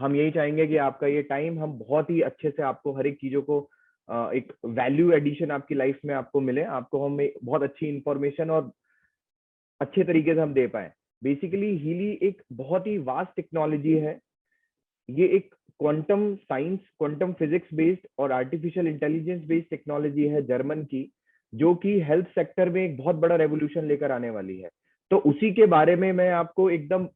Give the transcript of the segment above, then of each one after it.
हम यही चाहेंगे कि आपका ये टाइम हम बहुत ही अच्छे से आपको हर एक चीजों को एक वैल्यू एडिशन आपकी लाइफ में आपको मिले, आपको हम बहुत अच्छी इंफॉर्मेशन और अच्छे तरीके से हम दे पाए। बेसिकली हीली एक बहुत ही वास्ट टेक्नोलॉजी है। ये एक quantum science, quantum physics based और आर्टिफिशियल इंटेलिजेंस बेस्ड टेक्नोलॉजी है जर्मन की, जो कि हेल्थ सेक्टर में एक बहुत बड़ा रेवोल्यूशन लेकर आने वाली है। तो उसी के बारे में मैं आपको एकदम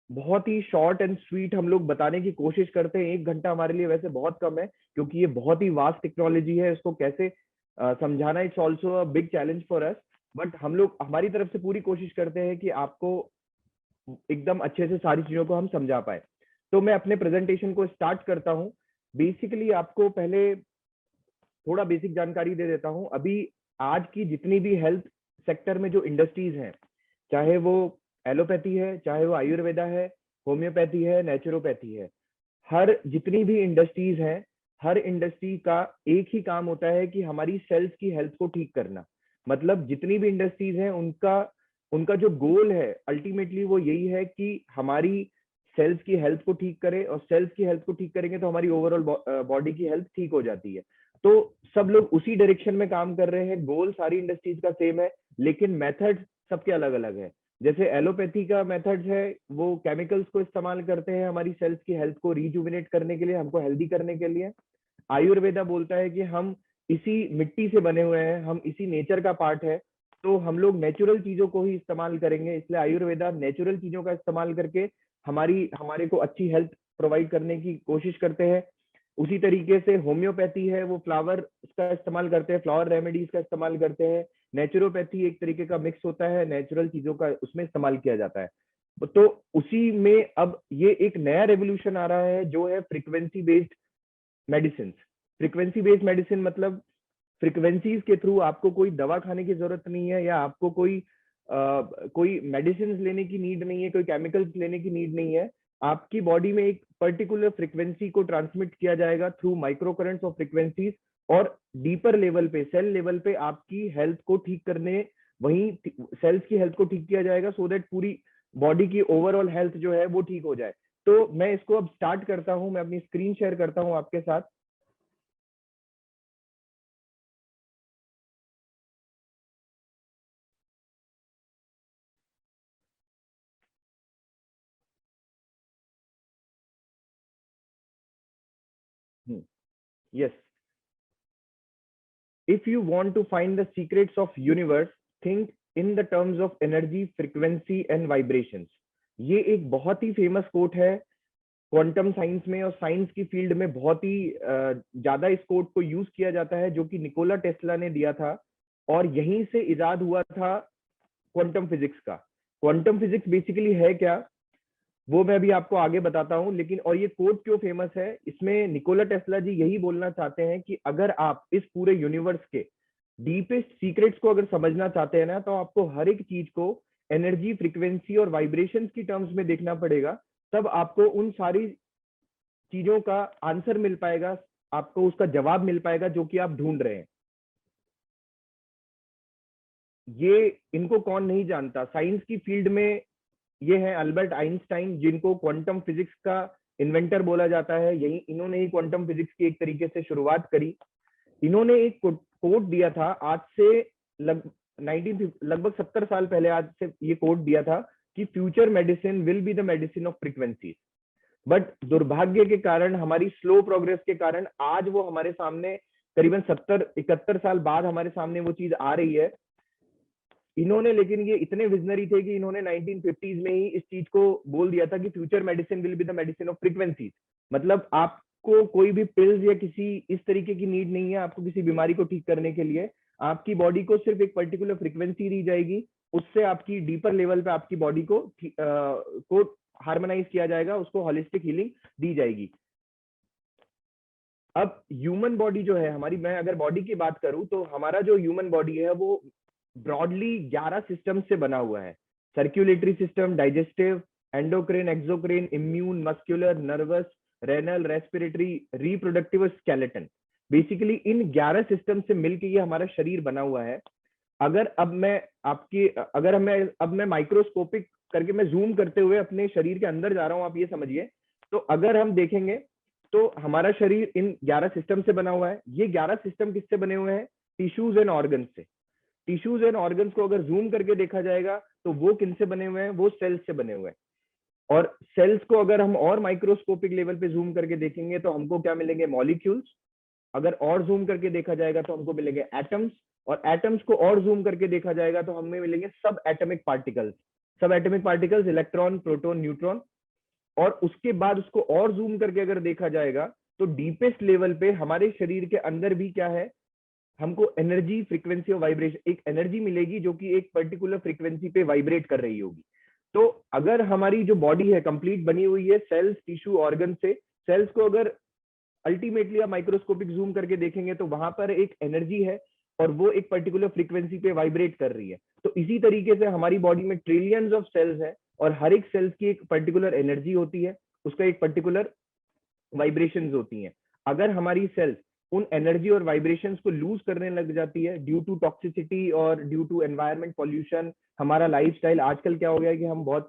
बहुत ही शॉर्ट एंड स्वीट हम लोग बताने की कोशिश करते हैं। 1 घंटा हमारे लिए वैसे बहुत कम है, क्योंकि ये बहुत ही वास्ट टेक्नोलॉजी है। इसको कैसे समझाना, it's also a big challenge for us. But हम लोग हमारी तरफ से पूरी कोशिश करते हैं कि आपको एकदम अच्छे से सारी चीजों को हम समझा पाए। तो मैं अपने प्रेजेंटेशन को स्टार्ट करता हूँ। बेसिकली आपको पहले थोड़ा बेसिक जानकारी दे देता हूँ। अभी आज की जितनी भी हेल्थ सेक्टर में जो इंडस्ट्रीज हैं, चाहे वो एलोपैथी है, चाहे वो आयुर्वेदा है, होम्योपैथी है, नेचुरोपैथी है, हर जितनी भी इंडस्ट्रीज हैं, हर इंडस्ट्री का एक ही काम होता है कि हमारी सेल्स की हेल्थ को ठीक करना। मतलब जितनी भी इंडस्ट्रीज हैं, उनका उनका जो गोल है अल्टीमेटली वो यही है कि हमारी सेल्स की हेल्थ को ठीक करे, और सेल्स की हेल्थ को ठीक करेंगे तो हमारी ओवरऑल बॉडी की हेल्थ ठीक हो जाती है। तो सब लोग उसी डायरेक्शन में काम कर रहे हैं। गोल सारी इंडस्ट्रीज का सेम है, लेकिन मेथड सबके अलग अलग है। जैसे एलोपैथी का मेथड है, वो केमिकल्स को इस्तेमाल करते हैं हमारी सेल्स की हेल्थ को रिजुविनेट करने के लिए, हमको हेल्दी करने के लिए। आयुर्वेदा बोलता है कि हम इसी मिट्टी से बने हुए हैं, हम इसी नेचर का पार्ट है, तो हम लोग नेचुरल चीजों को ही इस्तेमाल करेंगे। इसलिए आयुर्वेदा नेचुरल चीजों का इस्तेमाल करके हमारे को अच्छी हेल्थ प्रोवाइड करने की कोशिश करते हैं। उसी तरीके से होम्योपैथी है, वो फ्लावर का इस्तेमाल करते हैं, फ्लावर रेमेडीज का इस्तेमाल करते हैं। नेचुरोपैथी एक तरीके का मिक्स होता है, नेचुरल चीजों का उसमें इस्तेमाल किया जाता है। तो उसी में अब ये एक नया रेवोल्यूशन आ रहा है, जो है frequency based medicine. Frequency based medicine मतलब फ्रीक्वेंसीज के थ्रू आपको कोई दवा खाने की जरूरत नहीं है, या आपको कोई मेडिसिन लेने की नीड नहीं है, कोई केमिकल्स लेने की नीड नहीं है। आपकी बॉडी में एक पर्टिकुलर फ्रीक्वेंसी को ट्रांसमिट किया जाएगा थ्रू माइक्रो करंट्स और फ्रीक्वेंसीज, और डीपर लेवल पे, सेल लेवल पे आपकी हेल्थ को ठीक करने, वहीं सेल्स की हेल्थ को ठीक किया जाएगा, सो दैट पूरी बॉडी की ओवरऑल हेल्थ जो है वो ठीक हो जाए। तो मैं इसको अब स्टार्ट करता हूँ, मैं अपनी स्क्रीन शेयर करता हूँ आपके साथ। Yes, if you want to find the secrets of universe, think in the terms of energy, frequency and vibrations। ये एक बहुत ही फेमस कोट है क्वांटम साइंस में, और साइंस की फील्ड में बहुत ही ज्यादा इस कोट को यूज किया जाता है, जो कि निकोला टेस्ला ने दिया था, और यहीं से इजाद हुआ था क्वांटम फिजिक्स का। क्वांटम फिजिक्स बेसिकली है क्या, वो मैं अभी आपको आगे बताता हूँ। लेकिन और ये कोट क्यों फेमस है, इसमें निकोला टेस्ला जी यही बोलना चाहते हैं कि अगर आप इस पूरे यूनिवर्स के डीपेस्ट सीक्रेट्स को अगर समझना चाहते हैं ना, तो आपको हर एक चीज को एनर्जी, फ्रीक्वेंसी और वाइब्रेशंस की टर्म्स में देखना पड़ेगा। तब आपको उन सारी चीजों का आंसर मिल पाएगा, आपको उसका जवाब मिल पाएगा जो कि आप ढूंढ रहे हैं। ये इनको कौन नहीं जानता, साइंस की फील्ड में ये है अल्बर्ट आइंस्टाइन, जिनको क्वांटम फिजिक्स का इन्वेंटर बोला जाता है। यही इन्होंने ही क्वांटम फिजिक्स की एक तरीके से शुरुआत करी। इन्होंने एक कोट दिया था आज से लगभग 70 साल पहले, आज से ये कोट दिया था कि future medicine will be the medicine of frequencies. But दुर्भाग्य के कारण, हमारी स्लो प्रोग्रेस के कारण, आज वो हमारे सामने करीबन 70-71 साल बाद हमारे सामने वो चीज आ रही है। इन्होंने, लेकिन ये इतने विजनरी थे कि इन्होंने 1950s में ही इस चीज को बोल दिया था कि future medicine will be the medicine of frequencies. मतलब आपको कोई भी पिल्स या किसी इस तरीके की नीड नहीं है आपको किसी बीमारी को ठीक करने के लिए। आपकी बॉडी को सिर्फ एक पर्टिकुलर फ्रीक्वेंसी दी जाएगी, उससे आपकी डीपर लेवल पे आपकी बॉडी को हार्मोनाइज किया जाएगा, उसको होलिस्टिक हीलिंग दी जाएगी। अब ह्यूमन बॉडी जो है हमारी, मैं अगर बॉडी की बात करूं तो हमारा जो ह्यूमन बॉडी है वो ब्रॉडली 11 सिस्टम से बना हुआ है। Circulatory system, digestive, endocrine, exocrine, immune, muscular, nervous, renal, respiratory, reproductive और स्केलेटन। बेसिकली इन 11 सिस्टम से मिलकर ये हमारा शरीर बना हुआ है। अगर अब मैं आपकी अगर मैं अब मैं माइक्रोस्कोपिक करके मैं जूम करते हुए अपने शरीर के अंदर जा रहा हूं, आप ये समझिए तो अगर हम देखेंगे तो हमारा शरीर इन 11 सिस्टम से बना हुआ है। ये 11 सिस्टम किससे बने हुए हैं? टिश्यूज एंड ऑर्गन से। टिश्यूज एंड ऑर्गन्स को अगर जूम करके देखा जाएगा तो वो किनसे बने हुए हैं? वो सेल्स से बने हुए हैं। और सेल्स को अगर हम और माइक्रोस्कोपिक लेवल पे जूम करके देखेंगे तो हमको क्या मिलेंगे? मॉलिक्यूल्स। अगर और जूम करके देखा जाएगा तो हमको मिलेंगे एटम्स। और एटम्स को और जूम करके देखा जाएगा तो हमें मिलेंगे सब एटॉमिक पार्टिकल्स। सब atomic particles, electron, proton, neutron. और उसके बाद उसको और जूम करके अगर देखा जाएगा तो डीपेस्ट लेवल पे हमारे शरीर के अंदर भी क्या है? हमको एनर्जी, फ्रीक्वेंसी और वाइब्रेशन, एक एनर्जी मिलेगी जो कि एक पर्टिकुलर फ्रीक्वेंसी पे वाइब्रेट कर रही होगी। तो अगर हमारी जो बॉडी है कंप्लीट बनी हुई है सेल्स, टिश्यू, ऑर्गन से। सेल्स को अगर अल्टीमेटली आप माइक्रोस्कोपिक जूम करके देखेंगे तो वहां पर एक एनर्जी है और वो एक पर्टिकुलर फ्रीक्वेंसी पे वाइब्रेट कर रही है। तो इसी तरीके से हमारी बॉडी में ट्रिलियंस ऑफ सेल्स है और हर एक सेल्स की एक पर्टिकुलर एनर्जी होती है, उसका एक पर्टिकुलर वाइब्रेशंस होती हैं। अगर हमारी सेल्स उन एनर्जी और वाइब्रेशंस को लूज करने लग जाती है ड्यू टू टॉक्सिसिटी और ड्यू टू एनवायरमेंट पॉल्यूशन, हमारा लाइफस्टाइल आजकल क्या हो गया है कि हम बहुत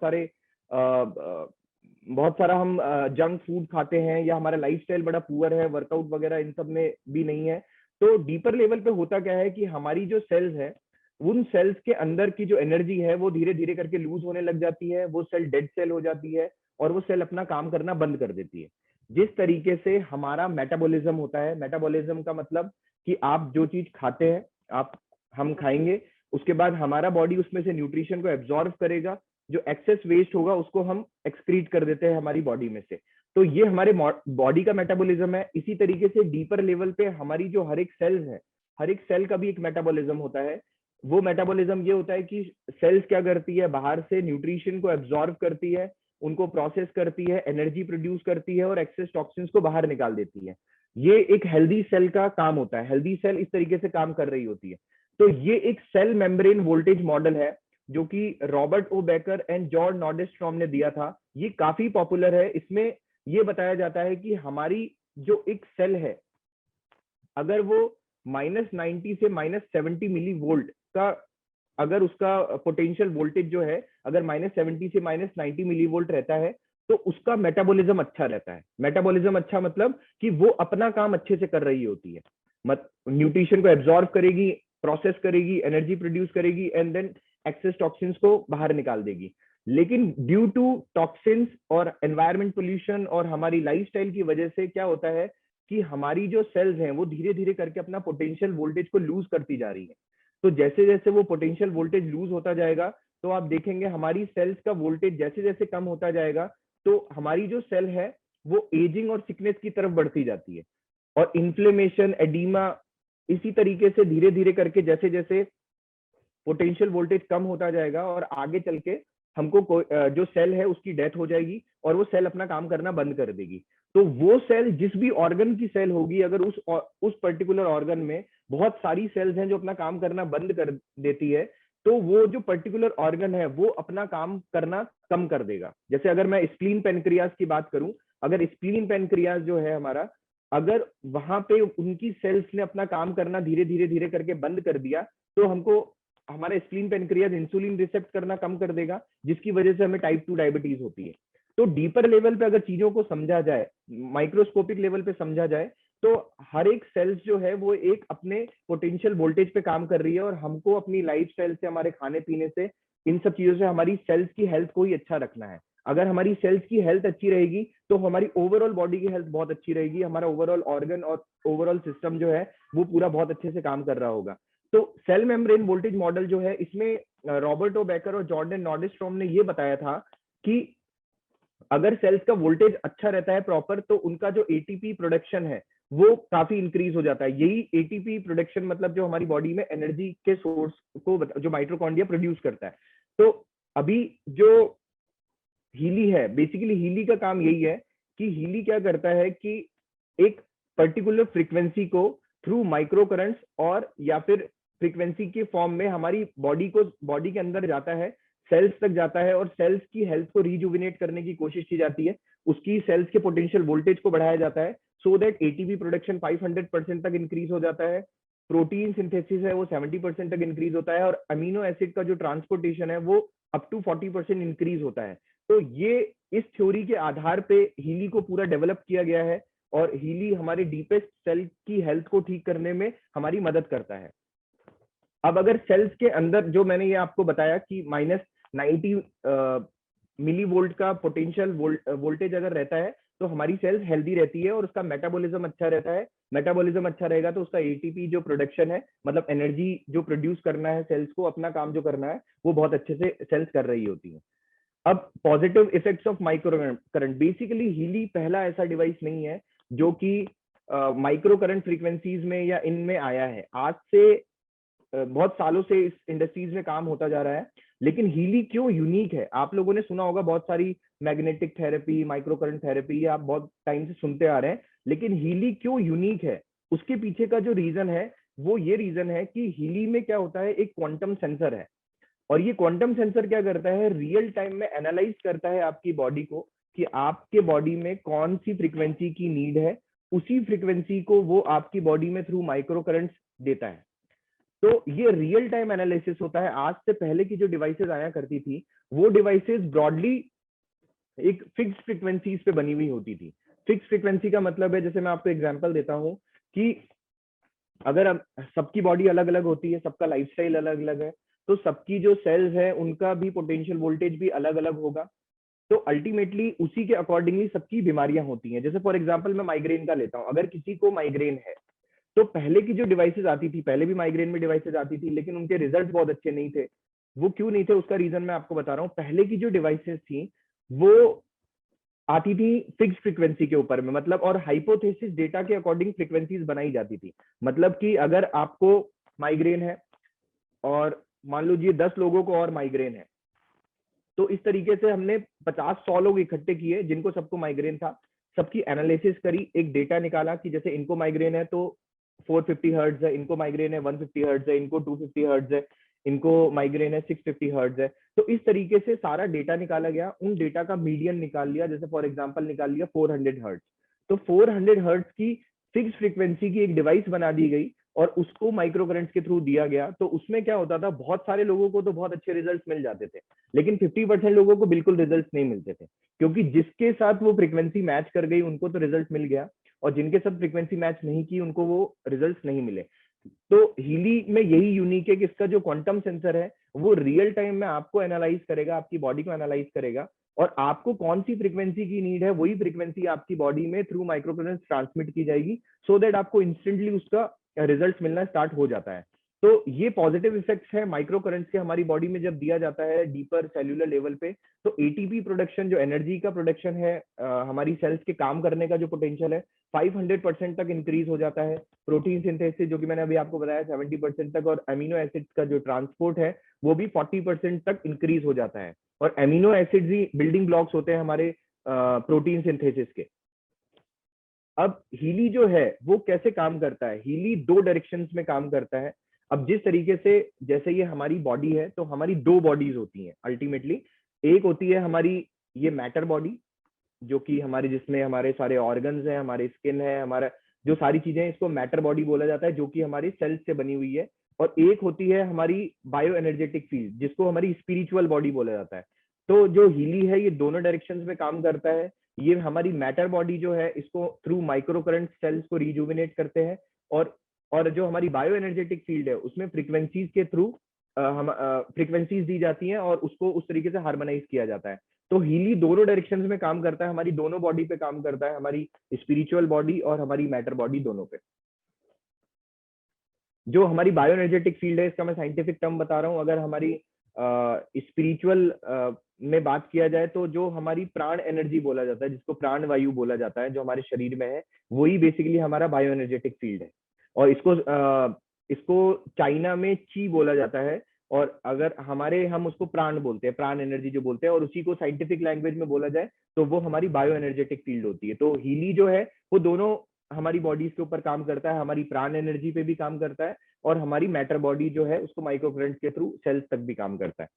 सारा हम जंक फूड खाते हैं या हमारा लाइफस्टाइल बड़ा पुअर है, वर्कआउट वगैरह इन सब में भी नहीं है। तो डीपर लेवल पे होता क्या है कि हमारी जो सेल्स है उन सेल्स के अंदर की जो एनर्जी है वो धीरे धीरे करके लूज होने लग जाती है, वो सेल डेड सेल हो जाती है और वो सेल अपना काम करना बंद कर देती है। जिस तरीके से हमारा मेटाबॉलिज्म होता है, मेटाबॉलिज्म का मतलब कि आप जो चीज खाते हैं, आप हम खाएंगे, उसके बाद हमारा बॉडी उसमें से न्यूट्रिशन को एब्जॉर्व करेगा, जो एक्सेस वेस्ट होगा उसको हम एक्सक्रीट कर देते हैं हमारी बॉडी में से। तो ये हमारे बॉडी का मेटाबॉलिज्म है। इसी तरीके से डीपर लेवल पे हमारी जो हर एक सेल्स है, हर एक सेल का भी एक मेटाबॉलिज्म होता है। वो मेटाबॉलिज्म ये होता है कि सेल्स क्या करती है, बाहर से न्यूट्रिशन को एब्जॉर्व करती है, उनको प्रोसेस करती है, एनर्जी प्रोड्यूस करती है और एक्सेस टॉक्सिन्स को बाहर निकाल देती है। ये एक हेल्दी सेल का काम होता है। हेल्दी सेल इस तरीके से काम कर रही होती है। तो ये एक सेल मेम्ब्रेन वोल्टेज मॉडल है जो कि Robert O Becker and George Nordenstrom ने दिया था। ये काफी पॉपुलर है। इसमें ये बताया जाता है कि हमारी जो एक सेल है, अगर वो -90 से -70 मिली वोल्ट का, अगर उसका पोटेंशियल वोल्टेज जो है अगर -70 से -90 मिली वोल्ट रहता है तो उसका मेटाबॉलिज्म अच्छा रहता है। मेटाबॉलिज्म अच्छा मतलब कि वो अपना काम अच्छे से कर रही होती है, न्यूट्रिशन को एब्जॉर्ब करेगी, प्रोसेस करेगी, एनर्जी प्रोड्यूस करेगी एंड देन एक्सेस टॉक्सिन्स को बाहर निकाल देगी। लेकिन ड्यू टू टॉक्सिन्स और एनवायरमेंट पोल्यूशन और हमारी लाइफस्टाइल की वजह से क्या होता है कि हमारी जो सेल्स हैं वो धीरे धीरे करके अपना पोटेंशियल वोल्टेज को लूज करती जा रही है। तो जैसे जैसे वो पोटेंशियल वोल्टेज लूज होता जाएगा तो आप देखेंगे हमारी सेल्स का वोल्टेज जैसे जैसे कम होता जाएगा तो हमारी जो सेल है वो एजिंग और सिकनेस की तरफ बढ़ती जाती है। और इन्फ्लेमेशन, एडीमा, इसी तरीके से धीरे धीरे करके जैसे जैसे पोटेंशियल वोल्टेज कम होता जाएगा और आगे चल के हमको जो सेल है उसकी डेथ हो जाएगी और वो सेल अपना काम करना बंद कर देगी। तो वो सेल जिस भी ऑर्गन की सेल होगी, अगर उस पर्टिकुलर ऑर्गन में बहुत सारी सेल्स हैं जो अपना काम करना बंद कर देती है तो वो जो पर्टिकुलर ऑर्गन है वो अपना काम करना कम कर देगा। जैसे अगर मैं स्प्लीन पेनक्रियाज की बात करूं, अगर स्प्लीन पेनक्रियाज जो है हमारा, अगर वहां पे उनकी सेल्स ने अपना काम करना धीरे धीरे धीरे करके बंद कर दिया तो हमको हमारा स्प्लीन पेनक्रियाज इंसुलिन रिसेप्ट करना कम कर देगा, जिसकी वजह से हमें टाइप 2 डायबिटीज होती है। तो डीपर लेवल पे अगर चीजों को समझा जाए, माइक्रोस्कोपिक लेवल पे समझा जाए, तो हर एक सेल्स जो है वो एक अपने पोटेंशियल वोल्टेज पे काम कर रही है और हमको अपनी लाइफस्टाइल से, हमारे खाने पीने से, इन सब चीजों से हमारी सेल्स की हेल्थ को ही अच्छा रखना है। अगर हमारी सेल्स की हेल्थ अच्छी रहेगी तो हमारी ओवरऑल बॉडी की हेल्थ बहुत अच्छी रहेगी, हमारा ओवरऑल ऑर्गन और ओवरऑल सिस्टम जो है वो पूरा बहुत अच्छे से काम कर रहा होगा। तो सेल मेम्ब्रेन वोल्टेज मॉडल जो है, इसमें रॉबर्ट ओ बेकर और जॉर्डन नॉर्डेस्ट्रॉम ने ये बताया था कि अगर सेल्स का वोल्टेज अच्छा रहता है प्रॉपर तो उनका जो एटीपी प्रोडक्शन है वो काफी इंक्रीज हो जाता है। यही एटीपी प्रोडक्शन मतलब जो हमारी बॉडी में एनर्जी के सोर्स को जो माइटोकॉन्ड्रिया प्रोड्यूस करता है। तो अभी जो हीली है, बेसिकली हीली का काम यही है कि हीली क्या करता है कि एक पर्टिकुलर फ्रीक्वेंसी को थ्रू माइक्रो करंट्स और या फिर फ्रीक्वेंसी के फॉर्म में हमारी बॉडी के अंदर जाता है, सेल्स तक जाता है और सेल्स की हेल्थ को रिजुविनेट करने की कोशिश की जाती है। उसकी सेल्स के पोटेंशियल वोल्टेज को बढ़ाया जाता है सो दैट एटीपी प्रोडक्शन 500% तक इंक्रीज हो जाता है, प्रोटीन सिंथेसिस है वो 70% तक इंक्रीज होता है और अमीनो एसिड का जो ट्रांसपोर्टेशन है वो अप टू 40% इंक्रीज होता है। तो ये इस थ्योरी के आधार पे हीली को पूरा डेवलप किया गया है, और हीली हमारे डीपेस्ट सेल की हेल्थ को ठीक करने में हमारी मदद करता है। अब अगर सेल्स के अंदर जो मैंने ये आपको बताया कि -90 मिली वोल्ट का पोटेंशियल वोल्टेज अगर रहता है तो हमारी सेल्स हेल्दी रहती है और उसका मेटाबॉलिज्म अच्छा रहता है। मेटाबॉलिज्म अच्छा रहेगा तो उसका एटीपी जो प्रोडक्शन है, मतलब एनर्जी जो प्रोड्यूस करना है सेल्स को, अपना काम जो करना है, वो बहुत अच्छे से सेल्स कर रही होती है। अब positive effects of micro current, basically Healy पहला ऐसा डिवाइस नहीं है जो कि माइक्रो करंट फ्रीक्वेंसीज में या इनमें आया है। आज से बहुत सालों से इस इंडस्ट्रीज में काम होता जा रहा है, लेकिन हीली क्यों यूनिक है? आप लोगों ने सुना होगा बहुत सारी magnetic therapy, micro current therapy, आप बहुत टाइम से सुनते आ रहे हैं, लेकिन हीली क्यों यूनिक है उसके पीछे का जो रीजन है वो ये रीजन है कि हीली में क्या होता है, एक क्वांटम सेंसर है, और ये क्वांटम सेंसर क्या करता है, रियल टाइम में एनालाइज करता है आपकी बॉडी को कि आपके बॉडी में कौन सी फ्रीक्वेंसी की नीड है, उसी फ्रीक्वेंसी को वो आपकी बॉडी में थ्रू माइक्रो करंट्स देता है। तो ये रियल टाइम एनालिसिस होता है। आज से पहले की जो डिवाइसेस आया करती थी, वो डिवाइसेस ब्रॉडली एक फिक्स फ्रीक्वेंसीज पे बनी हुई होती थी। फिक्स फ्रीक्वेंसी का मतलब है, जैसे मैं आपको एग्जांपल देता हूं कि अगर सबकी बॉडी अलग अलग होती है, सबका लाइफस्टाइल अलग अलग है, तो सबकी जो सेल्स है उनका भी पोटेंशियल वोल्टेज भी अलग अलग होगा। तो अल्टीमेटली उसी के अकॉर्डिंगली सबकी बीमारियां होती हैं। जैसे फॉर एग्जांपल मैं माइग्रेन का लेता हूं, अगर किसी को माइग्रेन है तो पहले की जो डिवाइसेस आती थी, पहले भी माइग्रेन में डिवाइसेस आती थी, लेकिन उनके रिजल्ट बहुत अच्छे नहीं थे। वो क्यों नहीं थे, उसका रीजन मैं आपको बता रहा हूँ। पहले की जो डिवाइसेस थी वो आती थी फिक्स फ्रीक्वेंसी के ऊपर में, मतलब, और हाइपोथेसिस डेटा के अकॉर्डिंग फ्रीक्वेंसीज बनाई जाती थी। मतलब कि अगर आपको माइग्रेन है और मान लीजिए 10 लोगों को और माइग्रेन है, तो इस तरीके से हमने 50-100 लोग इकट्ठे किए जिनको सबको माइग्रेन था, सबकी एनालिसिस करी, एक डेटा निकाला कि जैसे इनको माइग्रेन है तो 450 हर्ट्ज है, इनको माइग्रेन है 150 हर्ट्ज है, इनको 250 हर्ट्ज है, इनको माइग्रेन है 650 हर्ट्ज है। तो इस तरीके से सारा डेटा निकाला गया, उन डेटा का मीडियन निकाल लिया, जैसे फॉर एग्जांपल निकाल लिया 400 हर्ट्ज। तो 400 हर्ट्ज की फिक्स फ्रीक्वेंसी की एक डिवाइस बना दी गई और उसको माइक्रो करंट्स के थ्रू दिया गया। तो उसमें क्या होता था, बहुत सारे लोगों को तो बहुत अच्छे रिजल्ट मिल जाते थे, लेकिन 50% लोगों को बिल्कुल रिजल्ट नहीं मिलते थे, क्योंकि जिसके साथ वो फ्रीक्वेंसी मैच कर गई उनको तो रिजल्ट मिल गया, और जिनके साथ फ्रीक्वेंसी मैच नहीं की उनको वो रिजल्ट नहीं मिले। तो हीली में यही यूनिक है कि इसका जो क्वांटम सेंसर है वो रियल टाइम में आपको एनालाइज करेगा, आपकी बॉडी को एनालाइज करेगा, और आपको कौन सी फ्रीक्वेंसी की नीड है वही फ्रीक्वेंसी आपकी बॉडी में थ्रू माइक्रोकरंट ट्रांसमिट की जाएगी, सो दैट आपको इंस्टेंटली उसका रिजल्ट मिलना स्टार्ट हो जाता है। तो ये पॉजिटिव इफेक्ट्स है माइक्रो करंट्स के हमारी बॉडी में जब दिया जाता है डीपर सेल्यूलर लेवल पे। तो एटीपी प्रोडक्शन, जो एनर्जी का प्रोडक्शन है, हमारी सेल्स के काम करने का जो पोटेंशियल है, 500% तक इंक्रीज हो जाता है। प्रोटीन सिंथेसिस, जो कि मैंने अभी आपको बताया 70% तक, और अमीनो एसिड्स का जो ट्रांसपोर्ट है वो भी 40% तक इंक्रीज हो जाता है। और अमीनो एसिड्स ही बिल्डिंग ब्लॉक्स होते हैं हमारे प्रोटीन सिंथेसिस के। अब हीली जो है वो कैसे काम करता है, हीली 2 डायरेक्शंस में काम करता है। अब जिस तरीके से, जैसे ये हमारी बॉडी है, तो हमारी 2 बॉडीज होती हैं अल्टीमेटली। एक होती है हमारी ये मैटर बॉडी, जो कि हमारे, जिसमें हमारे सारे ऑर्गन्स हैं, हमारे स्किन है, हमारा जो सारी चीजें हैं, इसको मैटर बॉडी बोला जाता है, जो कि हमारी सेल्स से बनी हुई है। और एक होती है हमारी बायो एनर्जेटिक फील्ड, जिसको हमारी स्पिरिचुअल बॉडी बोला जाता है। तो जो हीली है ये दोनों डायरेक्शंस में काम करता है। ये हमारी मैटर बॉडी जो है इसको थ्रू माइक्रो करंट सेल्स को रिजुविनेट करते हैं, और जो हमारी बायो एनर्जेटिक फील्ड है उसमें फ्रीक्वेंसीज के थ्रू हम फ्रीक्वेंसीज दी जाती हैं और उसको उस तरीके से हार्मोनाइज किया जाता है। तो हीली दोनों डायरेक्शंस में काम करता है, हमारी दोनों बॉडी पे काम करता है, हमारी स्पिरिचुअल बॉडी और हमारी मैटर बॉडी दोनों पे। जो हमारी बायो एनर्जेटिक फील्ड है, इसका मैं साइंटिफिक टर्म बता रहा हूँ। अगर हमारी स्पिरिचुअल में बात किया जाए तो जो हमारी प्राण एनर्जी बोला जाता है, जिसको प्राण वायु बोला जाता है, जो हमारे शरीर में है, वही बेसिकली हमारा बायो एनर्जेटिक फील्ड है। और इसको चाइना में ची बोला जाता है, और अगर हम उसको प्राण बोलते हैं, प्राण एनर्जी जो बोलते हैं, और उसी को साइंटिफिक लैंग्वेज में बोला जाए तो वो हमारी बायो एनर्जेटिक फील्ड होती है। तो हीली जो है वो दोनों हमारी बॉडीज के ऊपर काम करता है, हमारी प्राण एनर्जी पे भी काम करता है, और हमारी मैटर बॉडी जो है उसको माइक्रो करंट के थ्रू सेल्स तक भी काम करता है।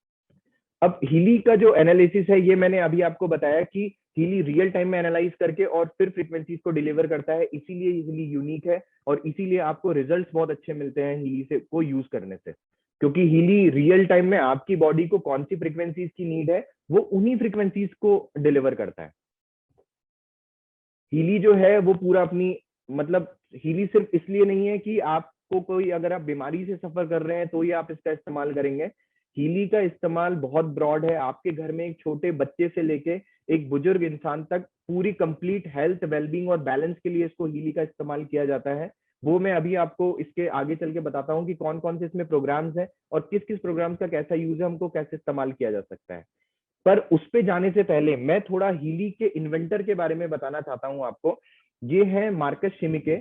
अब हीली का जो एनालिसिस है, ये मैंने अभी आपको बताया कि हीली रियल टाइम में एनालाइज करके और फिर फ्रीक्वेंसीज को डिलीवर करता है, इसीलिए हीली यूनिक है, और इसीलिए आपको रिजल्ट्स बहुत अच्छे मिलते हैं हीली से को यूज करने से। क्योंकि हीली रियल टाइम में आपकी बॉडी को कौन सी फ्रीक्वेंसीज की नीड है वो उन्हीं फ्रीक्वेंसीज को डिलीवर करता है। हीली जो है वो पूरा अपनी, मतलब हीली सिर्फ इसलिए नहीं है कि आपको कोई, अगर आप बीमारी से सफर कर रहे हैं तो ही आप इसका इस्तेमाल करेंगे। हीली का इस्तेमाल बहुत ब्रॉड है। आपके घर में एक छोटे बच्चे से लेके एक बुजुर्ग इंसान तक पूरी कंप्लीट हेल्थ, वेलबींग और बैलेंस के लिए इसको हीली का इस्तेमाल किया जाता है। वो मैं अभी आपको इसके आगे चल के बताता हूँ कि कौन कौन से इसमें प्रोग्राम्स हैं और किस किस प्रोग्राम्स का कैसा यूज है, हमको कैसे इस्तेमाल किया जा सकता है। पर उस पे जाने से पहले मैं थोड़ा हीली के इन्वेंटर के बारे में बताना चाहता हूं आपको। ये है Marcus Schmieke.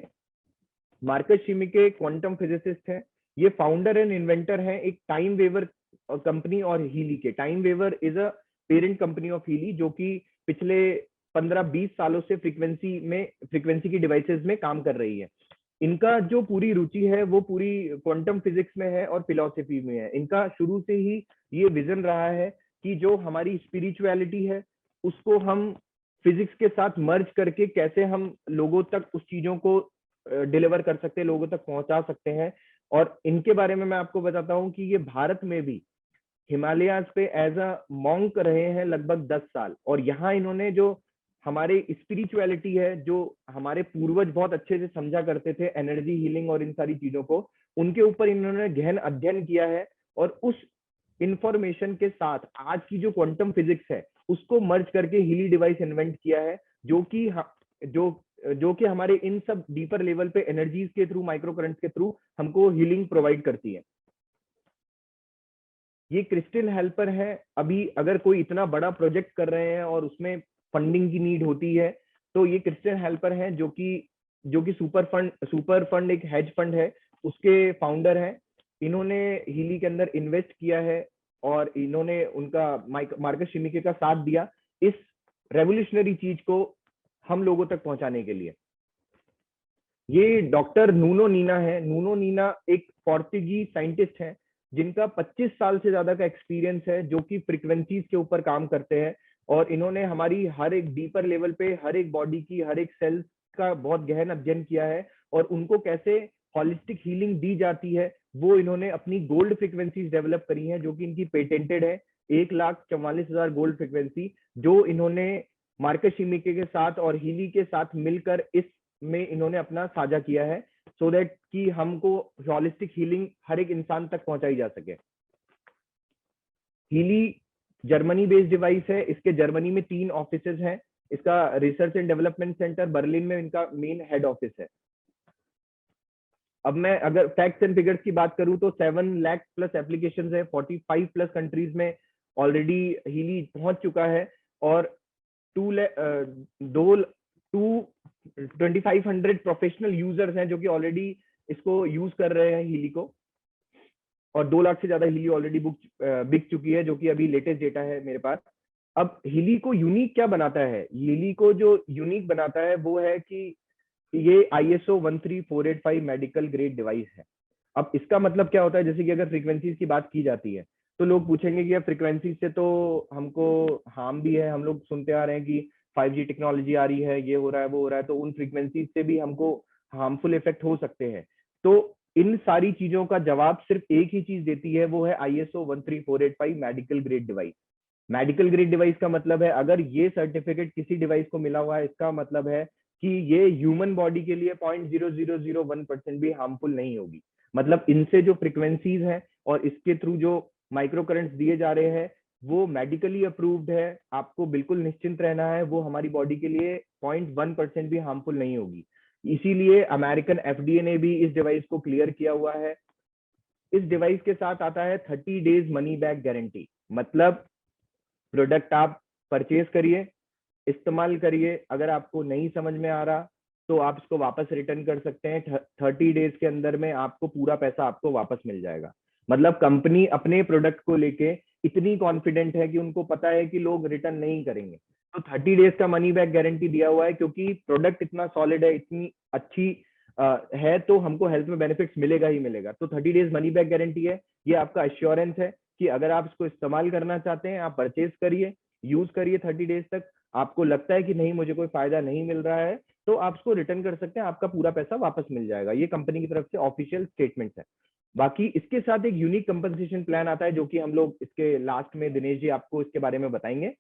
Marcus Schmieke quantum physicist है। ये फाउंडर एंड इन्वेंटर है एक टाइम वेवर कंपनी और हीली के। TimeWaver is a parent company of Healy, जो कि पिछले 15-20 सालों से फ्रीक्वेंसी की डिवाइसेस में काम कर रही है। इनका जो पूरी रुचि है वो पूरी क्वांटम फिजिक्स में है और फिलॉसफी में है। इनका शुरू से ही ये विजन रहा है कि जो हमारी स्पिरिचुअलिटी है उसको हम फिजिक्स के साथ मर्ज करके कैसे हम लोगों तक उस चीजों को डिलीवर कर सकते हैं, लोगों तक पहुंचा सकते हैं। और इनके बारे में मैं आपको बताता हूँ कि ये भारत में भी हिमालयाज पे एज अ मॉन्क रहे हैं लगभग 10 साल। और यहाँ इन्होंने जो हमारे स्पिरिचुअलिटी है, जो हमारे पूर्वज बहुत अच्छे से समझा करते थे, एनर्जी हीलिंग और इन सारी चीजों को, उनके ऊपर इन्होंने गहन अध्ययन किया है। और उस इंफॉर्मेशन के साथ आज की जो क्वांटम फिजिक्स है उसको मर्ज करके हीली डिवाइस इन्वेंट किया है, जो कि जो जो कि हमारे इन सब डीपर लेवल पे एनर्जीज के थ्रू, माइक्रो करंट्स के थ्रू हमको हीलिंग प्रोवाइड करती है। ये क्रिस्टल हेल्पर है। अभी अगर कोई इतना बड़ा प्रोजेक्ट कर रहे हैं और उसमें फंडिंग की नीड होती है तो ये क्रिस्टल हेल्पर है, जो कि सुपर फंड एक हेज फंड है, उसके फाउंडर हैं। इन्होंने हीली के अंदर इन्वेस्ट किया है और इन्होंने उनका मार्कस शिमिके का साथ दिया इस रेवोल्यूशनरी चीज को हम लोगों तक पहुंचाने के लिए। ये डॉक्टर नूनो नीना है। नूनो नीना एक पोर्तुगीज साइंटिस्ट है जिनका 25 साल से ज्यादा का एक्सपीरियंस है, जो कि फ्रीक्वेंसीज के ऊपर काम करते हैं। और इन्होंने हमारी हर एक डीपर लेवल पे हर एक बॉडी की हर एक सेल्स का बहुत गहन अध्ययन किया है और उनको कैसे हॉलिस्टिक हीलिंग दी जाती है वो इन्होंने अपनी गोल्ड फ्रीक्वेंसीज डेवलप करी हैं, जो कि इनकी पेटेंटेड है। 1,44,000 गोल्ड फ्रीक्वेंसी जो इन्होंने मार्कस शिमिके के साथ और हीली के साथ मिलकर इस में इन्होंने अपना साझा किया है, सो दैट कि हमको हॉलिस्टिक हीलिंग हर एक इंसान तक पहुंचाई जा सके। हीली जर्मनी बेस्ड डिवाइस है। इसके जर्मनी में 3 ऑफिसेज हैं। इसका research and development centre Berlin में इनका मेन हेड ऑफिस है। अब मैं अगर फैक्ट्स एंड फिगर्स की बात करूं तो 7 लाख प्लस एप्लीकेशंस है, 45 प्लस कंट्रीज में ऑलरेडी हीली पहुंच चुका है। और 2,500 प्रोफेशनल यूजर्स हैं जो कि ऑलरेडी इसको यूज कर रहे हैं हीली को। और 2 लाख से ज्यादा हीली ऑलरेडी बिक चुकी है, जो कि अभी लेटेस्ट डेटा है मेरे पास। अब हीली को यूनिक क्या बनाता है? हीली को जो यूनिक बनाता है वो है कि ये ISO 13485 मेडिकल ग्रेड डिवाइस है। अब इसका मतलब क्या होता है? जैसे कि अगर फ्रीक्वेंसीज की बात की जाती है तो लोग पूछेंगे कि अब फ्रीक्वेंसी से तो हमको हार्म भी है, हम लोग सुनते आ रहे हैं कि 5G टेक्नोलॉजी आ रही है, ये हो रहा है, वो हो रहा है, तो उन फ्रीक्वेंसीज से भी हमको हार्मफुल इफेक्ट हो सकते हैं। तो इन सारी चीजों का जवाब सिर्फ एक ही चीज देती है, वो है ISO 13485 medical grade device. Medical grade device का मतलब है अगर ये सर्टिफिकेट किसी डिवाइस को मिला हुआ है, इसका मतलब है कि ये ह्यूमन बॉडी के लिए 0.0001% भी हार्मफुल नहीं होगी। मतलब इनसे जो फ्रीक्वेंसीज हैं और इसके थ्रू जो माइक्रो करंट्स दिए जा रहे हैं वो मेडिकली अप्रूव्ड है। आपको बिल्कुल निश्चिंत रहना है, वो हमारी बॉडी के लिए 0.1% भी हार्मफुल नहीं होगी। इसीलिए अमेरिकन FDA ने भी इस डिवाइस को क्लियर किया हुआ है। इस डिवाइस के साथ आता है 30 डेज मनी बैक गारंटी। मतलब प्रोडक्ट आप परचेज करिए, इस्तेमाल करिए, अगर आपको नहीं समझ में आ रहा तो आप इसको वापस रिटर्न कर सकते हैं। 30 डेज के अंदर में आपको पूरा पैसा आपको वापस मिल जाएगा। मतलब कंपनी अपने प्रोडक्ट को लेके इतनी कॉन्फिडेंट है कि उनको पता है कि लोग रिटर्न नहीं करेंगे, तो 30 डेज का मनी बैक गारंटी दिया हुआ है। क्योंकि प्रोडक्ट इतना सॉलिड है, इतनी अच्छी है, तो हमको हेल्थ में बेनिफिट्स मिलेगा ही मिलेगा। तो 30 डेज मनी बैक गारंटी है। ये आपका एश्योरेंस है कि अगर आप इसको इस्तेमाल करना चाहते हैं, आप परचेज करिए, यूज करिए 30 डेज तक। आपको लगता है कि नहीं, मुझे कोई फायदा नहीं मिल रहा है, तो आप इसको रिटर्न कर सकते हैं, आपका पूरा पैसा वापस मिल जाएगा। ये कंपनी की तरफ से ऑफिशियल स्टेटमेंट है। बाकी इसके साथ एक यूनिक कंपनसेशन प्लान आता है, जो कि हम लोग इसके लास्ट में दिनेश जी आपको इसके बारे में बताएंगे।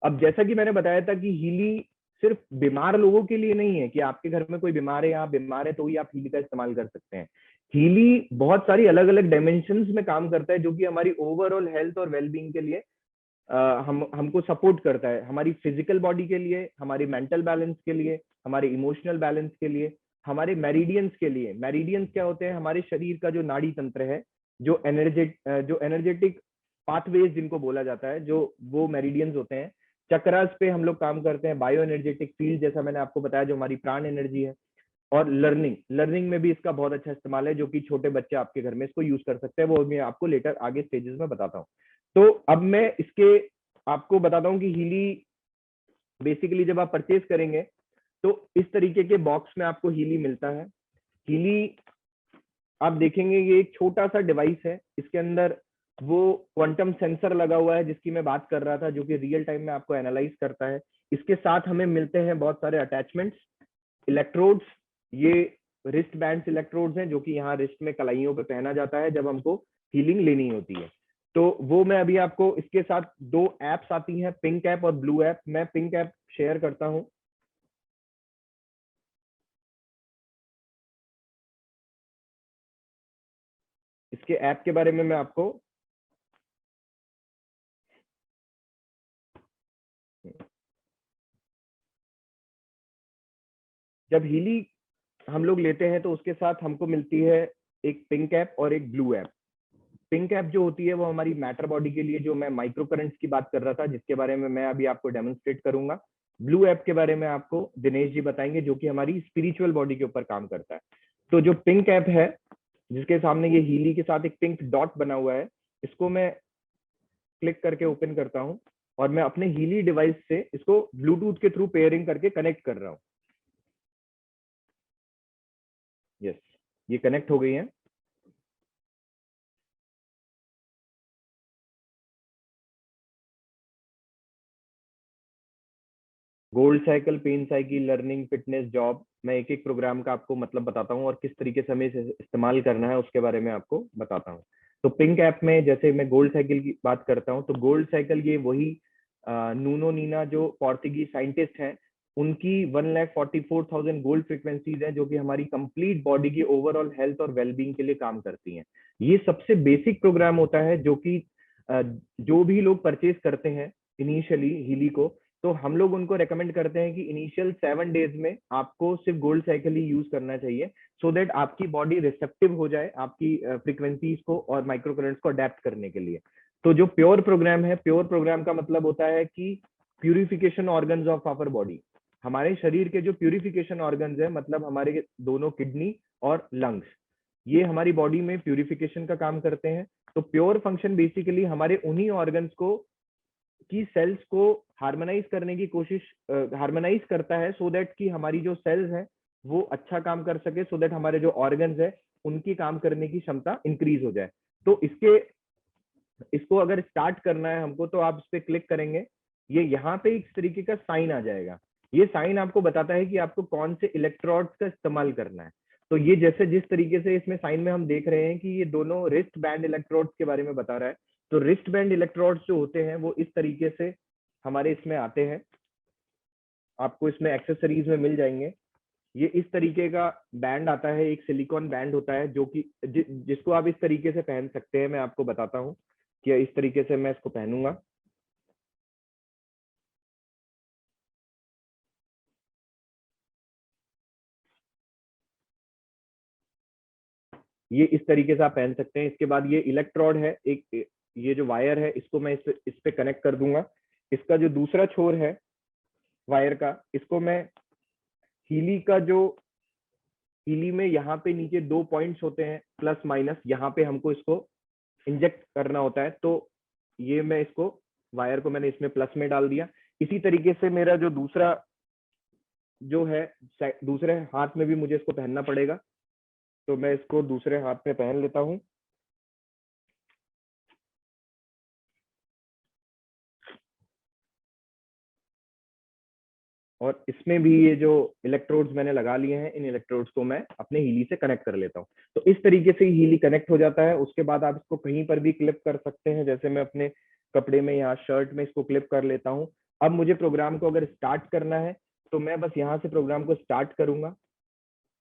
अब जैसा कि मैंने बताया था कि हीली सिर्फ बीमार लोगों के लिए नहीं है, कि आपके घर में कोई बीमार है या आप बीमार है तो ही आप हीली का इस्तेमाल कर सकते हैं। हीली बहुत सारी अलग अलग डायमेंशंस में काम करता है, जो कि हमारी ओवरऑल हेल्थ और वेलबींग के लिए हमको सपोर्ट करता है, हमारी फिजिकल बॉडी के लिए, हमारी मेंटल बैलेंस के लिए, हमारे इमोशनल बैलेंस के लिए, हमारे मेरिडियंस के लिए। मेरिडियंस क्या होते हैं? हमारे शरीर का जो नाड़ी तंत्र है, जो एनर्जेटिक पाथवेज जिनको बोला जाता है, जो वो मेरिडियंस होते हैं। चक्रास पे हम लोग काम करते हैं, बायो एनर्जेटिक फील्ड जैसा मैंने आपको बताया, जो हमारी प्राण एनर्जी है। और लर्निंग लर्निंग में भी इसका बहुत अच्छा इस्तेमाल है, जो कि छोटे बच्चे आपके घर में इसको यूज कर सकते हैं, वो मैं आपको लेटर आगे स्टेजेस में बताता हूँ। तो अब मैं इसके आपको बताता हूँ कि हीली बेसिकली जब आप परचेज करेंगे तो इस तरीके के बॉक्स में आपको हीली मिलता है। हीली आप देखेंगे ये एक छोटा सा डिवाइस है, इसके अंदर वो क्वांटम सेंसर लगा हुआ है जिसकी मैं बात कर रहा था, जो कि रियल टाइम में आपको एनालाइज करता है। इसके साथ हमें मिलते हैं बहुत सारे अटैचमेंट्स, इलेक्ट्रोड्स। ये रिस्ट बैंड इलेक्ट्रोड्स हैं, जो कि यहाँ रिस्ट में कलाइयों पे पहना जाता है जब हमको हीलिंग लेनी होती है। तो वो मैं अभी आपको इसके साथ दो एप्स आती हैं, पिंक ऐप और ब्लू ऐप। मैं पिंक ऐप शेयर करता हूँ। इसके ऐप के बारे में मैं आपको जब हीली हम लोग लेते हैं तो उसके साथ हमको मिलती है एक पिंक ऐप और एक ब्लू ऐप। पिंक ऐप जो होती है वो हमारी मैटर बॉडी के लिए, जो मैं माइक्रो करंट्स की बात कर रहा था, जिसके बारे में मैं अभी आपको डेमोन्स्ट्रेट करूंगा। ब्लू ऐप के बारे में आपको दिनेश जी बताएंगे, जो कि हमारी स्पिरिचुअल बॉडी के ऊपर काम करता है। तो जो पिंक ऐप है, जिसके सामने ये हीली के साथ एक पिंक डॉट बना हुआ है, इसको मैं क्लिक करके ओपन करता हूँ और मैं अपने हीली डिवाइस से इसको ब्लूटूथ के थ्रू पेयरिंग करके कनेक्ट कर रहा हूँ। यस, ये कनेक्ट हो गई है। Gold cycle, pain cycle, learning, fitness, job, मैं एक एक प्रोग्राम का आपको मतलब बताता हूँ और किस तरीके से हमें इसे इस्तेमाल करना है उसके बारे में आपको बताता हूँ। तो पिंक ऐप में जैसे मैं गोल्ड साइकिल की बात करता हूँ, तो गोल्ड साइकिल ये वही नूनो नीना जो पोर्तुगीज साइंटिस्ट हैं, उनकी 1,44,000 गोल्ड फ्रिक्वेंसीज हैं, जो कि हमारी कंप्लीट बॉडी की ओवरऑल हेल्थ और वेलबींग के लिए काम करती हैं। ये सबसे बेसिक प्रोग्राम होता है, जो कि जो भी लोग परचेज करते हैं इनिशियली हीली को, तो हम लोग उनको रेकमेंड करते हैं कि इनिशियल 7 डेज में आपको सिर्फ गोल्ड साइकिल ही यूज करना चाहिए, सो दैट आपकी बॉडी रिसेप्टिव हो जाए आपकी फ्रीक्वेंसीज को और माइक्रो करंट्स को अडेप्ट करने के लिए। तो जो प्योर प्रोग्राम है, प्योर प्रोग्राम का मतलब होता है कि purification organs of our body. हमारे शरीर के जो प्यूरिफिकेशन ऑर्गन्स है, मतलब हमारे दोनों किडनी और लंग्स, ये हमारी बॉडी में प्यूरिफिकेशन का काम करते हैं। तो प्योर फंक्शन बेसिकली हमारे उन्हीं ऑर्गन्स को की सेल्स को हार्मोनाइज करने की कोशिश, हार्मोनाइज करता है, सो दैट कि हमारी जो सेल्स हैं वो अच्छा काम कर सके, सो दैट हमारे जो ऑर्गन्स है उनकी काम करने की क्षमता इंक्रीज हो जाए। तो इसको अगर स्टार्ट करना है हमको, तो आप इस पे क्लिक करेंगे, ये यहाँ पे इस तरीके का साइन आ जाएगा। ये साइन आपको बताता है कि आपको कौन से इलेक्ट्रोड्स का इस्तेमाल करना है। तो ये जैसे जिस तरीके से इसमें साइन में हम देख रहे हैं कि ये दोनों रिस्ट बैंड इलेक्ट्रोड्स के बारे में बता रहा है। तो रिस्ट बैंड इलेक्ट्रोड्स जो होते हैं वो इस तरीके से हमारे इसमें आते हैं, आपको इसमें एक्सेसरीज में मिल जाएंगे। ये इस तरीके का बैंड आता है, एक सिलिकॉन बैंड होता है, जो कि जिसको आप इस तरीके से पहन सकते हैं। मैं आपको बताता हूँ कि इस तरीके से मैं इसको पहनूंगा। ये इस तरीके से आप पहन सकते हैं। इसके बाद ये इलेक्ट्रोड है, एक ये जो वायर है, इसको मैं इस पे कनेक्ट कर दूंगा। इसका जो दूसरा छोर है वायर का, इसको मैं हीली का जो हीली में यहाँ पे नीचे 2 पॉइंट्स होते हैं प्लस माइनस, यहाँ पे हमको इसको इंजेक्ट करना होता है। तो ये मैं इसको वायर को मैंने इसमें प्लस में डाल दिया। इसी तरीके से मेरा जो दूसरा जो है, दूसरे हाथ में भी मुझे इसको पहनना पड़ेगा। तो मैं इसको दूसरे हाथ में पहन लेता हूँ। और इसमें भी ये जो इलेक्ट्रोड्स मैंने लगा लिए हैं, इन इलेक्ट्रोड्स को मैं अपने हीली से कनेक्ट कर लेता हूँ। तो इस तरीके से हीली कनेक्ट हो जाता है। उसके बाद आप इसको कहीं पर भी क्लिप कर सकते हैं, जैसे मैं अपने कपड़े में या शर्ट में इसको क्लिप कर लेता हूँ। अब मुझे प्रोग्राम को अगर स्टार्ट करना है तो मैं बस यहाँ से प्रोग्राम को स्टार्ट करूंगा।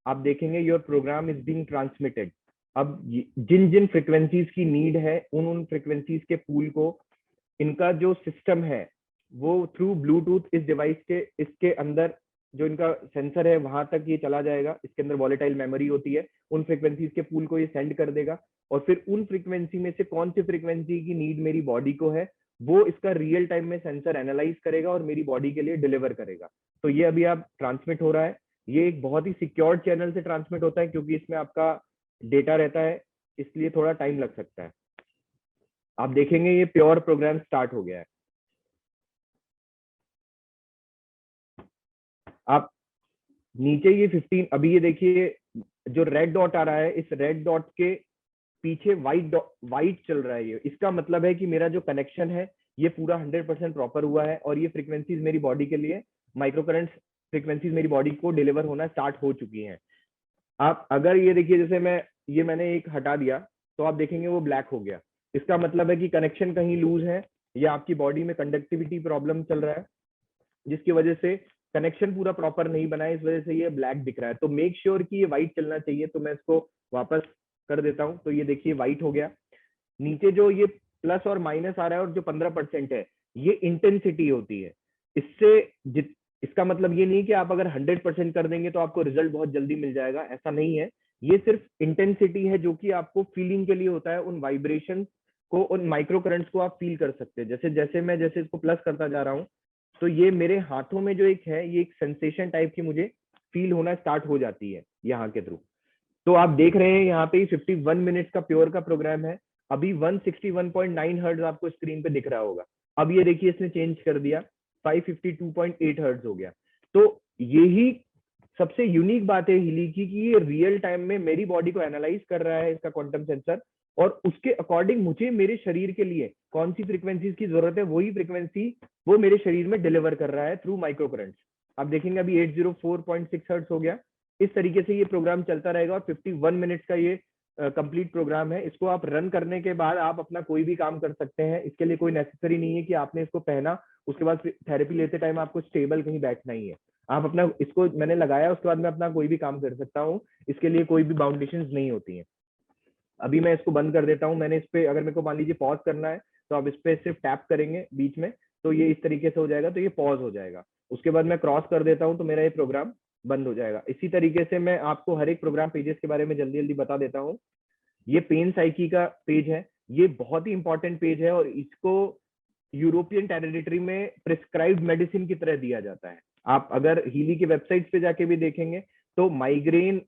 आप देखेंगे your program is being transmitted. अब जिन जिन फ्रिक्वेंसीज की नीड है उन उन फ्रिक्वेंसीज के पूल को इनका जो सिस्टम है वो थ्रू ब्लूटूथ इस डिवाइस के इसके अंदर जो इनका सेंसर है वहां तक ये चला जाएगा। इसके अंदर वॉलेटाइल मेमोरी होती है, उन फ्रिक्वेंसीज के पूल को ये सेंड कर देगा और फिर उन फ्रिक्वेंसी में से कौन सी फ्रिक्वेंसी की नीड मेरी बॉडी को है वो इसका रियल टाइम में सेंसर एनालाइज करेगा और मेरी बॉडी के लिए डिलीवर करेगा। तो ये अभी आप ट्रांसमिट हो रहा है। ये एक बहुत ही सिक्योर चैनल से ट्रांसमिट होता है क्योंकि इसमें आपका डेटा रहता है, इसलिए थोड़ा टाइम लग सकता है। आप देखेंगे ये प्योर प्रोग्राम स्टार्ट हो गया है। आप नीचे ये 15 अभी ये देखिए जो रेड डॉट आ रहा है, इस रेड डॉट के पीछे वाइट चल रहा है। ये इसका मतलब है कि मेरा जो कनेक्शन है ये पूरा 100% प्रॉपर हुआ है और ये फ्रीक्वेंसीज मेरी बॉडी के लिए माइक्रो करंट फ्रीक्वेंसीज मेरी बॉडी को डिलीवर होना स्टार्ट हो चुकी हैं। आप अगर ये देखिए जैसे मैंने एक हटा दिया तो आप देखेंगे वो ब्लैक हो गया। इसका मतलब है कि कनेक्शन कहीं लूज है या आपकी बॉडी में कंडक्टिविटी प्रॉब्लम चल रहा है जिसकी वजह से कनेक्शन पूरा प्रॉपर नहीं बना है, इस वजह से ये ब्लैक दिख रहा है। तो मेक श्योर कि ये व्हाइट चलना चाहिए। तो मैं इसको वापस कर देता हूँ तो ये देखिए व्हाइट हो गया। नीचे जो ये प्लस और माइनस आ रहा है और जो 15% है ये इंटेंसिटी होती है। इसका मतलब ये नहीं कि आप अगर 100% कर देंगे तो आपको रिजल्ट बहुत जल्दी मिल जाएगा, ऐसा नहीं है। ये सिर्फ इंटेंसिटी है जो कि आपको फीलिंग के लिए होता है। उन वाइब्रेशन को, उन माइक्रो करंट्स को आप फील कर सकते हैं। जैसे जैसे मैं जैसे इसको प्लस करता जा रहा हूँ तो ये मेरे हाथों में जो एक है ये एक सेंसेशन टाइप की मुझे फील होना स्टार्ट हो जाती है यहाँ के थ्रू। तो आप देख रहे हैं यहाँ पे 51 मिनट्स का प्योर का प्रोग्राम है। अभी 161.9 हर्ट्ज आपको स्क्रीन पे दिख रहा होगा। अब ये देखिए इसने चेंज कर दिया, 552.8 हर्ट्ज हो गया। तो यही सबसे यूनिक बात है हीली की कि ये रियल टाइम में मेरी बॉडी को एनालाइज कर रहा है इसका क्वांटम सेंसर और उसके अकॉर्डिंग मुझे मेरे शरीर के लिए कौन सी फ्रीक्वेंसीज की जरूरत है वही फ्रीक्वेंसी वो मेरे शरीर में डिलीवर कर रहा है थ्रू माइक्रो करंट्स। आप देखेंगे अभी 804.6 हर्ट्ज हो गया। इस तरीके से ये प्रोग्राम चलता रहेगा और 51 मिनट्स का ये कंप्लीट प्रोग्राम है। इसको आप रन करने के बाद आप अपना कोई भी काम कर सकते हैं। इसके लिए कोई नेसेसरी नहीं है कि आपने इसको पहना उसके बाद थेरेपी लेते टाइम आपको स्टेबल कहीं बैठना ही है। आप अपना इसको मैंने लगाया उसके बाद मैं अपना कोई भी काम कर सकता हूँ। इसके लिए कोई भी बाउंडेशंस नहीं होती हैं। अभी मैं इसको बंद कर देता हूँ। मैंने इस पे अगर मेरे को मान लीजिए पॉज करना है तो आप इस पे सिर्फ टैप करेंगे बीच में तो ये इस तरीके से हो जाएगा, तो ये पॉज हो जाएगा। उसके बाद मैं क्रॉस कर देता हूँ तो मेरा ये प्रोग्राम बंद हो जाएगा। इसी तरीके से मैं आपको हर एक प्रोग्राम पेजेस के बारे में जल्दी जल्दी बता देता हूँ। ये पेन साइकी का पेज है, ये बहुत ही इंपॉर्टेंट पेज है और इसको यूरोपियन टेरिटरी में प्रिस्क्राइब्ड मेडिसिन की तरह दिया जाता है। आप अगर हीली के वेबसाइट पे जाके भी देखेंगे तो migraine,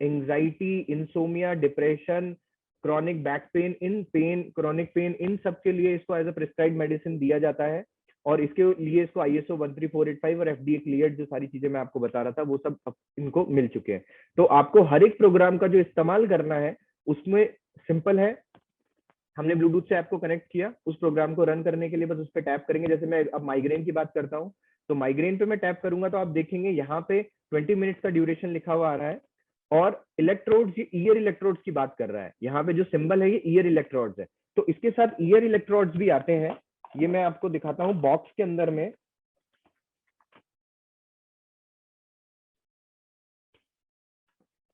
anxiety, insomnia, depression, chronic back pain, chronic pain, इन सब के लिए इसको एज अ प्रिस्क्राइब्ड मेडिसिन दिया जाता है। और इसके लिए इसको ISO 13485 और FDA क्लियर्ड जो सारी चीजें मैं आपको बता रहा था वो सब इनको मिल चुके हैं। तो आपको हर एक प्रोग्राम का जो इस्तेमाल करना है उसमें सिंपल है। हमने ब्लूटूथ से ऐप को कनेक्ट किया, उस प्रोग्राम को रन करने के लिए बस उस पर टैप करेंगे। जैसे मैं अब माइग्रेन की बात करता हूँ तो माइग्रेन पे मैं टैप करूंगा तो आप देखेंगे यहाँ पे 20 मिनट्स का ड्यूरेशन लिखा हुआ आ रहा है और इलेक्ट्रोड्स, ये ईयर इलेक्ट्रोड्स की बात कर रहा है। यहाँ पे जो सिंबल है ये ईयर इलेक्ट्रोड्स है। तो इसके साथ ईयर इलेक्ट्रोड्स भी आते हैं। ये मैं आपको दिखाता हूँ बॉक्स के अंदर में।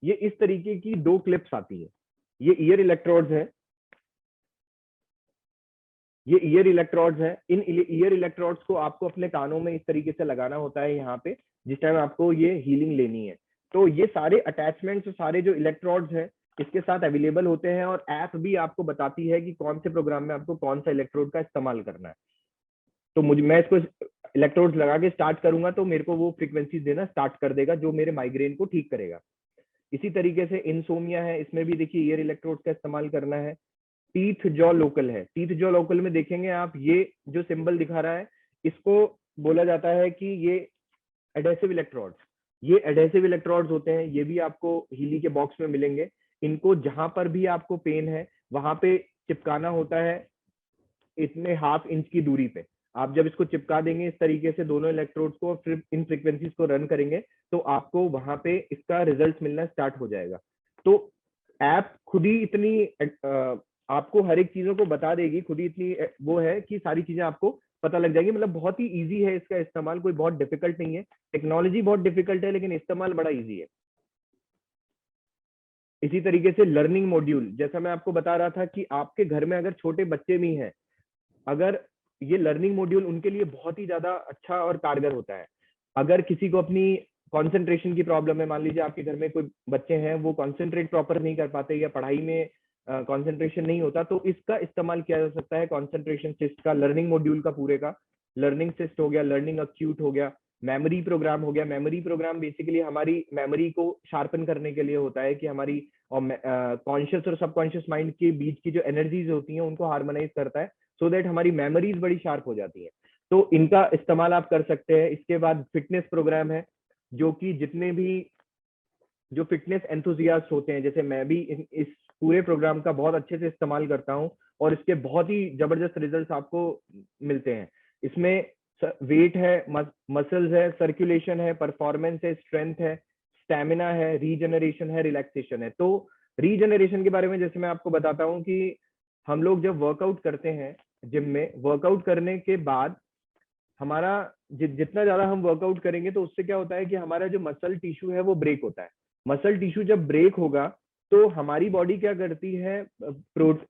ये इस तरीके की 2 क्लिप्स आती है। ये ईयर इलेक्ट्रोड्स है, ये ईयर इलेक्ट्रोड्स है। इन ईयर इलेक्ट्रोड्स को आपको अपने कानों में इस तरीके से लगाना होता है यहाँ पे जिस टाइम आपको ये हीलिंग लेनी है। तो ये सारे अटैचमेंट्स, सारे जो इलेक्ट्रोड्स हैं इसके साथ अवेलेबल होते हैं और ऐप भी आपको बताती है कि कौन से प्रोग्राम में आपको कौन सा इलेक्ट्रोड का इस्तेमाल करना है। तो मैं इसको इलेक्ट्रोड्स लगा के स्टार्ट करूंगा तो मेरे को वो फ्रीक्वेंसी देना स्टार्ट कर देगा जो मेरे माइग्रेन को ठीक करेगा। इसी तरीके से इंसोमिया है, इसमें भी देखिए ईयर इलेक्ट्रोड्स का इस्तेमाल करना है। टीथ जॉ लोकल है, टीथ जॉ लोकल में देखेंगे आप ये जो सिंबल दिखा रहा है इसको बोला जाता है कि ये एडेसिव इलेक्ट्रोड्स, ये एडेसिव इलेक्ट्रोड्स होते हैं। ये भी आपको हीली के बॉक्स में मिलेंगे। इनको जहां पर भी आपको पेन है वहां पे चिपकाना होता है इतने ½ इंच की दूरी पे। आप जब इसको चिपका देंगे इस तरीके से दोनों इलेक्ट्रोड्स को, फिर इन फ्रीक्वेंसीज को रन करेंगे, तो आपको वहां पे इसका रिजल्ट मिलना स्टार्ट हो जाएगा। तो ऐप खुद ही इतनी आपको हर एक चीजों को बता देगी, खुद ही इतनी वो है कि सारी चीजें आपको पता लग जाएगी। मतलब बहुत ही इजी है इसका इस्तेमाल, कोई बहुत डिफिकल्ट नहीं है। टेक्नोलॉजी बहुत डिफिकल्ट है लेकिन इस्तेमाल बड़ा इजी है। इसी तरीके से लर्निंग मॉड्यूल, जैसा मैं आपको बता रहा था कि आपके घर में अगर छोटे बच्चे भी हैं, अगर ये लर्निंग मॉड्यूल उनके लिए बहुत ही ज्यादा अच्छा और कारगर होता है। अगर किसी को अपनी कंसंट्रेशन की प्रॉब्लम है, मान लीजिए आपके घर में कोई बच्चे हैं वो कंसंट्रेट प्रॉपर नहीं कर पाते या पढ़ाई में कंसंट्रेशन नहीं होता, तो इसका इस्तेमाल किया जा सकता है कंसंट्रेशन सिस्ट का, लर्निंग मॉड्यूल का पूरे का। लर्निंग सिस्ट हो गया, लर्निंग अक्यूट हो गया, मेमोरी प्रोग्राम हो गया। मेमोरी प्रोग्राम बेसिकली हमारी मेमोरी को शार्पन करने के लिए होता है कि हमारी कॉन्शियस और सबकॉन्शियस माइंड के बीच की जो एनर्जीज होती हैं उनको हार्मोनाइज करता है, सो दैट हमारी मेमोरीज बड़ी शार्प हो जाती है। तो इनका इस्तेमाल आप कर सकते हैं। इसके बाद फिटनेस प्रोग्राम है, जो कि जितने भी जो फिटनेस एंथुजियास्ट होते हैं, जैसे मैं भी इस पूरे प्रोग्राम का बहुत अच्छे से इस्तेमाल करता हूँ और इसके बहुत ही जबरदस्त रिजल्ट्स आपको मिलते हैं। इसमें वेट है, मसल्स है, सर्कुलेशन है, परफॉर्मेंस है, स्ट्रेंथ है, स्टेमिना है, रीजनरेशन है, रिलैक्सेशन है। तो रीजनरेशन के बारे में जैसे मैं आपको बताता हूँ कि हम लोग जब वर्कआउट करते हैं जिम में, वर्कआउट करने के बाद हमारा जितना ज्यादा हम वर्कआउट करेंगे तो उससे क्या होता है कि हमारा जो मसल टिश्यू है वो ब्रेक होता है। मसल टिश्यू जब ब्रेक होगा तो हमारी बॉडी क्या करती है,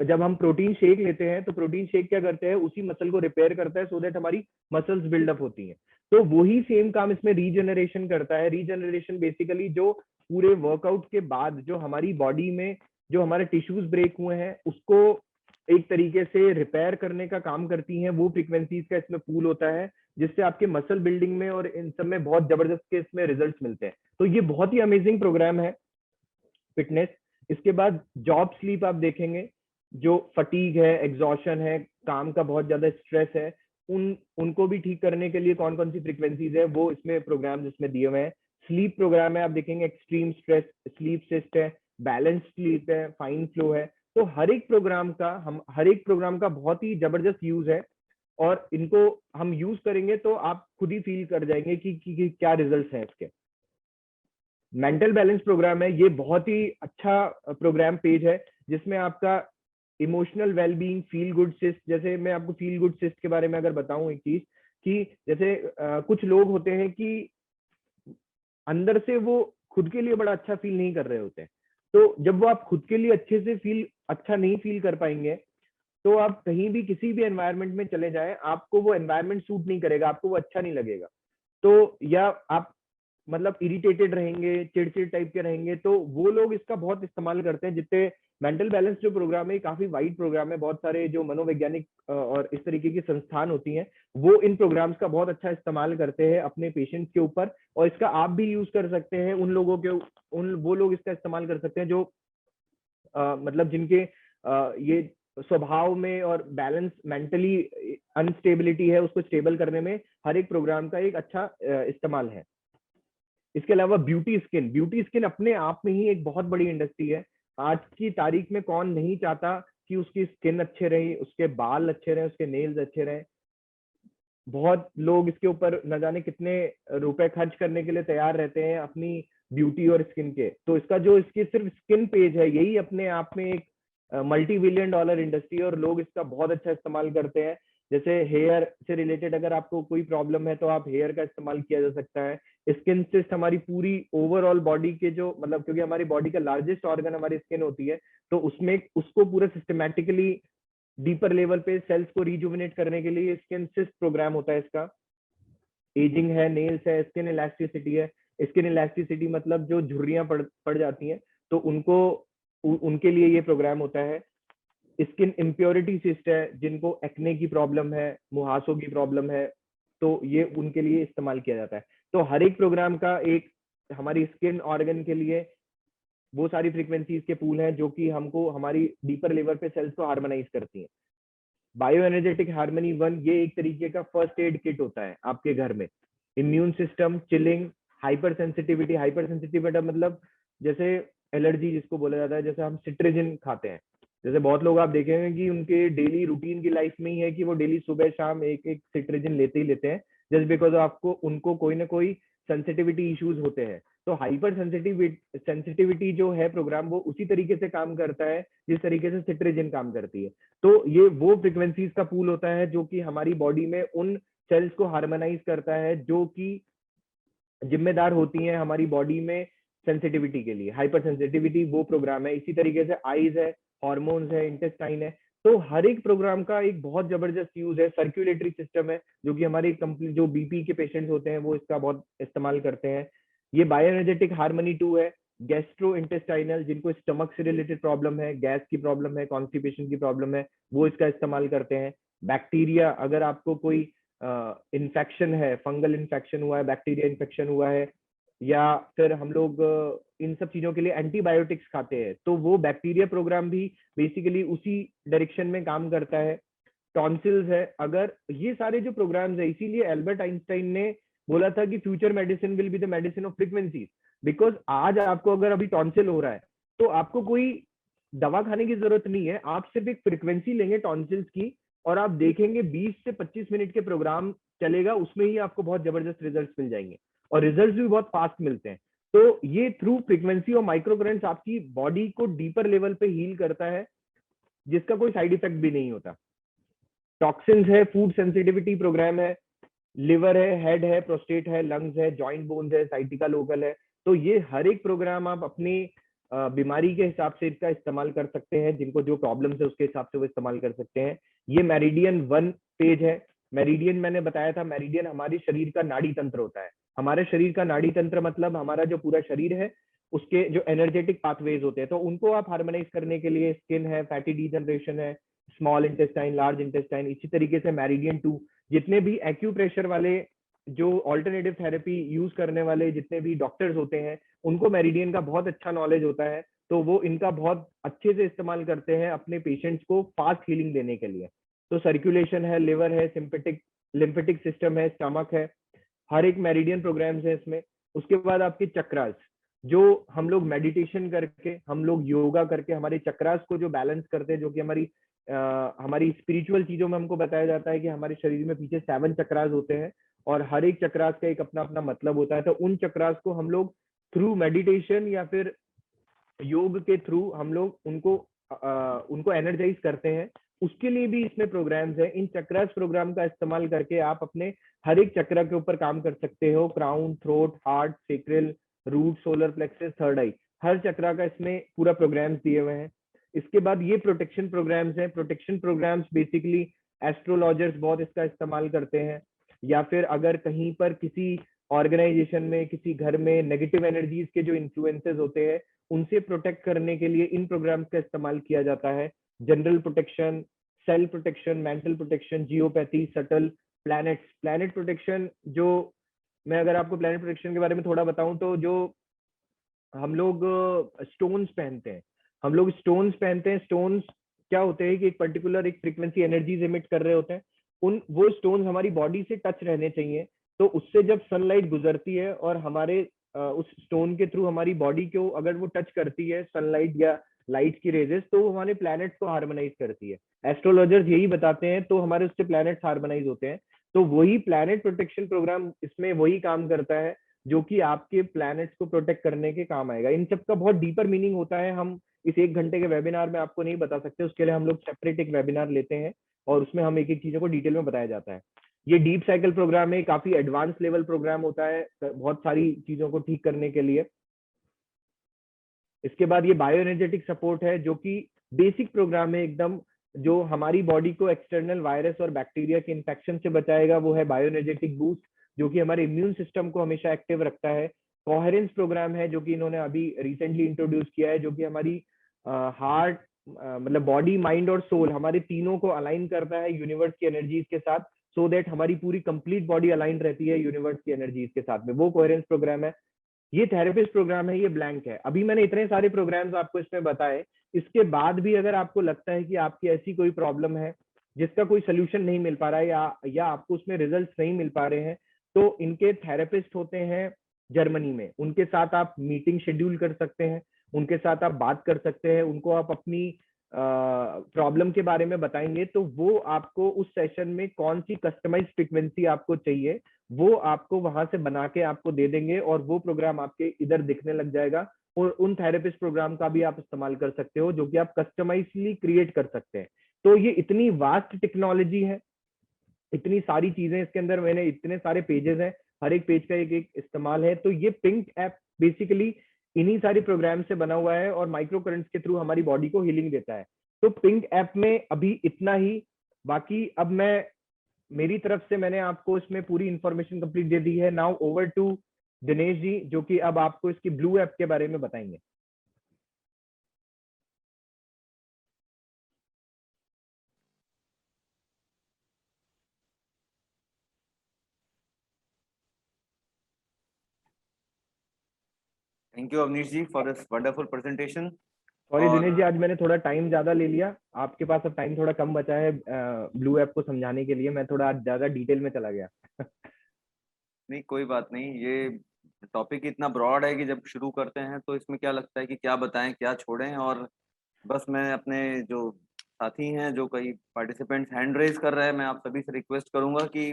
जब हम प्रोटीन शेक लेते हैं तो प्रोटीन शेक क्या करते हैं, उसी मसल को रिपेयर करता है, सो दैट हमारी मसल्स बिल्डअप होती हैं। तो वही सेम काम इसमें रीजनरेशन करता है। रीजनरेशन बेसिकली जो पूरे वर्कआउट के बाद जो हमारी बॉडी में जो हमारे टिश्यूज ब्रेक हुए हैं उसको एक तरीके से रिपेयर करने का काम करती हैं, वो फ्रीक्वेंसीज का इसमें पूल होता है, जिससे आपके मसल बिल्डिंग में और इन सब में बहुत जबरदस्त के इसमें रिजल्ट्स मिलते हैं। तो ये बहुत ही अमेजिंग प्रोग्राम है फिटनेस। इसके बाद जॉब स्लीप आप देखेंगे, जो फटीग है, एग्जॉशन है, काम का बहुत ज्यादा स्ट्रेस है, उनको भी ठीक करने के लिए कौन कौन सी फ्रीक्वेंसीज है वो इसमें प्रोग्राम इसमें दिए हुए हैं। स्लीप प्रोग्राम है, आप देखेंगे एक्सट्रीम स्ट्रेस स्लीप सिस्ट है, बैलेंस स्लीप है, फाइन फ्लो है। तो हर एक प्रोग्राम का बहुत ही जबरदस्त यूज है, और इनको हम यूज करेंगे तो आप खुद ही फील कर जाएंगे कि क्या रिजल्ट्स हैं इसके। मेंटल बैलेंस प्रोग्राम है, ये बहुत ही अच्छा प्रोग्राम पेज है जिसमें आपका emotional wellbeing, feel good cyst, जैसे मैं आपको फील गुड सिस्ट के बारे में अगर बताऊं एक चीज, कि जैसे कुछ लोग होते हैं कि अंदर से वो खुद के लिए बड़ा अच्छा फील नहीं कर रहे होते हैं। तो जब वो आप खुद के लिए अच्छे से अच्छा नहीं फील कर पाएंगे, तो आप कहीं भी किसी भी एनवायरनमेंट में चले जाएं, आपको वो एनवायरनमेंट सूट नहीं करेगा, आपको वो अच्छा नहीं लगेगा। तो या आप मतलब इरिटेटेड रहेंगे, चिड़चिड़ टाइप के रहेंगे, तो वो लोग इसका बहुत इस्तेमाल करते हैं। जितने मेंटल बैलेंस जो प्रोग्राम है काफी वाइड प्रोग्राम है, बहुत सारे जो मनोवैज्ञानिक और इस तरीके की संस्थान होती हैं वो इन प्रोग्राम्स का बहुत अच्छा इस्तेमाल करते हैं अपने पेशेंट्स के ऊपर। और इसका आप भी यूज कर सकते हैं, उन लोगों के वो लोग इसका इस्तेमाल कर सकते हैं जो मतलब जिनके ये स्वभाव में और बैलेंस मेंटली अनस्टेबिलिटी है, उसको स्टेबल करने में हर एक प्रोग्राम का एक अच्छा इस्तेमाल है। इसके अलावा ब्यूटी स्किन अपने आप में ही एक बहुत बड़ी इंडस्ट्री है। आज की तारीख में कौन नहीं चाहता कि उसकी स्किन अच्छे रहे, उसके बाल अच्छे रहे, उसके नेल्स अच्छे रहे। बहुत लोग इसके ऊपर न जाने कितने रुपए खर्च करने के लिए तैयार रहते हैं अपनी ब्यूटी और स्किन के। तो इसका जो इसकी सिर्फ स्किन पेज है यही अपने आप में एक मल्टी बिलियन डॉलर इंडस्ट्री है, और लोग इसका बहुत अच्छा इस्तेमाल करते हैं। जैसे हेयर से रिलेटेड अगर आपको कोई प्रॉब्लम है तो आप हेयर का इस्तेमाल किया जा सकता है। स्किन सिस्ट हमारी पूरी ओवरऑल बॉडी के जो मतलब, क्योंकि हमारी बॉडी का लार्जेस्ट ऑर्गन हमारी स्किन होती है, तो उसमें उसको पूरा सिस्टमैटिकली डीपर लेवल पे सेल्स को रिजुविनेट करने के लिए स्किन सिस्ट प्रोग्राम होता है इसका। एजिंग है, नेल्स है, स्किन इलास्टिसिटी है। स्किन इलास्टिसिटी मतलब जो झुर्रियां पड़ जाती हैं तो उनके लिए ये प्रोग्राम होता है। स्किन इम्प्योरिटी सिस्ट है, जिनको एक्ने की प्रॉब्लम है, मुहासों की प्रॉब्लम है, तो ये उनके लिए इस्तेमाल किया जाता है। तो हर एक प्रोग्राम का एक हमारी स्किन ऑर्गन के लिए वो सारी फ्रीक्वेंसीज के पूल हैं जो कि हमको हमारी डीपर लेवल पे सेल्स को हार्मोनाइज करती हैं। बायो एनर्जेटिक हार्मनी 1 ये एक तरीके का फर्स्ट एड किट होता है आपके घर में। Immune system, chilling, hyper sensitivity मतलब जैसे एलर्जी जिसको बोला जाता है, जैसे हम सिट्रिजिन खाते हैं, जैसे बहुत लोग आप देखेंगे कि उनके डेली रूटीन की लाइफ में ही है कि वो डेली सुबह शाम एक एक सिट्रिजिन लेते ही लेते हैं, जस्ट बिकॉज आपको उनको कोई ना कोई सेंसिटिविटी इश्यूज होते हैं। तो हाइपर सेंसिटिविटी जो है प्रोग्राम, वो उसी तरीके से काम करता है जिस तरीके से सिट्रिजिन काम करती है। तो ये वो फ्रिक्वेंसीज का पूल होता है जो कि हमारी बॉडी में उन सेल्स को हार्मोनाइज करता है जो कि जिम्मेदार होती हैं हमारी बॉडी में सेंसिटिविटी के लिए। हाइपर सेंसिटिविटी वो प्रोग्राम है। इसी तरीके से आईज है, हॉर्मोन्स है, इंटेस्टाइन है। तो हर एक प्रोग्राम का एक बहुत जबरदस्त यूज है। सर्कुलेटरी सिस्टम है जो कि हमारी कंप्लीट जो बीपी के पेशेंट्स होते हैं वो इसका बहुत इस्तेमाल करते हैं। ये बायोएनर्जेटिक हार्मनी 2 है। गैस्ट्रो इंटेस्टाइनल, जिनको स्टमक से रिलेटेड प्रॉब्लम है, गैस की प्रॉब्लम है, कॉन्स्टिपेशन की प्रॉब्लम है, वो इसका इस्तेमाल करते हैं। बैक्टीरिया, अगर आपको कोई इन्फेक्शन है, फंगल इन्फेक्शन हुआ है, बैक्टीरिया इन्फेक्शन हुआ है, या फिर हम लोग इन सब चीजों के लिए एंटीबायोटिक्स खाते हैं, तो वो बैक्टीरिया प्रोग्राम भी बेसिकली उसी डायरेक्शन में काम करता है। टॉन्सिल्स है, अगर ये सारे जो प्रोग्राम्स है, इसीलिए एल्बर्ट आइंस्टाइन ने बोला था कि future medicine will be the medicine of frequencies. Because आज आपको अगर अभी टॉन्सिल हो रहा है तो आपको कोई दवा खाने की जरूरत नहीं है, आप सिर्फ एक फ्रीक्वेंसी लेंगे टॉन्सिल्स की और आप देखेंगे 20 से 25 मिनट के प्रोग्राम चलेगा, उसमें ही आपको बहुत जबरदस्त रिजल्ट्स मिल जाएंगे और रिजल्ट्स भी बहुत फास्ट मिलते हैं। तो ये थ्रू फ्रीक्वेंसी और माइक्रो करंट्स आपकी बॉडी को डीपर लेवल पे हील करता है, जिसका कोई साइड इफेक्ट भी नहीं होता। टॉक्सिन्स है, फूड सेंसिटिविटी प्रोग्राम है, लिवर है, हेड है, प्रोस्टेट है, लंग्स है, जॉइंट बोन्स है, साइटिका लोकल है। तो ये हर एक प्रोग्राम आप अपनी बीमारी के हिसाब से इसका इस्तेमाल कर सकते हैं, जिनको जो प्रॉब्लम्स है उसके हिसाब से वो इस्तेमाल कर सकते हैं। ये मेरिडियन 1 पेज है। मेरिडियन मैंने बताया था, मेरिडियन हमारे शरीर का नाड़ी तंत्र होता है। हमारे शरीर का नाड़ी तंत्र मतलब हमारा जो पूरा शरीर है उसके जो एनर्जेटिक पाथवेज होते हैं, तो उनको आप हार्मोनाइज करने के लिए स्किन है, फैटी डीजनरेशन है, स्मॉल इंटेस्टाइन, लार्ज इंटेस्टाइन। इसी तरीके से मेरिडियन 2, जितने भी एक्यूप्रेशर वाले जो ऑल्टरनेटिव थेरेपी यूज करने वाले जितने भी डॉक्टर्स होते हैं, उनको मेरिडियन का बहुत अच्छा नॉलेज होता है, तो वो इनका बहुत अच्छे से इस्तेमाल करते हैं अपने पेशेंट्स को फास्ट हीलिंग देने के लिए। तो सर्कुलेशन है, लिवर है, सिंपेटिक लिम्फेटिक सिस्टम है, स्टमक है, हर एक मेरिडियन प्रोग्राम्स है इसमें। उसके बाद आपके चक्रास, जो हम लोग मेडिटेशन करके, हम लोग योगा करके हमारे चक्रास को जो बैलेंस करते हैं, जो कि हमारी स्पिरिचुअल चीजों में हमको बताया जाता है कि हमारे शरीर में पीछे 7 चक्रास होते हैं और हर एक चक्रास का एक अपना अपना मतलब होता है। तो उन चक्रास को हम लोग थ्रू मेडिटेशन या फिर योग के थ्रू हम लोग उनको एनर्जाइज करते हैं। उसके लिए भी इसमें प्रोग्राम्स है। इन चक्रास प्रोग्राम का इस्तेमाल करके आप अपने हर एक चक्र के ऊपर काम कर सकते हो। Crown, throat, heart, sacral, root, solar plexus, third eye, हर चक्रा का इसमें पूरा प्रोग्राम्स दिए हुए हैं। इसके बाद ये प्रोटेक्शन प्रोग्राम्स हैं। प्रोटेक्शन प्रोग्राम्स बेसिकली एस्ट्रोलॉजर्स बहुत इसका इस्तेमाल करते हैं, या फिर अगर कहीं पर किसी ऑर्गेनाइजेशन में, किसी घर में नेगेटिव एनर्जीज के जो इन्फ्लुएंसेस होते हैं उनसे प्रोटेक्ट करने के लिए इन प्रोग्राम्स का इस्तेमाल किया जाता है। General protection, cell protection, mental protection, geopathy, subtle, planet protection. जो मैं अगर आपको प्लैनेट प्रोटेक्शन के बारे में थोड़ा बताऊं, तो जो हम लोग स्टोन्स पहनते हैं, स्टोन्स क्या होते हैं कि एक पर्टिकुलर एक फ्रीक्वेंसी एनर्जीज इमिट कर रहे होते हैं। वो स्टोन्स हमारी बॉडी से टच रहने चाहिए। तो उससे जब सनलाइट गुजरती है और हमारे उस स्टोन के थ्रू हमारी बॉडी को अगर वो टच करती है सनलाइट या लाइट की रेजेस, तो वो हमारे प्लैनेट्स को हार्मोनाइज करती है। एस्ट्रोलॉजर्स यही बताते हैं, तो हमारे उससे प्लैनेट्स हार्मोनाइज होते हैं। तो वही प्लैनेट प्रोटेक्शन प्रोग्राम इसमें वही काम करता है, जो कि आपके प्लैनेट्स को प्रोटेक्ट करने के काम आएगा। इन सब का बहुत डीपर मीनिंग होता है, हम इस 1 घंटे के वेबिनार में आपको नहीं बता सकते। उसके लिए हम लोग सेपरेट एक वेबिनार लेते हैं और उसमें हम एक एक चीजों को डिटेल में बताया जाता है। ये डीप साइकिल प्रोग्राम है, काफी एडवांस लेवल प्रोग्राम होता है बहुत सारी चीजों को ठीक करने के लिए। इसके बाद ये बायो एनर्जेटिक सपोर्ट है, जो कि बेसिक प्रोग्राम है एकदम, जो हमारी बॉडी को एक्सटर्नल वायरस और बैक्टीरिया के इन्फेक्शन से बचाएगा। वो है बायो एनर्जेटिक बूस्ट, जो कि हमारे इम्यून सिस्टम को हमेशा एक्टिव रखता है। कोहेरेंस प्रोग्राम है, जो कि इन्होंने अभी रिसेंटली इंट्रोड्यूस किया है, जो कि हमारी हार्ट, मतलब बॉडी, माइंड और सोल, हमारे तीनों को अलाइन करता है यूनिवर्स की एनर्जीज के साथ, सो दैट हमारी पूरी कंप्लीट बॉडी अलाइन रहती है यूनिवर्स की एनर्जीज के साथ में। वो कोहेरेंस प्रोग्राम है। ये थेरेपिस्ट प्रोग्राम है, ये ब्लैंक है। अभी मैंने इतने सारे प्रोग्राम्स आपको इसमें बताए, इसके बाद भी अगर आपको लगता है कि आपकी ऐसी कोई प्रॉब्लम है जिसका कोई सोल्यूशन नहीं मिल पा रहा है, या आपको उसमें रिजल्ट नहीं मिल पा रहे हैं, तो इनके थेरेपिस्ट होते हैं जर्मनी में। उनके साथ आप मीटिंग शेड्यूल कर सकते हैं, उनके साथ आप बात कर सकते हैं, उनको आप अपनी प्रॉब्लम के बारे में बताएंगे, तो वो आपको उस सेशन में कौन सी कस्टमाइज फ्रीक्वेंसी आपको चाहिए वो आपको वहां से बना के आपको दे देंगे, और वो प्रोग्राम आपके इधर दिखने लग जाएगा। और उन थेरेपिस्ट प्रोग्राम का भी आप इस्तेमाल कर सकते हो, जो कि आप कस्टमाइजली क्रिएट कर सकते हैं। तो ये इतनी वास्ट टेक्नोलॉजी है, इतनी सारी चीजें इसके अंदर, मैंने इतने सारे पेजेस हैं, हर एक पेज का एक एक इस्तेमाल है। तो ये पिंक ऐप बेसिकली इन्हीं सारी प्रोग्राम से बना हुआ है और माइक्रो करंट्स के थ्रू हमारी बॉडी को हीलिंग देता है। तो पिंक ऐप में अभी इतना ही। बाकी अब मैं, मेरी तरफ से मैंने आपको इसमें पूरी इंफॉर्मेशन कंप्लीट दे दी है। Now over to Dinesh ji, जो कि अब आपको इसकी ब्लू ऐप के बारे में बताएंगे। Thank you Avneesh ji for this wonderful presentation. Sorry और दिनेश जी, आज मैंने थोड़ा टाइम ज्यादा ले लिया, आपके पास अब टाइम थोड़ा कम बचा है ब्लू ऐप को समझाने के लिए। मैं थोड़ा आज ज्यादा डिटेल में चला गया। नहीं, कोई बात नहीं, ये टॉपिक इतना ब्रॉड है कि जब शुरू करते हैं तो इसमें क्या लगता है कि क्या बताएं क्या छोड़ें। और बस मैं अपने जो साथी हैं, जो कई पार्टिसिपेंट्स हैंड रेज कर रहे हैं, मैं आप सभी से रिक्वेस्ट करूंगा कि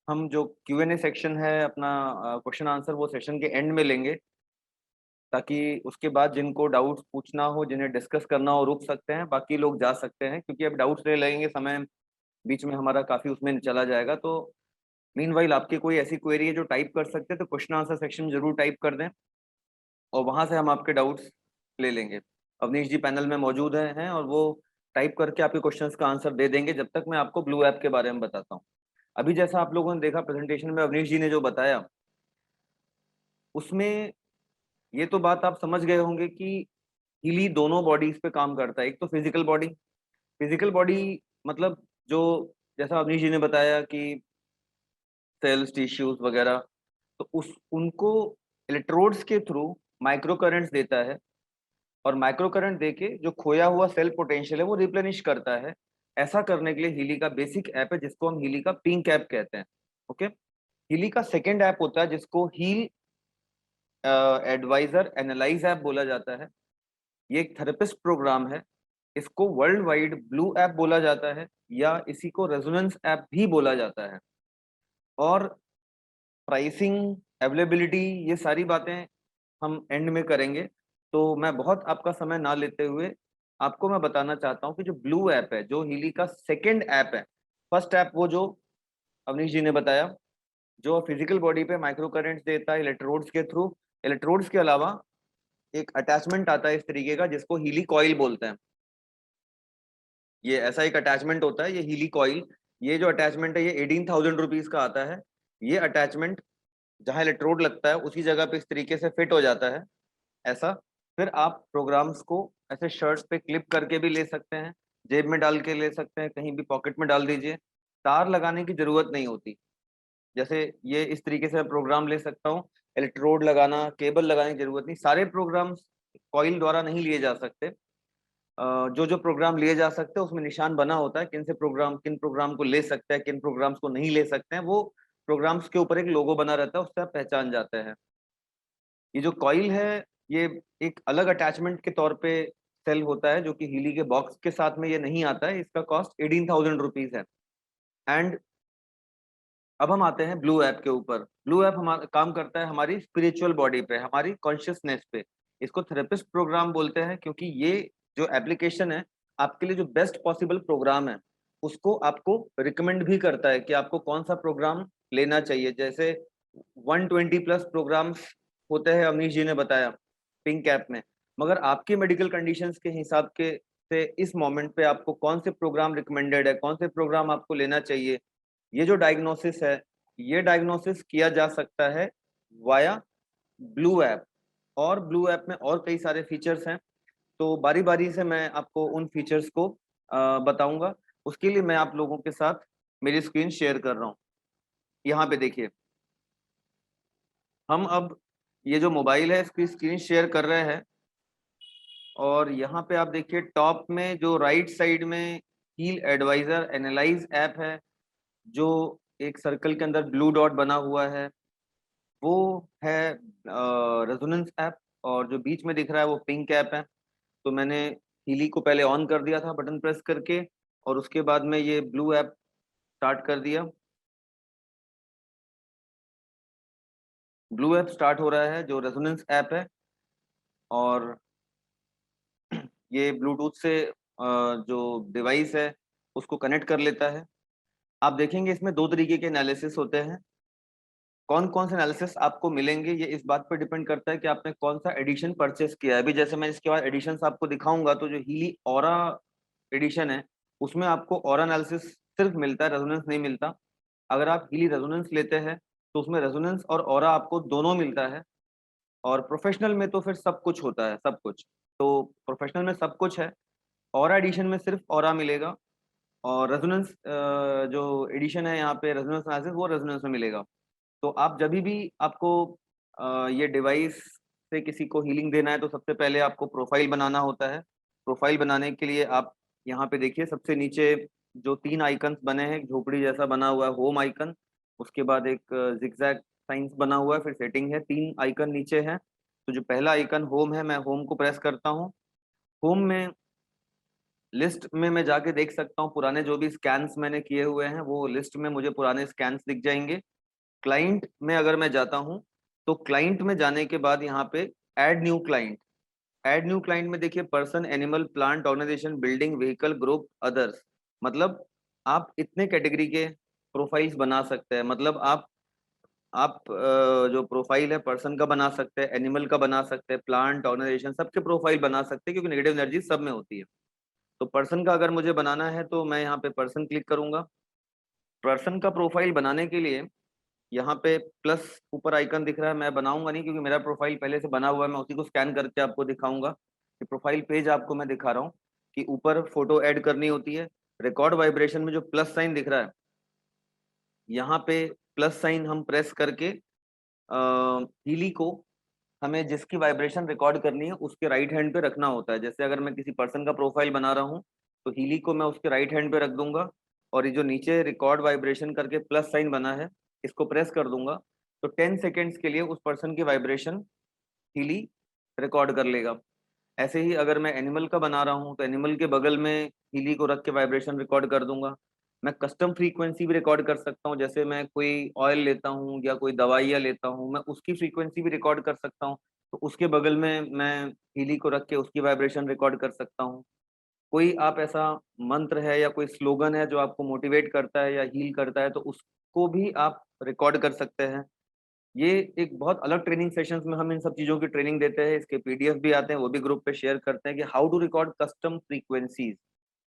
हम जो Q&A सेक्शन है अपना, क्वेश्चन आंसर, वो सेशन के एंड में लेंगे, ताकि उसके बाद जिनको डाउट्स पूछना हो, जिन्हें डिस्कस करना हो, रुक सकते हैं, बाकी लोग जा सकते हैं, क्योंकि अब डाउट्स ले लेंगे समय बीच में हमारा काफी उसमें चला जाएगा। तो मीनवाइल आपकी कोई ऐसी क्वेरी है जो टाइप कर सकते हैं तो क्वेश्चन आंसर सेक्शन में जरूर टाइप कर दें, और वहां से हम आपके डाउट्स ले लेंगे। अवनीश जी पैनल में मौजूद हैं और वो टाइप करके आपके क्वेश्चंस का आंसर दे देंगे, जब तक मैं आपको ब्लू ऐप के बारे में बताता हूँ। अभी जैसा आप लोगों ने देखा प्रेजेंटेशन में, अवनीश जी ने जो बताया उसमें ये तो बात आप समझ गए होंगे कि हीली दोनों बॉडीज पे काम करता है। एक तो फिजिकल बॉडी, फिजिकल बॉडी मतलब जो, जैसा अवनीश जी ने बताया कि सेल्स, टिश्यूज वगैरह, तो उस उनको इलेक्ट्रोड्स के थ्रू माइक्रो करंट्स देता है, और माइक्रो करंट देके जो खोया हुआ सेल पोटेंशियल है वो रिप्लेनिश करता है। ऐसा करने के लिए हीली का बेसिक ऐप है, जिसको हम हीली का पिंक ऐप कहते हैं। ओके। हीली का सेकेंड ऐप होता है जिसको हील एडवाइजर एनालाइज ऐप बोला जाता है। ये एक थेरेपिस्ट प्रोग्राम है। इसको वर्ल्ड वाइड ब्लू ऐप बोला जाता है, या इसी को रेजोनेंस ऐप भी बोला जाता है। और प्राइसिंग, अवेलेबिलिटी, ये सारी बातें हम एंड में करेंगे। तो मैं बहुत आपका समय ना लेते हुए आपको मैं बताना चाहता हूँ कि जो ब्लू ऐप है, जो हीली का सेकेंड ऐप है, फर्स्ट ऐप वो जो अवनीश जी ने बताया, जो फिजिकल बॉडी पे माइक्रो करंट्स देता है इलेक्ट्रोड्स के थ्रू। इलेक्ट्रोड्स के अलावा एक अटैचमेंट आता है इस तरीके का, जिसको हीली कॉइल बोलते हैं। ये ऐसा एक अटैचमेंट होता है, ये हीली कॉइल। ये जो अटैचमेंट है ये 18,000 रुपीज का आता है। ये अटैचमेंट जहाँ इलेक्ट्रोड लगता है उसी जगह पे इस तरीके से फिट हो जाता है, ऐसा। फिर आप प्रोग्राम्स को ऐसे शर्ट्स पे क्लिप करके भी ले सकते हैं, जेब में डाल के ले सकते हैं, कहीं भी पॉकेट में डाल दीजिए। तार लगाने की जरूरत नहीं होती। जैसे ये इस तरीके से मैं प्रोग्राम ले सकता हूँ, इलेक्ट्रोड लगाना, केबल लगाने की जरूरत नहीं। सारे प्रोग्राम्स कॉइल द्वारा नहीं लिए जा सकते। जो जो प्रोग्राम लिए जा सकते हैं उसमें निशान बना होता है, किन प्रोग्राम को ले सकते हैं, किन प्रोग्राम्स को नहीं ले सकते हैं। वो प्रोग्राम्स के ऊपर एक लोगो बना रहता है, उससे आप पहचान जाते हैं। ये जो कॉइल है, ये एक अलग अटैचमेंट के तौर पे सेल होता है, जो कि हीली के बॉक्स के साथ में ये नहीं आता है। इसका कॉस्ट 18,000 रुपीज है। एंड अब हम आते हैं ब्लू ऐप के ऊपर। ब्लू ऐप हमारा काम करता है हमारी स्पिरिचुअल बॉडी पे, हमारी कॉन्शियसनेस पे। इसको थेरेपिस्ट प्रोग्राम बोलते हैं, क्योंकि ये जो एप्लीकेशन है आपके लिए जो बेस्ट पॉसिबल प्रोग्राम है उसको आपको रिकमेंड भी करता है कि आपको कौन सा प्रोग्राम लेना चाहिए। जैसे 120 प्लस प्रोग्राम्स होते हैं, अवनीश जी ने बताया पिंक ऐप में। मगर आपकी मेडिकल कंडीशंस के हिसाब के से इस मोमेंट पे आपको कौन से प्रोग्राम रिकमेंडेड है, कौन से प्रोग्राम आपको लेना चाहिए, ये जो डायग्नोसिस है, ये डायग्नोसिस किया जा सकता है वाया ब्लू ऐप। और ब्लू ऐप में और कई सारे फीचर्स हैं, तो बारी बारी से मैं आपको उन फीचर्स को बताऊंगा। उसके लिए मैं आप लोगों के साथ मेरी स्क्रीन शेयर कर रहा हूँ। यहाँ पे देखिए, हम अब ये जो मोबाइल है इसकी स्क्रीन शेयर कर रहे हैं, और यहाँ पे आप देखिए टॉप में जो राइट साइड में हील एडवाइजर एनालाइज ऐप है, जो एक सर्कल के अंदर ब्लू डॉट बना हुआ है, वो है रेजोनेंस ऐप। और जो बीच में दिख रहा है वो पिंक ऐप है। तो मैंने हीली को पहले ऑन कर दिया था बटन प्रेस करके, और उसके बाद में ये ब्लू ऐप स्टार्ट कर दिया। ब्लू ऐप स्टार्ट हो रहा है जो रेजोनेंस ऐप है, और ये ब्लूटूथ से जो डिवाइस है उसको कनेक्ट कर लेता है। आप देखेंगे इसमें दो तरीके के एनालिसिस होते हैं। कौन कौन से एनालिसिस आपको मिलेंगे ये इस बात पर डिपेंड करता है कि आपने कौन सा एडिशन परचेस किया है। अभी जैसे मैं इसके बाद एडिशंस आपको दिखाऊंगा, तो जो हीली ऑरा एडिशन है उसमें आपको ऑरा एनालिसिस सिर्फ मिलता है, रेजोनेंस नहीं मिलता। अगर आप हीली रेजोनेंस लेते हैं तो उसमें रेजोनेंस और ऑरा आपको दोनों मिलता है। और प्रोफेशनल में तो फिर सब कुछ होता है, सब कुछ। तो प्रोफेशनल में सब कुछ है, ऑरा एडिशन में सिर्फ ऑरा मिलेगा। और रेजोनेंस जो एडिशन है यहाँ पे रेजोनेंस एनालिसिस, वो रेजोनेंस में मिलेगा। तो आप जब भी आपको ये डिवाइस से किसी को हीलिंग देना है तो सबसे पहले आपको प्रोफाइल बनाना होता है। प्रोफाइल बनाने के लिए आप यहाँ पे देखिए सबसे नीचे जो तीन आइकन्स बने हैं, एक झोपड़ी जैसा बना हुआ है होम आइकन, उसके बाद एक जिगजैग साइंस बना हुआ है, फिर सेटिंग है, तीन आइकन नीचे हैं। तो जो पहला आइकन होम है, मैं होम को प्रेस करता हूँ। होम में लिस्ट में मैं जाके देख सकता हूँ पुराने जो भी स्कैन्स मैंने किए हुए हैं, वो लिस्ट में मुझे पुराने स्कैन्स दिख जाएंगे। क्लाइंट में अगर मैं जाता हूं तो क्लाइंट में जाने के बाद यहाँ पे add new client, add new client में देखिए person, animal, plant, organisation, building, vehicle, group, others. मतलब आप इतने कैटेगरी के प्रोफाइल्स बना सकते हैं। मतलब आप जो प्रोफाइल है पर्सन का बना सकते हैं, एनिमल का बना सकते हैं, प्लांट, ऑर्गेनाइजेशन, सबके प्रोफाइल बना सकते हैं, क्योंकि नेगेटिव एनर्जी सब में होती है। तो पर्सन का अगर मुझे बनाना है तो मैं यहाँ पे पर्सन क्लिक करूंगा। पर्सन का प्रोफाइल बनाने के लिए यहाँ पे प्लस ऊपर आइकन दिख रहा है, मैं बनाऊंगा नहीं क्योंकि मेरा प्रोफाइल पहले से बना हुआ है। मैं उसी को स्कैन करके आपको दिखाऊंगा कि प्रोफाइल पेज आपको मैं दिखा रहा हूँ कि ऊपर फोटो ऐड करनी होती है। रिकॉर्ड वाइब्रेशन में जो प्लस साइन दिख रहा है, यहाँ पे प्लस साइन हम प्रेस करके हीली को, हमें जिसकी वाइब्रेशन रिकॉर्ड करनी है उसके राइट हैंड पे रखना होता है। जैसे अगर मैं किसी पर्सन का प्रोफाइल बना रहा हूँ तो हीली को मैं उसके राइट हैंड पे रख दूंगा, और ये जो नीचे रिकॉर्ड वाइब्रेशन करके प्लस साइन बना है इसको प्रेस कर दूंगा। तो 10 सेकेंड्स के लिए उस पर्सन की वाइब्रेशन हीली रिकॉर्ड कर लेगा। ऐसे ही अगर मैं एनिमल का बना रहा हूँ तो एनिमल के बगल में हीली को रख के वाइब्रेशन रिकॉर्ड कर दूंगा। मैं कस्टम फ्रीक्वेंसी भी रिकॉर्ड कर सकता हूँ, जैसे मैं कोई ऑयल लेता हूँ या कोई दवाइयाँ लेता हूँ, मैं उसकी फ्रीक्वेंसी भी रिकॉर्ड कर सकता हूँ। तो उसके बगल में मैं हीली को रख के उसकी वाइब्रेशन रिकॉर्ड कर सकता हूँ। कोई आप ऐसा मंत्र है या कोई स्लोगन है जो आपको मोटिवेट करता है या हील करता है, तो उसको भी आप रिकॉर्ड कर सकते हैं। ये एक बहुत अलग ट्रेनिंग सेशंस में हम इन सब चीजों की ट्रेनिंग देते हैं, इसके पीडीएफ भी आते हैं, वो भी ग्रुप पे शेयर करते हैं कि how to record custom frequencies.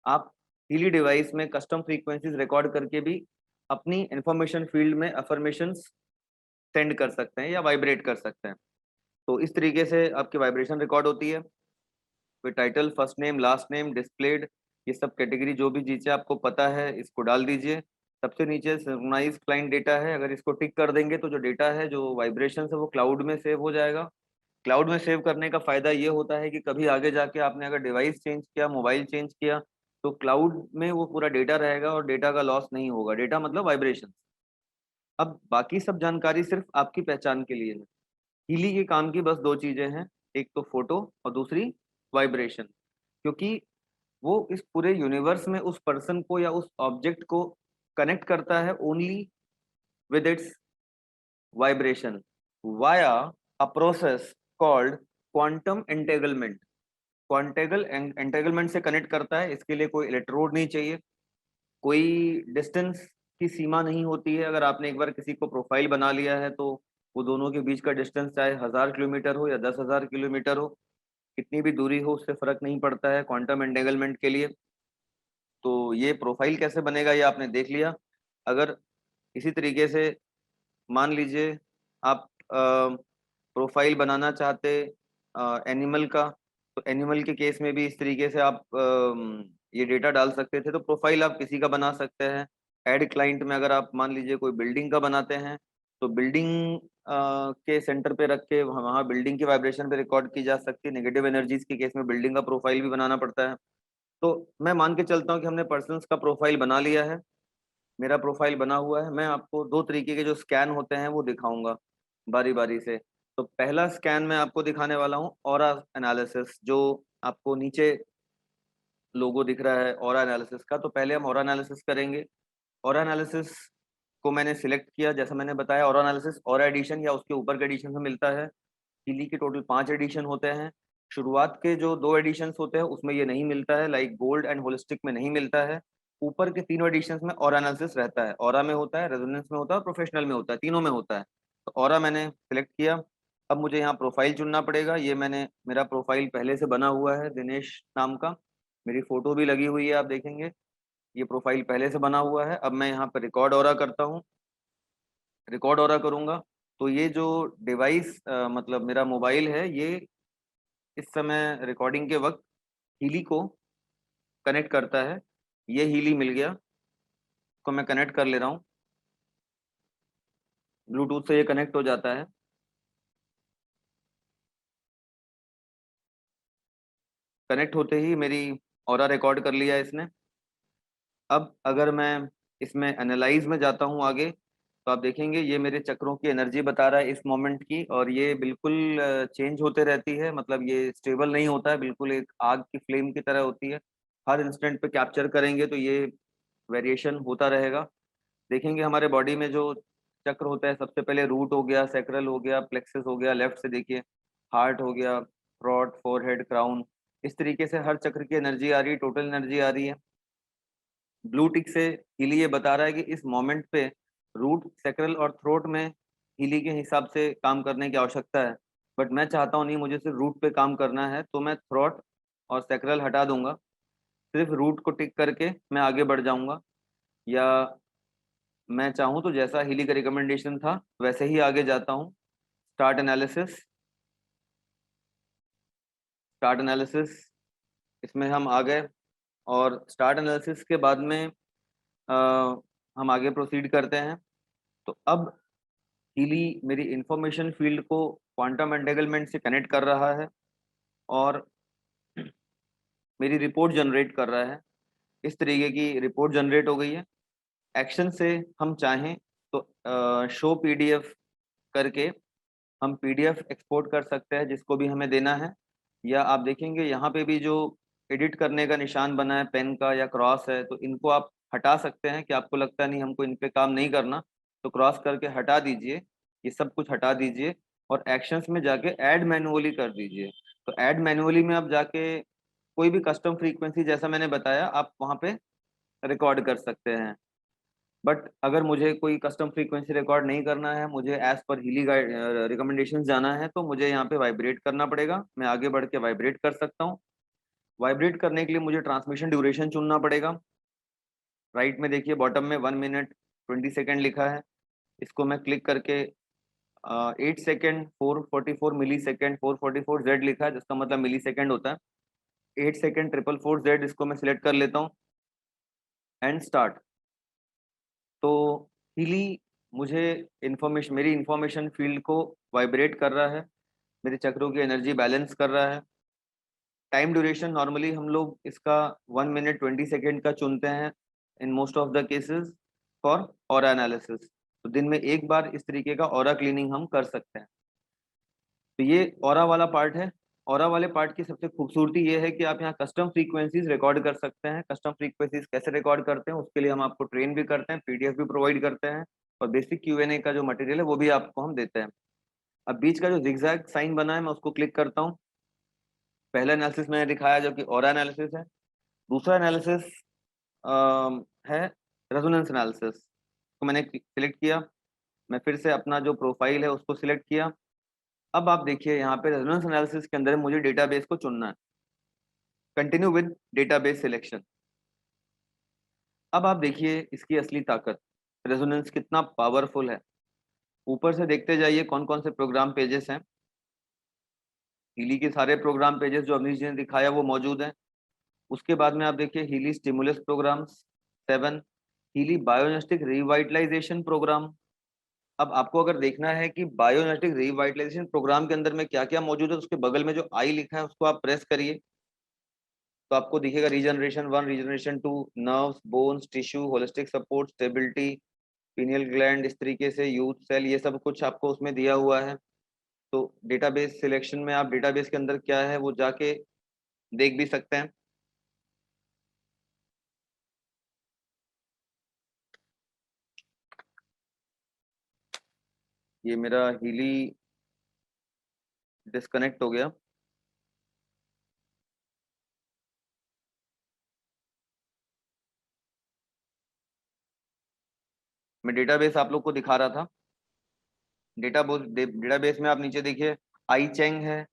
आप हीली डिवाइस में कस्टम फ्रीक्वेंसीज रिकॉर्ड करके भी अपनी इंफॉर्मेशन फील्ड में अफर्मेशन सेंड कर सकते हैं या वाइब्रेट कर सकते हैं। तो इस तरीके से आपकी वाइब्रेशन रिकॉर्ड होती है। फिर title, first name, last name, displayed, ये सब कैटेगरी जो भी चीजें आपको पता है इसको डाल दीजिए। सबसे नीचे सिंक्रोनाइज क्लाइंट डेटा है, अगर इसको टिक कर देंगे तो जो डेटा है, जो वाइब्रेशन है, वो क्लाउड में सेव हो जाएगा। क्लाउड में सेव करने का फायदा ये होता है कि कभी आगे जाके आपने अगर डिवाइस चेंज किया, मोबाइल चेंज किया, तो क्लाउड में वो पूरा डेटा रहेगा और डेटा का लॉस नहीं होगा। डेटा मतलब वाइब्रेशन। अब बाकी सब जानकारी सिर्फ आपकी पहचान के लिए है। हीली के काम की बस दो चीजें हैं, एक तो फोटो और दूसरी वाइब्रेशन। क्योंकि वो इस पूरे यूनिवर्स में उस पर्सन को या उस ऑब्जेक्ट को कनेक्ट करता है only with its vibration via a process called quantum entanglement. Quantum entanglement से कनेक्ट करता है। इसके लिए कोई इलेक्ट्रोड नहीं चाहिए, कोई डिस्टेंस की सीमा नहीं होती है। अगर आपने एक बार किसी को प्रोफाइल बना लिया है तो वो दोनों के बीच का डिस्टेंस चाहे 1000 किलोमीटर हो या 10,000 किलोमीटर हो, कितनी भी दूरी हो उससे फर्क नहीं पड़ता है क्वांटम एंटेगलमेंट के लिए। तो ये प्रोफाइल कैसे बनेगा ये आपने देख लिया। अगर इसी तरीके से मान लीजिए आप प्रोफाइल बनाना चाहते एनिमल का, तो एनिमल के केस में भी इस तरीके से आप ये डेटा डाल सकते थे। तो प्रोफाइल आप किसी का बना सकते हैं। ऐड क्लाइंट में अगर आप मान लीजिए कोई बिल्डिंग का बनाते हैं तो बिल्डिंग के सेंटर पे रख के वहाँ बिल्डिंग की वाइब्रेशन पे रिकॉर्ड की जा सकती है। नेगेटिव एनर्जीज के केस में बिल्डिंग का प्रोफाइल भी बनाना पड़ता है। तो मैं मान के चलता हूँ कि हमने पर्सन्स का प्रोफाइल बना लिया है, मेरा प्रोफाइल बना हुआ है। मैं आपको दो तरीके के जो स्कैन होते हैं वो दिखाऊंगा बारी बारी से। तो पहला स्कैन मैं आपको दिखाने वाला हूँ ऑरा एनालिसिस, जो आपको नीचे लोगो दिख रहा है ऑरा एनालिसिस का, तो पहले हम ऑरा एनालिसिस करेंगे। ऑरा एनालिसिस को मैंने सिलेक्ट किया, जैसा मैंने बताया ऑरा एनालिसिस ऑरा एडिशन या उसके ऊपर के एडिशन से मिलता है। हीली के टोटल 5 एडिशन होते हैं। शुरुआत के जो 2 एडिशंस होते हैं उसमें ये नहीं मिलता है, लाइक गोल्ड एंड होलिस्टिक में नहीं मिलता है। ऊपर के तीनों एडिशंस में ऑरा एनालिसिस रहता है, ऑरा में होता है, रेजोनेंस में होता है और प्रोफेशनल में होता है, तीनों में होता है। तो ऑरा मैंने सिलेक्ट किया। अब मुझे यहाँ प्रोफाइल चुनना पड़ेगा। ये मेरा प्रोफाइल पहले से बना हुआ है दिनेश नाम का, मेरी फोटो भी लगी हुई है, आप देखेंगे ये प्रोफाइल पहले से बना हुआ है। अब मैं यहाँ पर रिकॉर्ड ऑरा करता हूँ, रिकॉर्ड ऑरा करूंगा तो ये जो डिवाइस मतलब मेरा मोबाइल है, ये इस समय रिकॉर्डिंग के वक्त हीली को कनेक्ट करता है। ये हीली मिल गया, को मैं कनेक्ट कर ले रहा हूँ, ब्लूटूथ से ये कनेक्ट हो जाता है। कनेक्ट होते ही मेरी ऑरा रिकॉर्ड कर लिया इसने। अब अगर मैं इसमें एनालाइज में जाता हूँ आगे, तो आप देखेंगे ये मेरे चक्रों की एनर्जी बता रहा है इस मोमेंट की, और ये बिल्कुल चेंज होते रहती है, मतलब ये स्टेबल नहीं होता है, बिल्कुल एक आग की फ्लेम की तरह होती है। हर इंस्टेंट पे कैप्चर करेंगे तो ये वेरिएशन होता रहेगा। देखेंगे हमारे बॉडी में जो चक्र होता है, सबसे पहले रूट हो गया, सैक्रल हो गया, प्लेक्सस हो गया, लेफ्ट से देखिए हार्ट हो गया, थ्रोट, फोरहेड, क्राउन, इस तरीके से हर चक्र की एनर्जी आ रही है, टोटल एनर्जी आ रही है। ब्लू टिक से हीली ये बता रहा है कि इस मोमेंट पे रूट, सैक्रल और थ्रोट में हीली के हिसाब से काम करने की आवश्यकता है। बट मैं चाहता हूँ नहीं, मुझे सिर्फ रूट पे काम करना है, तो मैं थ्रोट और सैक्रल हटा दूंगा, सिर्फ रूट को टिक करके मैं आगे बढ़ जाऊंगा। या मैं चाहूँ तो जैसा हीली का रिकमेंडेशन था वैसे ही आगे जाता हूँ। स्टार्ट एनालिसिस, स्टार्ट एनालिसिस, इसमें हम आ गए। और स्टार्ट एनालिसिस के बाद में अ, हम आगे प्रोसीड करते हैं। तो अब हीली मेरी इंफॉर्मेशन फील्ड को क्वांटम एंटेगलमेंट से कनेक्ट कर रहा है और मेरी रिपोर्ट जनरेट कर रहा है। इस तरीके की रिपोर्ट जनरेट हो गई है। एक्शन से हम चाहें तो शो पीडीएफ करके हम पीडीएफ एक्सपोर्ट कर सकते हैं जिसको भी हमें देना है। या आप देखेंगे यहाँ पे भी जो एडिट करने का निशान बना है पेन का या क्रॉस है, तो इनको आप हटा सकते हैं कि आपको लगता है नहीं हमको इन पे काम नहीं करना, तो क्रॉस करके हटा दीजिए, ये सब कुछ हटा दीजिए और एक्शंस में जाके ऐड मैनुअली कर दीजिए। तो ऐड मैनुअली में आप जाके कोई भी कस्टम फ्रीक्वेंसी जैसा मैंने बताया आप वहाँ पे रिकॉर्ड कर सकते हैं। बट अगर मुझे कोई कस्टम फ्रीक्वेंसी रिकॉर्ड नहीं करना है, मुझे as per Healy guide recommendation जाना है, तो मुझे यहाँ पे वाइब्रेट करना पड़ेगा। मैं आगे बढ़ के वाइब्रेट कर सकता हूँ। वाइब्रेट करने के लिए मुझे ट्रांसमिशन ड्यूरेशन चुनना पड़ेगा। राइट में देखिए बॉटम में 1 मिनट 20 सेकेंड लिखा है, इसको मैं क्लिक करके 8 सेकेंड 444 मिली सेकेंड 444 Z लिखा है, जिसका मतलब मिली सेकेंड होता है। 8 सेकेंड 444 Z, इसको मैं सिलेक्ट कर लेता हूँ एंड स्टार्ट। तो हीली मुझे इंफॉर्मेशन, मेरी इंफॉर्मेशन फील्ड को वाइब्रेट कर रहा है, मेरे चक्रों की एनर्जी बैलेंस कर रहा है। टाइम ड्यूरेशन नॉर्मली हम लोग इसका 1 मिनट 20 सेकेंड का चुनते हैं in most of the cases for aura analysis. तो दिन में एक बार इस तरीके का ऑरा क्लीनिंग हम कर सकते हैं। तो ये ऑरा वाला पार्ट है। ऑरा वाले पार्ट की सबसे खूबसूरती ये है कि आप यहाँ कस्टम फ्रीक्वेंसीज रिकॉर्ड कर सकते हैं। कस्टम फ्रीक्वेंसीज कैसे रिकॉर्ड करते हैं उसके लिए हम आपको ट्रेन भी करते हैं, पीडीएफ भी प्रोवाइड करते हैं, और बेसिक क्यूएनए का जो मटेरियल है वो भी आपको हम देते हैं। अब बीच का जो जिगजैग साइन बना है मैं उसको क्लिक करता हूँ। पहला एनालिसिस मैंने दिखाया जो कि ऑरा एनालिसिस है। दूसरा एनालिसिस है रेजोनेंस एनालिसिस, तो मैंने सिलेक्ट किया। मैं फिर से अपना जो प्रोफाइल है उसको सिलेक्ट किया। अब आप देखिए यहाँ पे रेजोनेंस एनालिसिस के अंदर मुझे डेटाबेस को चुनना है। Continue with database selection. अब आप देखिए इसकी असली ताकत, रेजोनेंस कितना पावरफुल है। ऊपर से देखते जाइए कौन कौन से प्रोग्राम पेजेस हैं। हीली के सारे प्रोग्राम पेजेस जो अवनीश जी ने दिखाया वो मौजूद हैं। उसके बाद में आप देखिए Healy stimulus programs 7, Healy bioenergetic revitalisation program. अब आपको अगर देखना है कि बायोनेस्टिक रिवाइटलाइजेशन प्रोग्राम के अंदर में क्या क्या मौजूद है, उसके बगल में जो आई लिखा है उसको आप प्रेस करिए तो आपको दिखेगा regeneration 1, regeneration 2, nerves, bones, tissue, holistic support, stability, pineal gland, इस तरीके से यूथ सेल, ये सब कुछ आपको उसमें दिया हुआ है। तो डेटाबेस सिलेक्शन में आप डेटाबेस के अंदर क्या है वो जाके देख भी सकते हैं। ये मेरा हीली डिस्कनेक्ट हो गया। मैं डेटाबेस आप लोग को दिखा रहा था। डेटाबेस में आप नीचे देखिए आई चेंग है,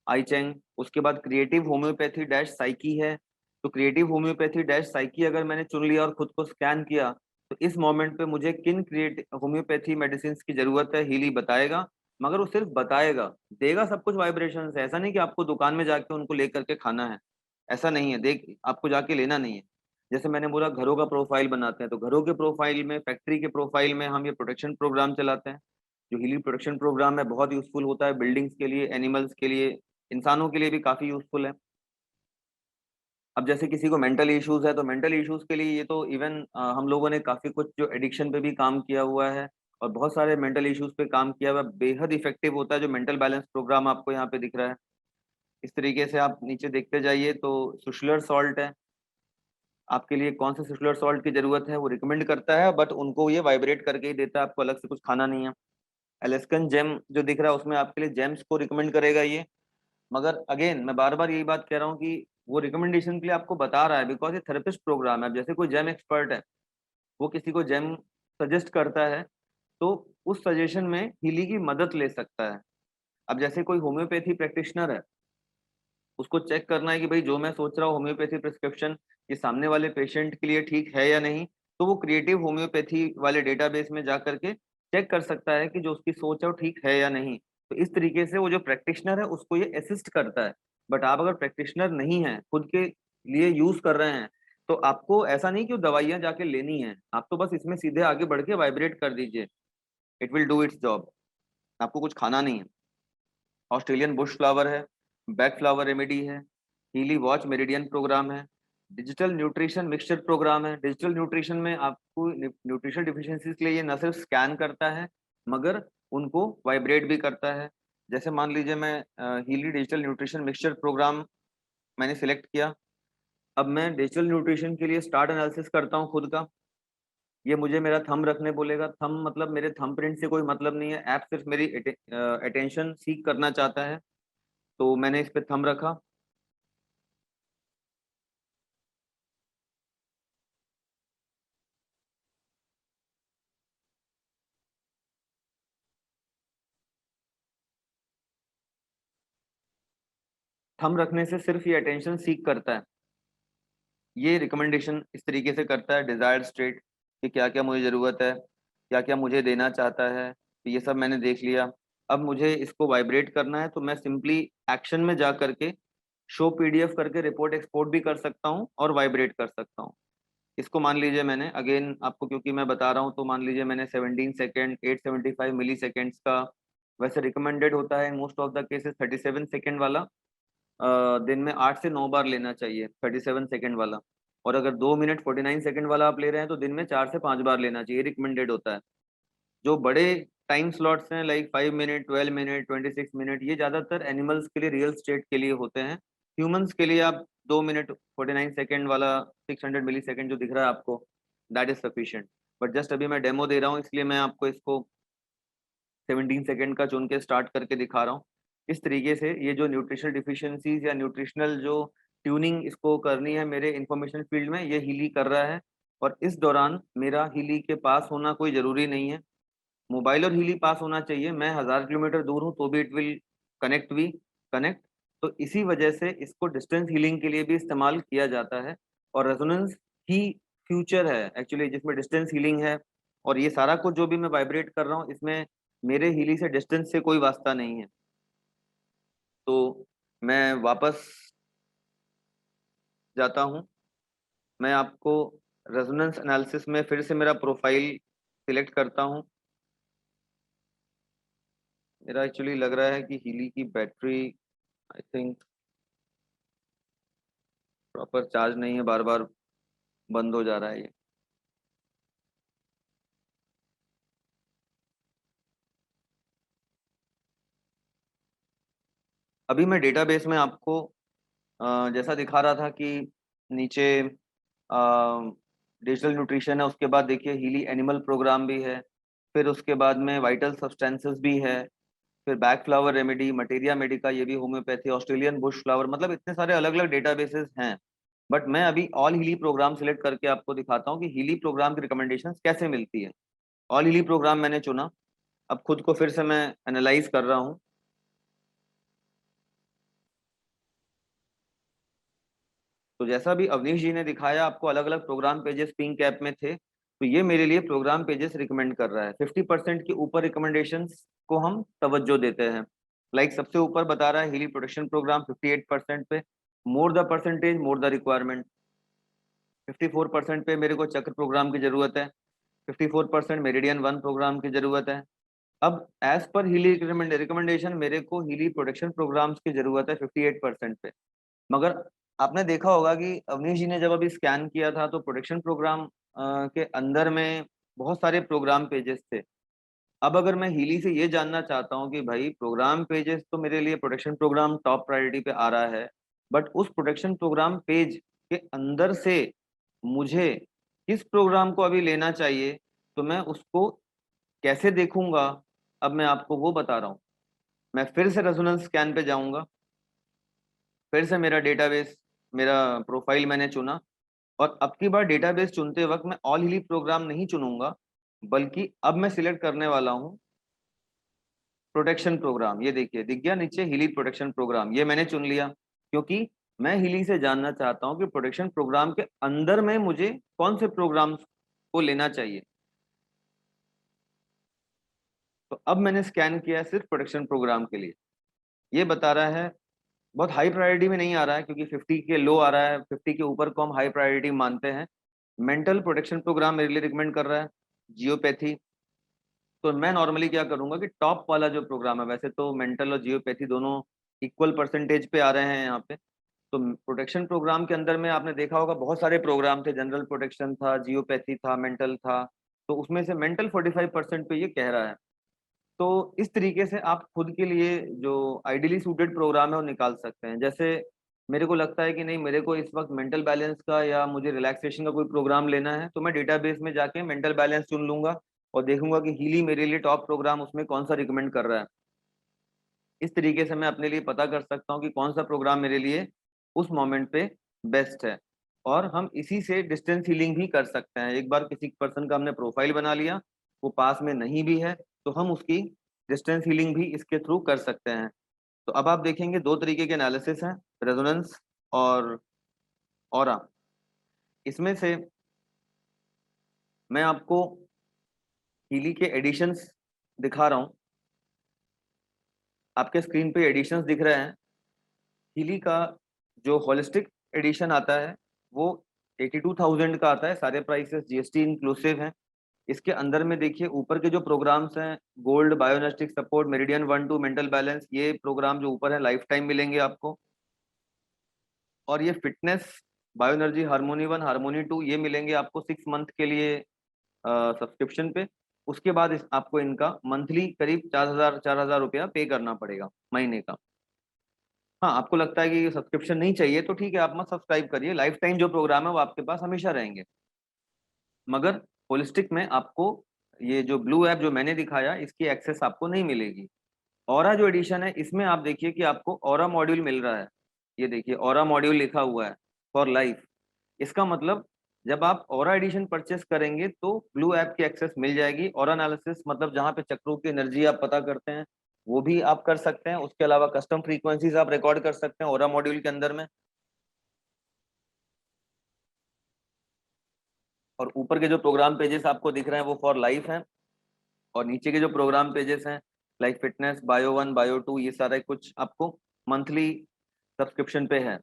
आई चेंग, उसके बाद क्रिएटिव होम्योपैथी डैश साइकी है। तो क्रिएटिव होम्योपैथी डैश साइकी अगर मैंने चुन लिया और खुद को स्कैन किया, तो इस मोमेंट पे मुझे किन क्रिएटिव होम्योपैथी मेडिसिन की जरूरत है हीली बताएगा। मगर वो सिर्फ बताएगा, देगा सब कुछ वाइब्रेशन है। ऐसा नहीं कि आपको दुकान में जाके उनको लेकर के खाना है, ऐसा नहीं है। देख आपको जाके लेना नहीं है। जैसे मैंने बोला घरों का प्रोफाइल बनाते हैं, तो घरों के प्रोफाइल में, फैक्ट्री के प्रोफाइल में हम ये प्रोटेक्शन प्रोग्राम चलाते हैं। जो हीलिंग प्रोटेक्शन प्रोग्राम है बहुत यूजफुल होता है बिल्डिंग्स के लिए, एनिमल्स के लिए, इंसानों के लिए भी काफी यूजफुल है। अब जैसे किसी को मेंटल इश्यूज है, तो मेंटल इश्यूज के लिए ये तो इवन हम लोगों ने काफी कुछ जो एडिक्शन पे भी काम किया हुआ है और बहुत सारे मेंटल इश्यूज पे काम किया हुआ है, बेहद इफेक्टिव होता है। जो मेंटल बैलेंस प्रोग्राम आपको यहाँ पे दिख रहा है, इस तरीके से आप नीचे देखते जाइए तो सुशलर सॉल्ट है। आपके लिए कौन सा सुशलर सॉल्ट की जरूरत है वो रिकमेंड करता है, बट उनको ये वाइब्रेट करके ही देता है, आपको अलग से कुछ खाना नहीं है। एलेस्कन जेम जो दिख रहा है उसमें आपके लिए जेम्स को रिकमेंड करेगा ये। मगर अगेन मैं बार बार यही बात कह रहा हूँ कि वो रिकमेंडेशन के लिए आपको बता रहा है बिकॉज ये थेरेपिस्ट प्रोग्राम है। अब जैसे कोई जेम एक्सपर्ट है, वो किसी को जेम सजेस्ट करता है, तो उस सजेशन में हीली की मदद ले सकता है। अब जैसे कोई होम्योपैथी प्रैक्टिशनर है, उसको चेक करना है कि भाई जो मैं सोच रहा हूँ होम्योपैथी प्रिस्क्रिप्शन ये सामने वाले पेशेंट के लिए ठीक है या नहीं, तो वो क्रिएटिव होम्योपैथी वाले डेटाबेस में जा करके चेक कर सकता है कि जो उसकी सोच है वो ठीक है या नहीं। तो इस तरीके से वो जो प्रैक्टिशनर है उसको ये असिस्ट करता है। बट आप अगर प्रैक्टिशनर नहीं है, खुद के लिए यूज कर रहे हैं, तो आपको ऐसा नहीं कि वो दवाइयां जाके लेनी है, आप तो बस इसमें सीधे आगे बढ़ के वाइब्रेट कर दीजिए, it will do it's job. आपको कुछ खाना नहीं है। ऑस्ट्रेलियन बुश फ्लावर है, बैक फ्लावर रेमेडी है, हीली वॉच मेरिडियन प्रोग्राम है, डिजिटल न्यूट्रिशन मिक्सचर प्रोग्राम है। डिजिटल न्यूट्रिशन में आपको न्यूट्रिशन डिफिशियंसीज के लिए ये न सिर्फ स्कैन करता है मगर उनको वाइब्रेट भी करता है। जैसे मान लीजिए मैं Healy digital nutrition mixture program मैंने सिलेक्ट किया। अब मैं डिजिटल न्यूट्रिशन के लिए स्टार्ट एनालिसिस करता हूँ खुद का। ये मुझे मेरा थंब रखने बोलेगा। थंब मतलब मेरे थंब प्रिंट से कोई मतलब नहीं है, ऐप सिर्फ मेरी अटेंशन सीख करना चाहता है। तो मैंने इस पे थंब रखा। थंब रखने से सिर्फ ये अटेंशन सीख करता है। ये रिकमेंडेशन इस तरीके से करता है डिजायर्ड स्टेट, कि क्या क्या मुझे ज़रूरत है, क्या क्या मुझे देना चाहता है। तो ये सब मैंने देख लिया। अब मुझे इसको वाइब्रेट करना है, तो मैं सिंपली एक्शन में जा करके शो पीडीएफ करके रिपोर्ट एक्सपोर्ट भी कर सकता हूँ और वाइब्रेट कर सकता हूँ। इसको मान लीजिए मैंने अगेन आपको क्योंकि मैं बता रहा हूँ, तो मान लीजिए मैंने 17 सेकेंड 875 मिली सेकेंड्स का, वैसे रिकमेंडेड होता है most of the cases 37 second वाला, दिन में 8 से 9 बार लेना चाहिए 37 सेकेंड वाला। और अगर 2 मिनट 49 सेकेंड वाला आप ले रहे हैं, तो दिन में 4 से 5 बार लेना चाहिए, रिकमेंडेड होता है। जो बड़े टाइम स्लॉट्स हैं लाइक 5 मिनट 12 मिनट 26 मिनट, ये ज्यादातर एनिमल्स के लिए रियल स्टेट के लिए होते हैं। ह्यूमंस के लिए आप 2 मिनट 49 सेकेंड वाला 600 मिली सेकेंड जो दिख रहा है आपको, that is sufficient. But just अभी मैं डेमो दे रहा हूँ, इसलिए मैं आपको इसको 17 सेकेंड का चुन के स्टार्ट करके दिखा रहा हूँ। इस तरीके से ये जो न्यूट्रिशनल डिफिशियंसीज या न्यूट्रिशनल जो ट्यूनिंग इसको करनी है मेरे इंफॉर्मेशन फील्ड में, ये हीली कर रहा है। और इस दौरान मेरा हीली के पास होना कोई जरूरी नहीं है। मोबाइल और हीली पास होना चाहिए, मैं 1000 किलोमीटर दूर हूँ तो भी इट विल कनेक्ट भी कनेक्ट। तो इसी वजह से इसको डिस्टेंस हीलिंग के लिए भी इस्तेमाल किया जाता है। और रेजोनेंस ही फ्यूचर है एक्चुअली, जिसमें डिस्टेंस हीलिंग है। और ये सारा कुछ जो भी मैं वाइब्रेट कर रहा हूँ, इसमें मेरे हीली से डिस्टेंस से कोई वास्ता नहीं है। तो मैं वापस जाता हूँ। मैं आपको रेजोनेंस एनालिसिस में फिर से मेरा प्रोफाइल सिलेक्ट करता हूँ। मेरा एक्चुअली लग रहा है कि हीली की battery I think proper charge नहीं है, बार बार बंद हो जा रहा है ये। अभी मैं डेटाबेस में आपको जैसा दिखा रहा था कि नीचे डिजिटल न्यूट्रिशन है, उसके बाद देखिए हीली एनिमल प्रोग्राम भी है, फिर उसके बाद में वाइटल सब्सटेंसेस भी है, फिर back flower remedy, materia Medica, ये भी होम्योपैथी, ऑस्ट्रेलियन बुश फ्लावर, मतलब इतने सारे अलग अलग डेटाबेसेस हैं। बट मैं अभी ऑल हीली प्रोग्राम सिलेक्ट करके आपको दिखाता हूँ कि हीली प्रोग्राम की रिकमेंडेशन कैसे मिलती है। ऑल हीली प्रोग्राम मैंने चुना, अब खुद को फिर से मैं एनालाइज कर रहा हूँ। तो जैसा भी अवनीश जी ने दिखाया आपको अलग अलग प्रोग्राम पेजेस पिंक ऐप में थे, तो ये मेरे लिए प्रोग्राम पेजेस रिकमेंड कर रहा है। 50% के ऊपर रिकमेंडेशंस को हम तवज्जो देते हैं। लाइक सबसे ऊपर बता रहा है हीली प्रोटेक्शन प्रोग्राम 58% पे, more the percentage more the requirement. 54% पे मेरे को चक्र प्रोग्राम की जरूरत है, 54% मेरिडियन वन प्रोग्राम की जरूरत है। अब एज पर हीली रिकमेंडेशन मेरे को हीली प्रोटेक्शन प्रोग्राम्स की जरूरत है 58% पे। मगर आपने देखा होगा कि अवनीश जी ने जब अभी स्कैन किया था तो प्रोटेक्शन प्रोग्राम के अंदर में बहुत सारे प्रोग्राम पेजेस थे। अब अगर मैं हीली से ये जानना चाहता हूँ कि भाई प्रोग्राम पेजेस तो मेरे लिए प्रोटेक्शन प्रोग्राम टॉप प्रायोरिटी पे आ रहा है, बट उस प्रोटेक्शन प्रोग्राम पेज के अंदर से मुझे किस प्रोग्राम को अभी लेना चाहिए, तो मैं उसको कैसे देखूंगा, अब मैं आपको वो बता रहा हूँ। मैं फिर से रेजोनेंस स्कैन पे जाऊंगा, फिर से मेरा डेटाबेस, मेरा प्रोफाइल मैंने चुना, और अब की बार डेटाबेस चुनते वक्त मैं ऑल हीली प्रोग्राम नहीं चुनूंगा, बल्कि अब मैं सिलेक्ट करने वाला हूँ प्रोटेक्शन प्रोग्राम। ये देखिए दिख गया नीचे हीली प्रोटेक्शन प्रोग्राम, ये मैंने चुन लिया क्योंकि मैं हीली से जानना चाहता हूँ कि प्रोटेक्शन प्रोग्राम के अंदर में मुझे कौन से प्रोग्राम्स को लेना चाहिए। तो अब मैंने स्कैन किया है सिर्फ प्रोटेक्शन प्रोग्राम के लिए। ये बता रहा है बहुत हाई प्रायोरिटी में नहीं आ रहा है क्योंकि 50 के लो आ रहा है, 50 के ऊपर को हम हाई प्रायोरिटी मानते हैं। मेंटल प्रोटेक्शन प्रोग्राम मेरे लिए रिकमेंड कर रहा है, जियोपैथी। तो मैं नॉर्मली क्या करूंगा कि टॉप वाला जो प्रोग्राम है, वैसे तो मेंटल और जियोपैथी दोनों इक्वल परसेंटेज पे आ रहे हैं यहाँ पे। तो प्रोटेक्शन प्रोग्राम के अंदर में आपने देखा होगा बहुत सारे प्रोग्राम थे, जनरल प्रोटेक्शन था, जियोपैथी था, मेंटल था। तो उसमें से मेंटल 45% पे ये कह रहा है। तो इस तरीके से आप खुद के लिए जो आइडियली सूटेड प्रोग्राम है वो निकाल सकते हैं। जैसे मेरे को लगता है कि नहीं, मेरे को इस वक्त मेंटल बैलेंस का या मुझे रिलैक्सेशन का कोई प्रोग्राम लेना है, तो मैं डेटाबेस में जाके मेंटल बैलेंस चुन लूंगा और देखूंगा कि हीली मेरे लिए टॉप प्रोग्राम उसमें कौन सा रिकमेंड कर रहा है। इस तरीके से मैं अपने लिए पता कर सकता हूँ कि कौन सा प्रोग्राम मेरे लिए उस मोमेंट पे बेस्ट है। और हम इसी से डिस्टेंस हीलिंग भी कर सकते हैं। एक बार किसी पर्सन का हमने प्रोफाइल बना लिया, वो पास में नहीं भी है, तो हम उसकी डिस्टेंस हीलिंग भी इसके थ्रू कर सकते हैं। तो अब आप देखेंगे दो तरीके के एनालिसिस हैं, रेजोनेंस और ऑरा। इसमें से मैं आपको हीली के एडिशंस दिखा रहा हूँ। आपके स्क्रीन पे एडिशंस दिख रहे हैं। हीली का जो होलिस्टिक एडिशन आता है वो 82,000 का आता है, सारे प्राइसेस जीएसटी इंक्लूसिव हैं। इसके अंदर में देखिए ऊपर के जो प्रोग्राम्स हैं, gold, bioenergetic support, meridian 1-2, mental balance, ये प्रोग्राम जो ऊपर है लाइफ टाइम मिलेंगे आपको। और ये फिटनेस, बायोएनर्जी, हार्मोनी 1, हार्मोनी 2, ये मिलेंगे आपको 6 मंथ के लिए सब्सक्रिप्शन पे। उसके बाद आपको इनका मंथली करीब 4,000 रुपया पे करना पड़ेगा महीने का। हाँ, आपको लगता है कि ये सब्सक्रिप्शन नहीं चाहिए तो ठीक है, आप मत सब्सक्राइब करिए, लाइफ टाइम जो प्रोग्राम है वो आपके पास हमेशा रहेंगे। मगर होलिस्टिक में आपको ये जो ब्लू ऐप जो मैंने दिखाया इसकी एक्सेस आपको नहीं मिलेगी। ऑरा जो एडिशन है इसमें आप देखिए कि आपको ऑरा मॉड्यूल मिल रहा है। ये देखिए ऑरा मॉड्यूल लिखा हुआ है फॉर लाइफ। इसका मतलब जब आप ऑरा एडिशन परचेस करेंगे तो ब्लू ऐप की एक्सेस मिल जाएगी। ऑरा एनालिसिस मतलब जहाँ पे चक्रों की एनर्जी आप पता करते हैं वो भी आप कर सकते हैं। उसके अलावा कस्टम फ्रीक्वेंसीज आप रिकॉर्ड कर सकते हैं ऑरा मॉड्यूल के अंदर में। और ऊपर के जो प्रोग्राम पेजेस आपको दिख रहे हैं वो फॉर लाइफ हैं, और नीचे के जो प्रोग्राम पेजेस हैं लाइक फिटनेस, बायो 1, बायो 2, ये सारे कुछ आपको मंथली सब्सक्रिप्शन पे है।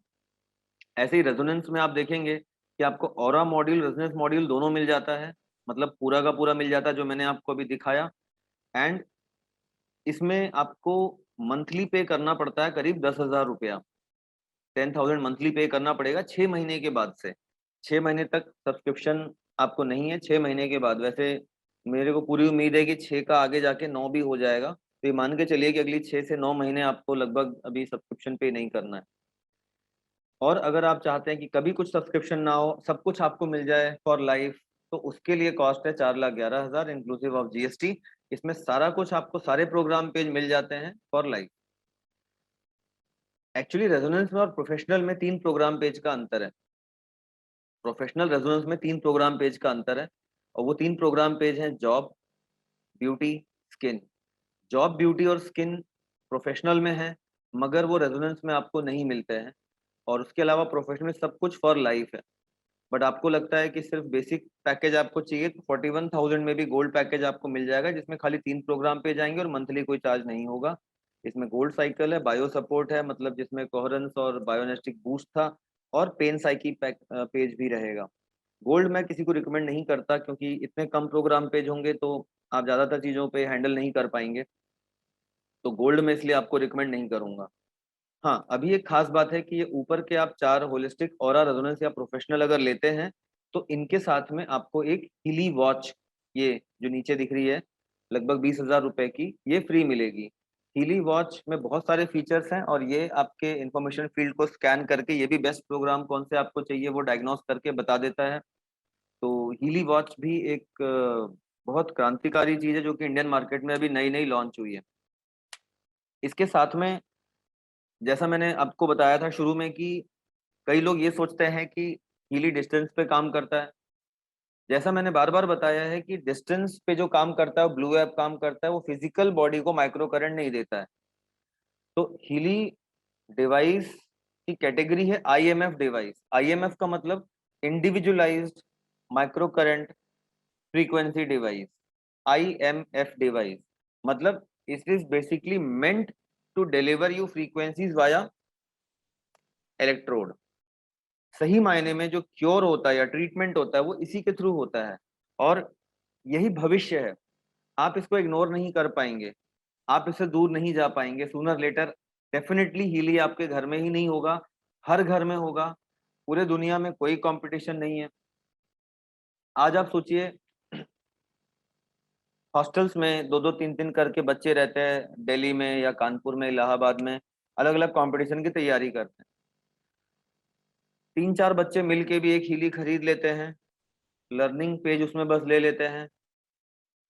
ऐसे ही रेजोनेंस में आप देखेंगे कि आपको ऑरा मॉड्यूल, रेजोनेंस मॉड्यूल दोनों मिल जाता है, मतलब पूरा का पूरा मिल जाता है जो मैंने आपको अभी दिखाया। एंड इसमें आपको मंथली पे करना पड़ता है करीब 10,000 रुपया, 10,000 मंथली पे करना पड़ेगा 6 महीने के बाद से। 6 महीने तक सब्सक्रिप्शन आपको नहीं है, 6 महीने के बाद। वैसे मेरे को पूरी उम्मीद है कि 6 का आगे जाके 9 भी हो जाएगा, तो ये मान के चलिए कि अगली 6 से 9 महीने आपको लगभग अभी सब्सक्रिप्शन पे नहीं करना है। और अगर आप चाहते हैं कि कभी कुछ सब्सक्रिप्शन ना हो, सब कुछ आपको मिल जाए फॉर लाइफ, तो उसके लिए कॉस्ट है 4,11,000 इंक्लूसिव ऑफ जीएसटी। इसमें सारा कुछ आपको, सारे प्रोग्राम पेज मिल जाते हैं फॉर लाइफ। एक्चुअली रेजोनेंस में और प्रोफेशनल में 3 प्रोग्राम पेज का अंतर है। प्रोफेशनल रेजोनेंस में 3 प्रोग्राम पेज का अंतर है, और वो 3 प्रोग्राम पेज हैं job, beauty, skin. Job, beauty और स्किन प्रोफेशनल में है, मगर वो रेजोनेंस में आपको नहीं मिलते हैं। और उसके अलावा प्रोफेशनल में सब कुछ फॉर लाइफ है। बट आपको लगता है कि सिर्फ बेसिक पैकेज आपको चाहिए, तो 41,000 में भी गोल्ड पैकेज आपको मिल जाएगा, जिसमें खाली 3 प्रोग्राम पेज आएंगे और मंथली कोई चार्ज नहीं होगा। इसमें गोल्ड साइकिल है, बायो सपोर्ट है, मतलब जिसमें कोहेरेंस और बायोनेस्टिक बूस्ट था, और पेन साइकी पेज भी रहेगा। गोल्ड मैं किसी को रिकमेंड नहीं करता, क्योंकि इतने कम प्रोग्राम पेज होंगे तो आप ज्यादातर चीजों पे हैंडल नहीं कर पाएंगे, तो गोल्ड में इसलिए आपको रिकमेंड नहीं करूंगा। हाँ, अभी एक खास बात है कि ये ऊपर के आप 4 होलिस्टिक ऑरा, रेजोनेंस या प्रोफेशनल अगर लेते हैं, तो इनके साथ में आपको एक हीली वॉच, ये जो नीचे दिख रही है, लगभग 20,000 रुपए की, ये फ्री मिलेगी। हीली वॉच में बहुत सारे फीचर्स हैं, और ये आपके इंफॉर्मेशन फील्ड को स्कैन करके ये भी बेस्ट प्रोग्राम कौन से आपको चाहिए वो डायग्नोस करके बता देता है। तो हीली वॉच भी एक बहुत क्रांतिकारी चीज है, जो कि इंडियन मार्केट में अभी नई नई लॉन्च हुई है। इसके साथ में, जैसा मैंने आपको बताया था शुरू में, कि कई लोग ये सोचते हैं कि हीली डिस्टेंस पे काम करता है। जैसा मैंने बार बार बताया है कि डिस्टेंस पे जो काम करता है, ब्लू ऐप काम करता है, वो फिजिकल बॉडी को माइक्रो करंट नहीं देता है। तो हीली डिवाइस की कैटेगरी है आईएमएफ डिवाइस। आईएमएफ का मतलब individualised micro current frequency device. IMF device मतलब it is basically meant to deliver you frequencies via electrode. सही मायने में जो क्योर होता है या ट्रीटमेंट होता है, वो इसी के थ्रू होता है, और यही भविष्य है। आप इसको इग्नोर नहीं कर पाएंगे, आप इससे दूर नहीं जा पाएंगे। सूनर लेटर डेफिनेटली हीली आपके घर में ही नहीं होगा, हर घर में होगा। पूरे दुनिया में कोई कंपटीशन नहीं है। आज आप सोचिए, हॉस्टल्स में 2-2 3-3 करके बच्चे रहते हैं, दिल्ली में या कानपुर में, इलाहाबाद में, अलग अलग कंपटीशन की तैयारी करते हैं। 3-4 बच्चे मिलके भी एक हीली खरीद लेते हैं, लर्निंग पेज उसमें बस ले लेते हैं।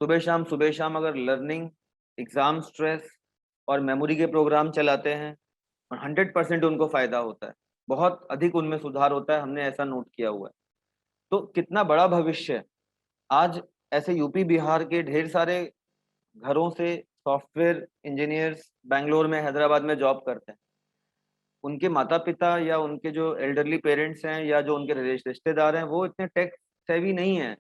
सुबह शाम अगर लर्निंग, एग्जाम स्ट्रेस और मेमोरी के प्रोग्राम चलाते हैं, और 100% उनको फायदा होता है, बहुत अधिक उनमें सुधार होता है, हमने ऐसा नोट किया हुआ है। तो कितना बड़ा भविष्य है। आज ऐसे यूपी बिहार के ढेर सारे घरों से सॉफ्टवेयर इंजीनियर्स बैंगलोर में, हैदराबाद में जॉब करते हैं। उनके माता पिता या उनके जो एल्डरली पेरेंट्स हैं या जो उनके रिश्तेदार हैं, वो इतने टेक सेवी नहीं है,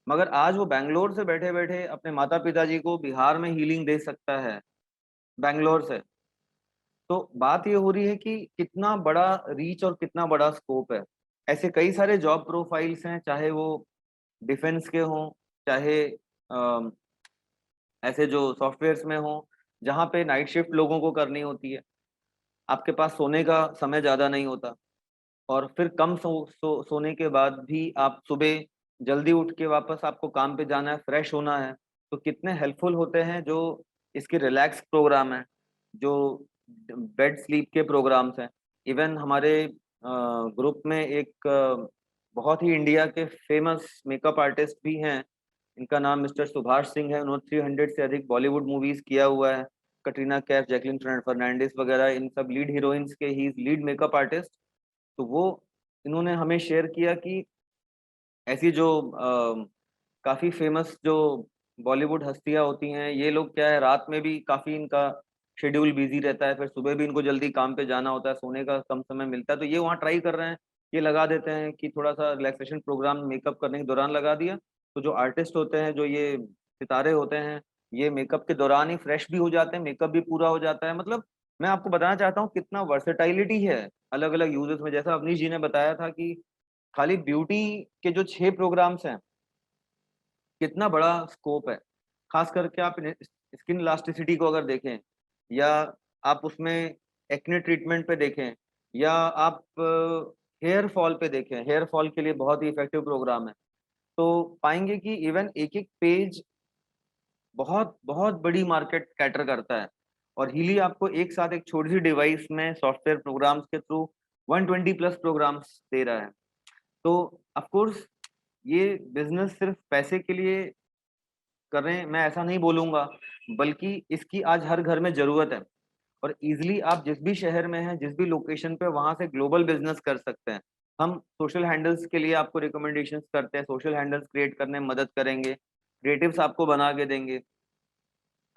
मगर आज वो बैंगलोर से बैठे बैठे अपने माता पिताजी को बिहार में हीलिंग दे सकता है, बैंगलोर से। तो बात ये हो रही है कि कितना बड़ा रीच और कितना बड़ा स्कोप है। ऐसे कई सारे जॉब प्रोफाइल्स हैं, चाहे वो डिफेंस के हों, चाहे ऐसे जो सॉफ्टवेयर्स में हों, जहाँ पे नाइट शिफ्ट लोगों को करनी होती है। आपके पास सोने का समय ज़्यादा नहीं होता, और फिर कम सोने के बाद भी आप सुबह जल्दी उठ के वापस आपको काम पे जाना है, फ्रेश होना है। तो कितने हेल्पफुल होते हैं जो इसके रिलैक्स प्रोग्राम हैं, जो बेड स्लीप के प्रोग्राम्स हैं। इवन हमारे ग्रुप में एक बहुत ही इंडिया के फेमस मेकअप आर्टिस्ट भी हैं, इनका नाम मिस्टर सुभाष सिंह है। उन्होंने 300 से अधिक बॉलीवुड मूवीज किया हुआ है। कटरीना कैफ, जैकलिन फर्नांडिस वगैरह, इन सब लीड हीरोइंस के ही लीड मेकअप आर्टिस्ट। तो वो, इन्होंने हमें शेयर किया कि ऐसी जो काफी फेमस जो बॉलीवुड हस्तियां होती हैं, ये लोग क्या है, रात में भी काफी इनका शेड्यूल बिजी रहता है, फिर सुबह भी इनको जल्दी काम पे जाना होता है, सोने का कम समय मिलता है। तो ये वहाँ ट्राई कर रहे हैं, ये लगा देते हैं कि थोड़ा सा रिलैक्सेशन प्रोग्राम मेकअप करने के दौरान लगा दिया। तो जो आर्टिस्ट होते हैं, जो ये सितारे होते हैं, ये मेकअप के दौरान ही फ्रेश भी हो जाते हैं, मेकअप भी पूरा हो जाता है। मतलब मैं आपको बताना चाहता हूँ कितना वर्सेटाइलिटी है अलग अलग यूजर्स में। जैसा अवनीश जी ने बताया था कि खाली ब्यूटी के जो 6 प्रोग्राम्स हैं, कितना बड़ा स्कोप है। खास करके आप स्किन इलास्टिसिटी को अगर देखें, या आप उसमें एक्ने ट्रीटमेंट पे देखें, या आप हेयर फॉल पे देखें, हेयर फॉल के लिए बहुत ही इफेक्टिव प्रोग्राम है। तो पाएंगे कि इवन एक एक पेज बहुत बहुत बड़ी मार्केट कैटर करता है। और हीली आपको एक साथ एक छोटी सी डिवाइस में सॉफ्टवेयर प्रोग्राम्स के थ्रू 120 प्लस प्रोग्राम्स दे रहा है। तो ऑफ कोर्स ये बिजनेस सिर्फ पैसे के लिए कर रहे हैं मैं ऐसा नहीं बोलूंगा, बल्कि इसकी आज हर घर में जरूरत है। और इजिली आप जिस भी शहर में हैं, जिस भी लोकेशन पे, वहां से ग्लोबल बिजनेस कर सकते हैं। हम सोशल हैंडल्स के लिए आपको रिकमेंडेशंस करते हैं, सोशल हैंडल्स क्रिएट करने में मदद करेंगे, क्रिएटिव्स आपको बना के देंगे।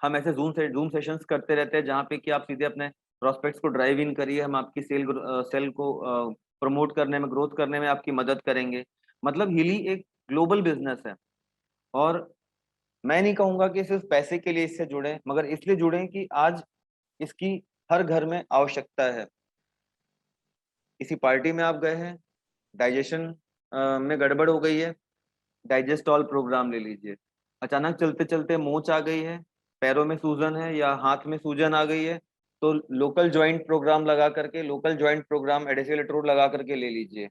हम ऐसे जूम सेशंस करते रहते हैं जहाँ पे कि आप सीधे अपने प्रोस्पेक्ट्स को ड्राइव इन करिए, हम आपकी सेल को प्रमोट करने में, ग्रोथ करने में आपकी मदद करेंगे। मतलब हीली एक ग्लोबल बिजनेस है। और मैं नहीं कहूंगा कि सिर्फ पैसे के लिए इससे जुड़े, मगर इसलिए जुड़े कि आज इसकी हर घर में आवश्यकता है। किसी पार्टी में आप गए हैं, डाइजेशन में गड़बड़ हो गई है, डाइजेस्टॉल प्रोग्राम ले लीजिए। अचानक चलते चलते मोच आ गई है, पैरों में सूजन है या हाथ में सूजन आ गई है, तो लोकल जॉइंट प्रोग्राम लगा करके, लोकल जॉइंट प्रोग्राम एडेसिल इलेक्ट्रोड लगा करके ले लीजिए।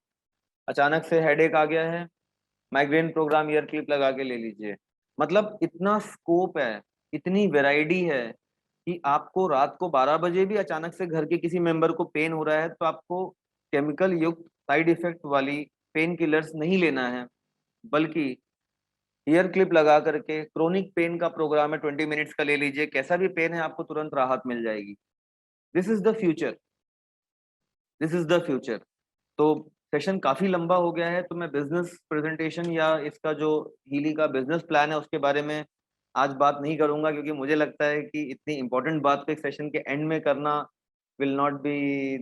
अचानक से हेडेक आ गया है, माइग्रेन प्रोग्राम ईयर क्लिप लगा के ले लीजिए। मतलब इतना स्कोप है, इतनी वैरायटी है कि आपको रात को 12 बजे भी अचानक से घर के किसी मेंबर को पेन हो रहा है तो आपको केमिकल युक्त साइड इफेक्ट वाली पेन किलर्स नहीं लेना है, बल्कि ईयर क्लिप लगा करके क्रोनिक पेन का प्रोग्राम है 20 मिनट्स का, ले लीजिए। कैसा भी पेन है आपको तुरंत राहत मिल जाएगी। This is the future, this is the future. तो सेशन काफी लंबा हो गया है, तो मैं बिजनेस प्रेजेंटेशन या इसका जो हीली का बिजनेस प्लान है उसके बारे में आज बात नहीं करूंगा, क्योंकि मुझे लगता है कि इतनी इंपॉर्टेंट बात को एक सेशन के एंड में करना will not be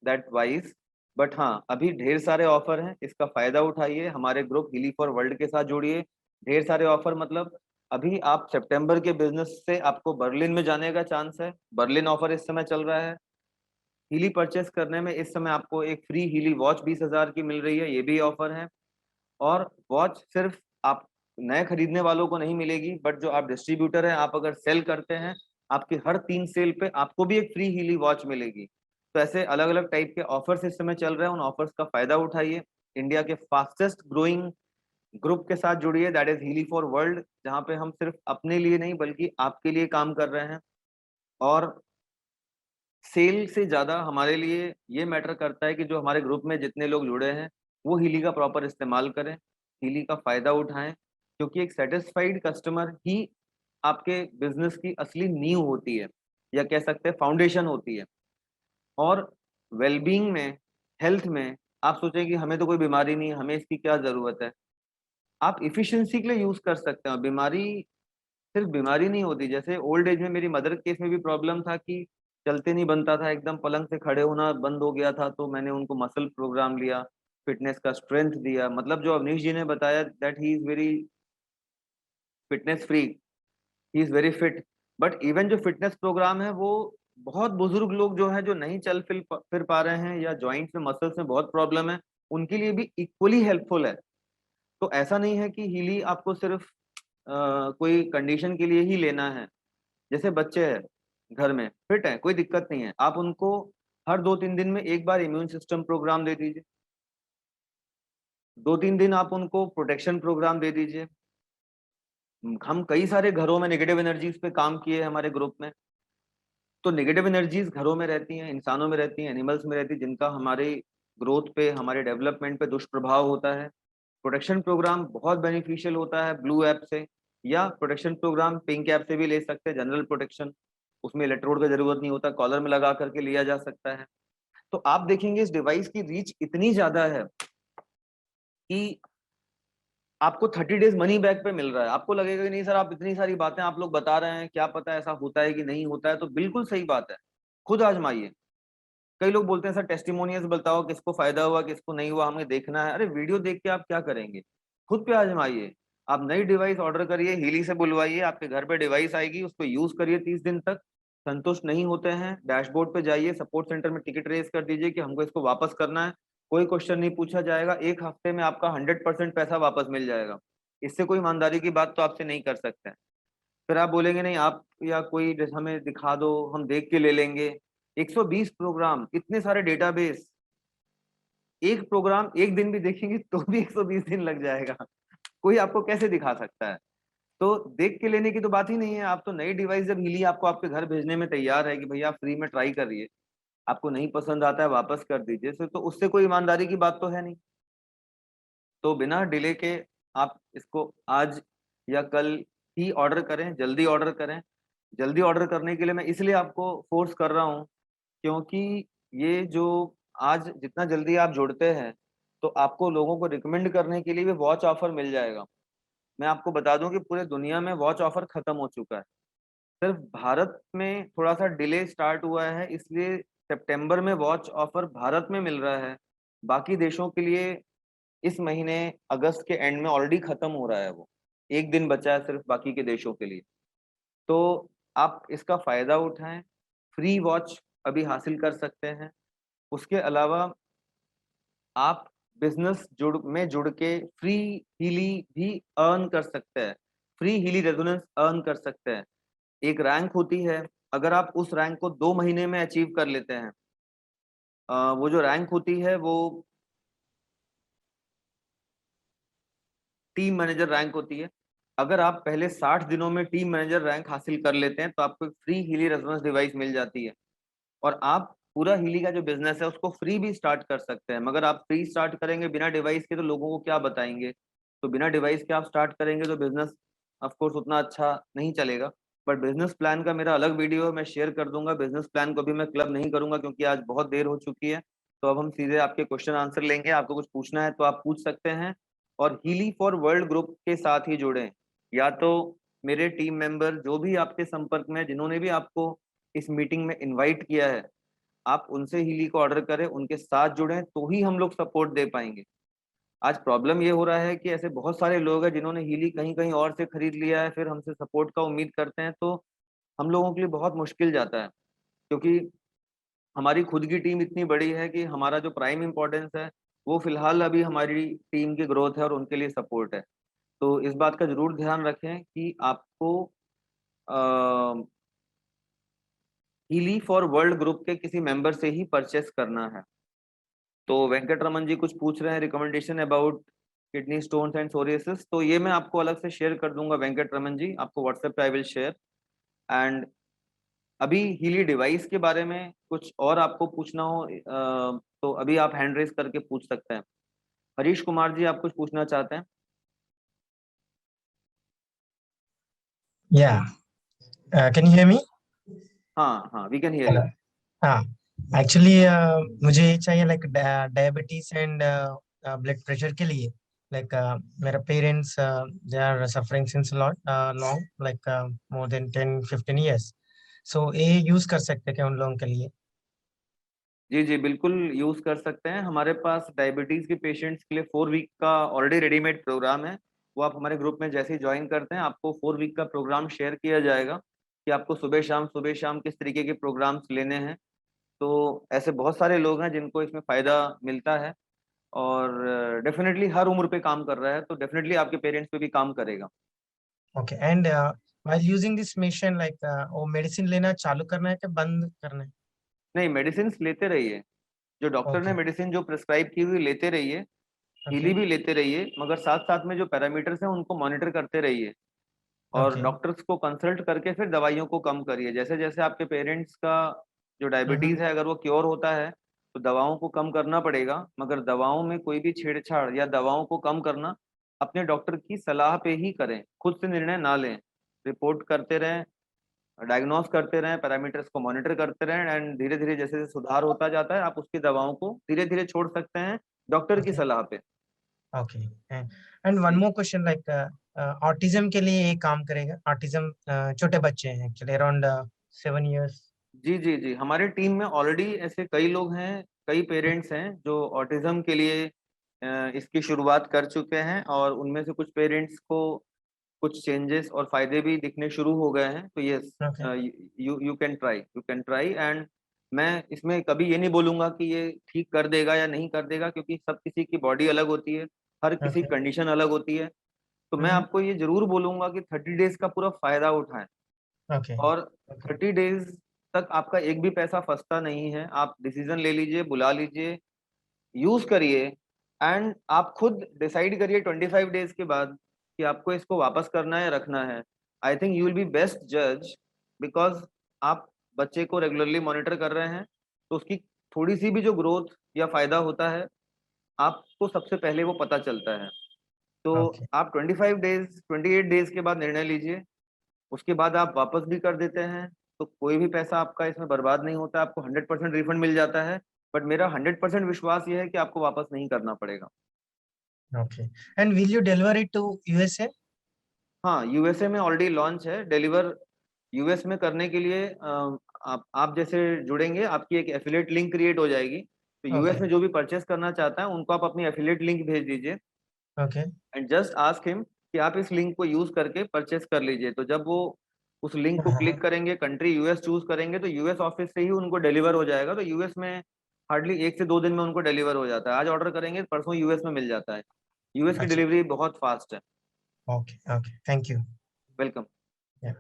that wise. But हाँ, अभी ढेर सारे ऑफर हैं, इसका फायदा उठाइए, हमारे ग्रुप हीली फॉर वर्ल्ड के साथ जुड़िए। ढेर सारे ऑफर, मतलब अभी आप सितंबर के बिजनेस से आपको बर्लिन में जाने का चांस है। बर्लिन ऑफर इस समय चल रहा है। हीली परचेस करने में इस समय आपको एक फ्री हीली वॉच 20,000 की मिल रही है, ये भी ऑफर है। और वॉच सिर्फ आप नए खरीदने वालों को नहीं मिलेगी, बट जो आप डिस्ट्रीब्यूटर हैं, आप अगर सेल करते हैं, आपकी हर 3 सेल पे आपको भी एक फ्री हीली वॉच मिलेगी। तो ऐसे अलग अलग टाइप के ऑफर्स इस समय चल रहे हैं, उन ऑफर्स का फायदा उठाइए। इंडिया के फास्टेस्ट ग्रोइंग ग्रुप के साथ जुड़िए, that is Healy for world, जहाँ पे हम सिर्फ अपने लिए नहीं बल्कि आपके लिए काम कर रहे हैं। और सेल से ज्यादा हमारे लिए ये मैटर करता है कि जो हमारे ग्रुप में जितने लोग जुड़े हैं वो हीली का प्रॉपर इस्तेमाल करें, हीली का फायदा उठाएं, क्योंकि एक सेटिस्फाइड कस्टमर ही आपके बिजनेस की असली नींव होती है, या कह सकते हैं फाउंडेशन होती है। और वेलबींग में, हेल्थ में, आप सोचें कि हमें तो कोई बीमारी नहीं, हमें इसकी क्या जरूरत है। आप इफिशिएंसी के लिए यूज कर सकते हो। बीमारी सिर्फ बीमारी नहीं होती। जैसे ओल्ड एज में मेरी मदर केस में भी प्रॉब्लम था कि चलते नहीं बनता था, एकदम पलंग से खड़े होना बंद हो गया था, तो मैंने उनको मसल प्रोग्राम लिया, फिटनेस का स्ट्रेंथ दिया। मतलब जो अवनीश जी ने बताया, that he is very fitness free, he is very fit. But even जो फिटनेस प्रोग्राम है वो बहुत बुजुर्ग लोग जो है, जो नहीं चल फिर पा रहे हैं, या जॉइंट्स में मसल्स में बहुत प्रॉब्लम है, उनके लिए भी इक्वली हेल्पफुल है। तो ऐसा नहीं है कि हीली आपको सिर्फ कोई कंडीशन के लिए ही लेना है। जैसे बच्चे हैं घर में, फिट है, कोई दिक्कत नहीं है, आप उनको हर 2-3 दिन में एक बार इम्यून सिस्टम प्रोग्राम दे दीजिए, 2-3 दिन आप उनको प्रोटेक्शन प्रोग्राम दे दीजिए। हम कई सारे घरों में नेगेटिव एनर्जीज पे काम किए हमारे ग्रुप में। तो नेगेटिव एनर्जीज घरों में रहती हैं, इंसानों में रहती हैं, एनिमल्स में रहती है, जिनका हमारे ग्रोथ पे, हमारे डेवलपमेंट पे दुष्प्रभाव होता है। प्रोटेक्शन प्रोग्राम बहुत बेनिफिशियल होता है ब्लू ऐप से, या प्रोटेक्शन प्रोग्राम पिंक ऐप से भी ले सकते हैं, जनरल प्रोटेक्शन। उसमें इलेक्ट्रोड का जरूरत नहीं होता, कॉलर में लगा करके लिया जा सकता है। तो आप देखेंगे इस डिवाइस की रीच इतनी ज्यादा है कि आपको 30 डेज मनी बैक पे मिल रहा है। आपको लगेगा कि नहीं सर, आप इतनी सारी बातें आप लोग बता रहे हैं, क्या पता ऐसा होता है कि नहीं होता है। तो बिल्कुल सही बात है, खुद आजमाइए। कई लोग बोलते हैं सर टेस्टिमोनियल्स बताओ, किसको फायदा हुआ किसको नहीं हुआ, हमें देखना है। अरे वीडियो देख के आप क्या करेंगे, खुद पे आजमाइए। आप नई डिवाइस ऑर्डर करिए, हीली से बुलवाइए, आपके घर पे डिवाइस आएगी, उसको यूज करिए 30 दिन तक। संतुष्ट नहीं होते हैं, डैशबोर्ड पे जाइए, सपोर्ट सेंटर में टिकट रेज कर दीजिए कि हमको इसको वापस करना है। कोई क्वेश्चन नहीं पूछा जाएगा, 1 हफ्ते में आपका 100% पैसा वापस मिल जाएगा। इससे कोई ईमानदारी की बात तो आपसे नहीं कर सकते हैं। फिर आप बोलेंगे नहीं आप या कोई हमें दिखा दो, हम देख के ले लेंगे। 120 प्रोग्राम, इतने सारे डेटाबेस, एक प्रोग्राम एक दिन भी देखेंगे तो भी 120 दिन लग जाएगा। कोई आपको कैसे दिखा सकता है। तो देख के लेने की तो बात ही नहीं है। आप तो नई डिवाइस जब हिली आपको आपके घर भेजने में तैयार है कि भैया फ्री में ट्राई करिए, आपको नहीं पसंद आता है वापस कर दीजिए, तो उससे कोई ईमानदारी की बात तो है नहीं। तो बिना डिले के आप इसको आज या कल ही ऑर्डर करें, जल्दी ऑर्डर करें। जल्दी ऑर्डर करने के लिए मैं इसलिए आपको फोर्स कर रहा हूँ क्योंकि ये जो आज जितना जल्दी आप जुड़ते हैं तो आपको लोगों को रिकमेंड करने के लिए भी वॉच ऑफर मिल जाएगा। मैं आपको बता दूं कि पूरे दुनिया में वॉच ऑफर खत्म हो चुका है, सिर्फ भारत में थोड़ा सा डिले स्टार्ट हुआ है, इसलिए सितंबर में वॉच ऑफर भारत में मिल रहा है। बाकी देशों के लिए इस महीने अगस्त के एंड में ऑलरेडी खत्म हो रहा है, वो एक दिन बचा है सिर्फ बाकी के देशों के लिए। तो आप इसका फायदा उठाएं, फ्री वॉच अभी हासिल कर सकते हैं। उसके अलावा आप बिजनेस जुड़ के फ्री हीली भी अर्न कर सकते हैं, फ्री हीली रेजोनेंस अर्न कर सकते हैं। एक रैंक होती है, अगर आप उस रैंक को 2 महीने में अचीव कर लेते हैं, वो जो रैंक होती है वो टीम मैनेजर रैंक होती है। अगर आप पहले 60 दिनों में टीम मैनेजर रैंक हासिल कर लेते हैं तो आपको एक फ्री हीली रेजोनेंस डिवाइस मिल जाती है और आप पूरा हीली का जो बिजनेस है उसको फ्री भी स्टार्ट कर सकते हैं। मगर आप फ्री स्टार्ट करेंगे बिना डिवाइस के तो लोगों को क्या बताएंगे, तो बिना डिवाइस के आप स्टार्ट करेंगे तो बिजनेस ऑफ कोर्स उतना अच्छा नहीं चलेगा। बट बिजनेस प्लान का मेरा अलग वीडियो है, मैं शेयर कर दूंगा। बिजनेस प्लान को भी मैं क्लब नहीं करूंगा क्योंकि आज बहुत देर हो चुकी है। तो अब हम सीधे आपके क्वेश्चन आंसर लेंगे, आपको कुछ पूछना है तो आप पूछ सकते हैं। और हीली फॉर वर्ल्ड ग्रुप के साथ ही जुड़ें, या तो मेरे टीम मेंबर जो भी आपके संपर्क में जिन्होंने भी आपको इस मीटिंग में इनवाइट किया है, आप उनसे हीली को ऑर्डर करें, उनके साथ जुड़ें तो ही हम लोग सपोर्ट दे पाएंगे। आज प्रॉब्लम ये हो रहा है कि ऐसे बहुत सारे लोग हैं जिन्होंने हीली कहीं कहीं और से खरीद लिया है, फिर हमसे सपोर्ट का उम्मीद करते हैं, तो हम लोगों के लिए बहुत मुश्किल जाता है। क्योंकि हमारी खुद की टीम इतनी बड़ी है कि हमारा जो प्राइम इम्पोर्टेंस है वो फिलहाल अभी हमारी टीम की ग्रोथ है और उनके लिए सपोर्ट है। तो इस बात का जरूर ध्यान रखें कि आपको हीली फॉर वर्ल्ड ग्रुप के किसी मेंबर से ही परचेस करना है। तो वेंकट रमन जी कुछ पूछ रहे हैं recommendation about kidney stones and psoriasis, तो ये मैं आपको अलग से शेयर कर दूंगा वेंकट रमन जी, आपको व्हाट्सएप पे आई विल शेयर। एंड अभी हीली डिवाइस के बारे में कुछ और आपको पूछना हो तो अभी आप हैंड रेस करके पूछ सकते हैं। हरीश कुमार जी आप कुछ पूछना चाहते हैं? Yeah. Can you hear me? हाँ हाँ, we can hear Hello. You. हाँ, एक्चुअली मुझे ये चाहिए like diabetes and blood pressure के लिए। लाइक मेरा parents they are suffering since long like more than 10-15 years। So ये यूज कर सकते हैं क्या उन लोगों के लिए? जी जी बिल्कुल यूज कर सकते हैं। हमारे पास डायबिटीज के पेशेंट्स के लिए 4 वीक का ऑलरेडी रेडीमेड प्रोग्राम है। वो आप हमारे ग्रुप में जैसे ही ज्वाइन करते हैं आपको 4 वीक का प्रोग्राम शेयर किया जाएगा कि आपको सुबह शाम किस तरीके के प्रोग्राम्स लेने हैं। तो ऐसे बहुत सारे लोग हैं जिनको इसमें फायदा मिलता है और डेफिनेटली हर उम्र पे काम कर रहा है, तो डेफिनेटली आपके पेरेंट्स पे भी काम करेगा। Okay. And while using this machine like वो मेडिसिन लेना चालू करना है कि बंद करना है? नहीं, मेडिसिन लेते रहिए, जो डॉक्टर ने ओके। मेडिसिन जो प्रिस्क्राइब की हुई लेते रहिए, ओके। हीली भी लेते रहिए, मगर साथ साथ में जो पैरामीटर्स हैं उनको मॉनिटर करते रहिए और ओके। डॉक्टर्स को कंसल्ट करके फिर दवाइयों को कम करिए। जैसे जैसे आपके पेरेंट्स का जो डायबिटीज है अगर वो क्योर होता है तो दवाओं को कम करना पड़ेगा, मगर दवाओं में कोई भी छेड़छाड़ या दवाओं को कम करना अपने डॉक्टर की सलाह पे ही करें, खुद से निर्णय ना लें। रिपोर्ट करते रहें, डायग्नोस करते रहें, पैरामीटर्स को मॉनिटर करते रहें एंड धीरे धीरे जैसे जैसे सुधार होता जाता है आप उसकी दवाओं को धीरे धीरे छोड़ सकते हैं डॉक्टर की ओके। सलाह पे। ओके। एंड वन जी मोर क्वेश्चन लाइक ऑटिज्म के लिए ये काम करेगा? ऑटिज्म छोटे बच्चे हैं एक्चुअली अराउंड 7 years। जी जी जी, हमारे टीम में ऑलरेडी ऐसे कई लोग हैं, कई पेरेंट्स हैं जो ऑटिज्म के लिए इसकी शुरुआत कर चुके हैं और उनमें से कुछ पेरेंट्स को कुछ चेंजेस और फायदे भी दिखने शुरू हो गए हैं। तो yes, okay. You you can try and मैं इसमें कभी ये नहीं बोलूंगा कि ये ठीक कर देगा या नहीं कर देगा, क्योंकि सब किसी की बॉडी अलग होती है, हर किसी ओके। कंडीशन अलग होती है। तो मैं हम्म। आपको ये जरूर बोलूंगा कि 30 डेज का पूरा फायदा उठाएं ओके। और ओके। 30 डेज तक आपका एक भी पैसा फंसता नहीं है। आप डिसीजन ले लीजिए, बुला लीजिए, यूज करिए एंड आप खुद डिसाइड करिए 25 डेज के बाद कि आपको इसको वापस करना है या रखना है। I think you will be best जज, बिकॉज आप बच्चे को रेगुलरली मॉनिटर कर रहे हैं तो उसकी थोड़ी सी भी जो ग्रोथ या फायदा होता है आपको सबसे पहले वो पता चलता है। तो Okay. आप 25 डेज 28 डेज के बाद निर्णय लीजिए, उसके बाद आप वापस भी कर देते हैं तो कोई भी पैसा आपका इसमें बर्बाद नहीं होता, आपको 100% रिफंड मिल जाता है। बट मेरा 100% विश्वास ये है कि आपको वापस नहीं करना पड़ेगा। Okay. And will you deliver it to USA? हाँ, यूएसए में ऑलरेडी लॉन्च है। डिलीवर यूएस में करने के लिए आप जैसे जुड़ेंगे, आपकी एक एफिलिएट लिंक क्रिएट हो जाएगी। तो यूएस Okay. में जो भी परचेस करना चाहता है उनको आप अपनी एफिलिएट लिंक भेज दीजिए Okay. And just ask him कि आप इस लिंक को यूज करके परचेस कर लीजिए। तो जब वो उस लिंक को क्लिक करेंगे, कंट्री यूएस चूज करेंगे, तो यूएस ऑफिस से ही उनको डिलीवर हो जाएगा। तो यूएस में हार्डली 1 से 2 दिन में उनको डिलीवर हो जाता है। आज ऑर्डर करेंगे, परसों यूएस में मिल जाता है। यूएस की अच्छा. डिलीवरी बहुत फास्ट है। Okay. Okay. Thank you. Welcome. Yeah.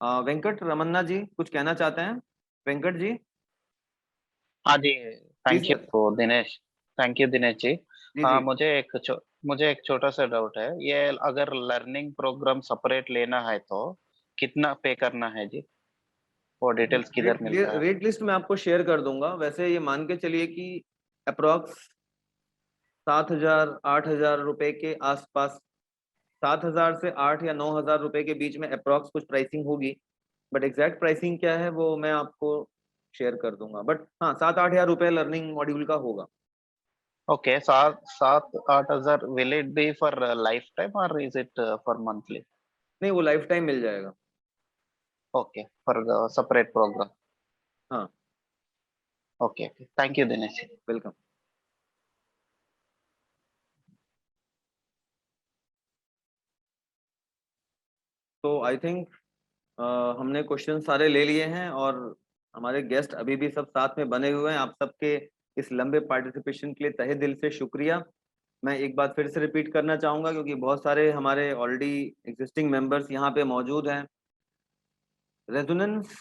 Venkat Ramanna ji कुछ कहना चाहते हैं? वेंकट जी हाँ जी, please. Thank you Dinesh. Thank you Dinesh ji. जी हाँ, जी। मुझे एक छोटा सा डाउट है। ये अगर लर्निंग प्रोग्राम सेपरेट लेना है तो कितना पे करना है जी? वो डिटेल्स किधर मिलता है? रेट लिस्ट मैं आपको शेयर कर दूंगा। वैसे ये मान के चलिए कि अप्रोक्स 7,000 8,000 रुपए के आसपास, 7,000 से 8 या 9,000 रुपए के बीच में अप्रोक्स कुछ प्राइसिंग होगी। बट एग्जैक्ट प्राइसिंग क्या है वो मैं आपको शेयर कर दूंगा। बट हाँ, 7-8 हज़ार रुपए लर्निंग मॉड्यूल का होगा। ओके, 7-8 हज़ार। Will it be for lifetime और इज इट फॉर मंथली? नहीं, वो लाइफ टाइम मिल जाएगा। Okay, for separate program. हाँ, okay okay, thank you Dinesh ji. Welcome. तो आई थिंक हमने क्वेश्चन सारे ले लिए हैं और हमारे गेस्ट अभी भी सब साथ में बने हुए हैं। आप सबके इस लंबे पार्टिसिपेशन के लिए तहे दिल से शुक्रिया। मैं एक बात फिर से रिपीट करना चाहूंगा क्योंकि बहुत सारे हमारे ऑलरेडी एग्जिस्टिंग मेंबर्स यहाँ पे मौजूद हैं। रेजोनेंस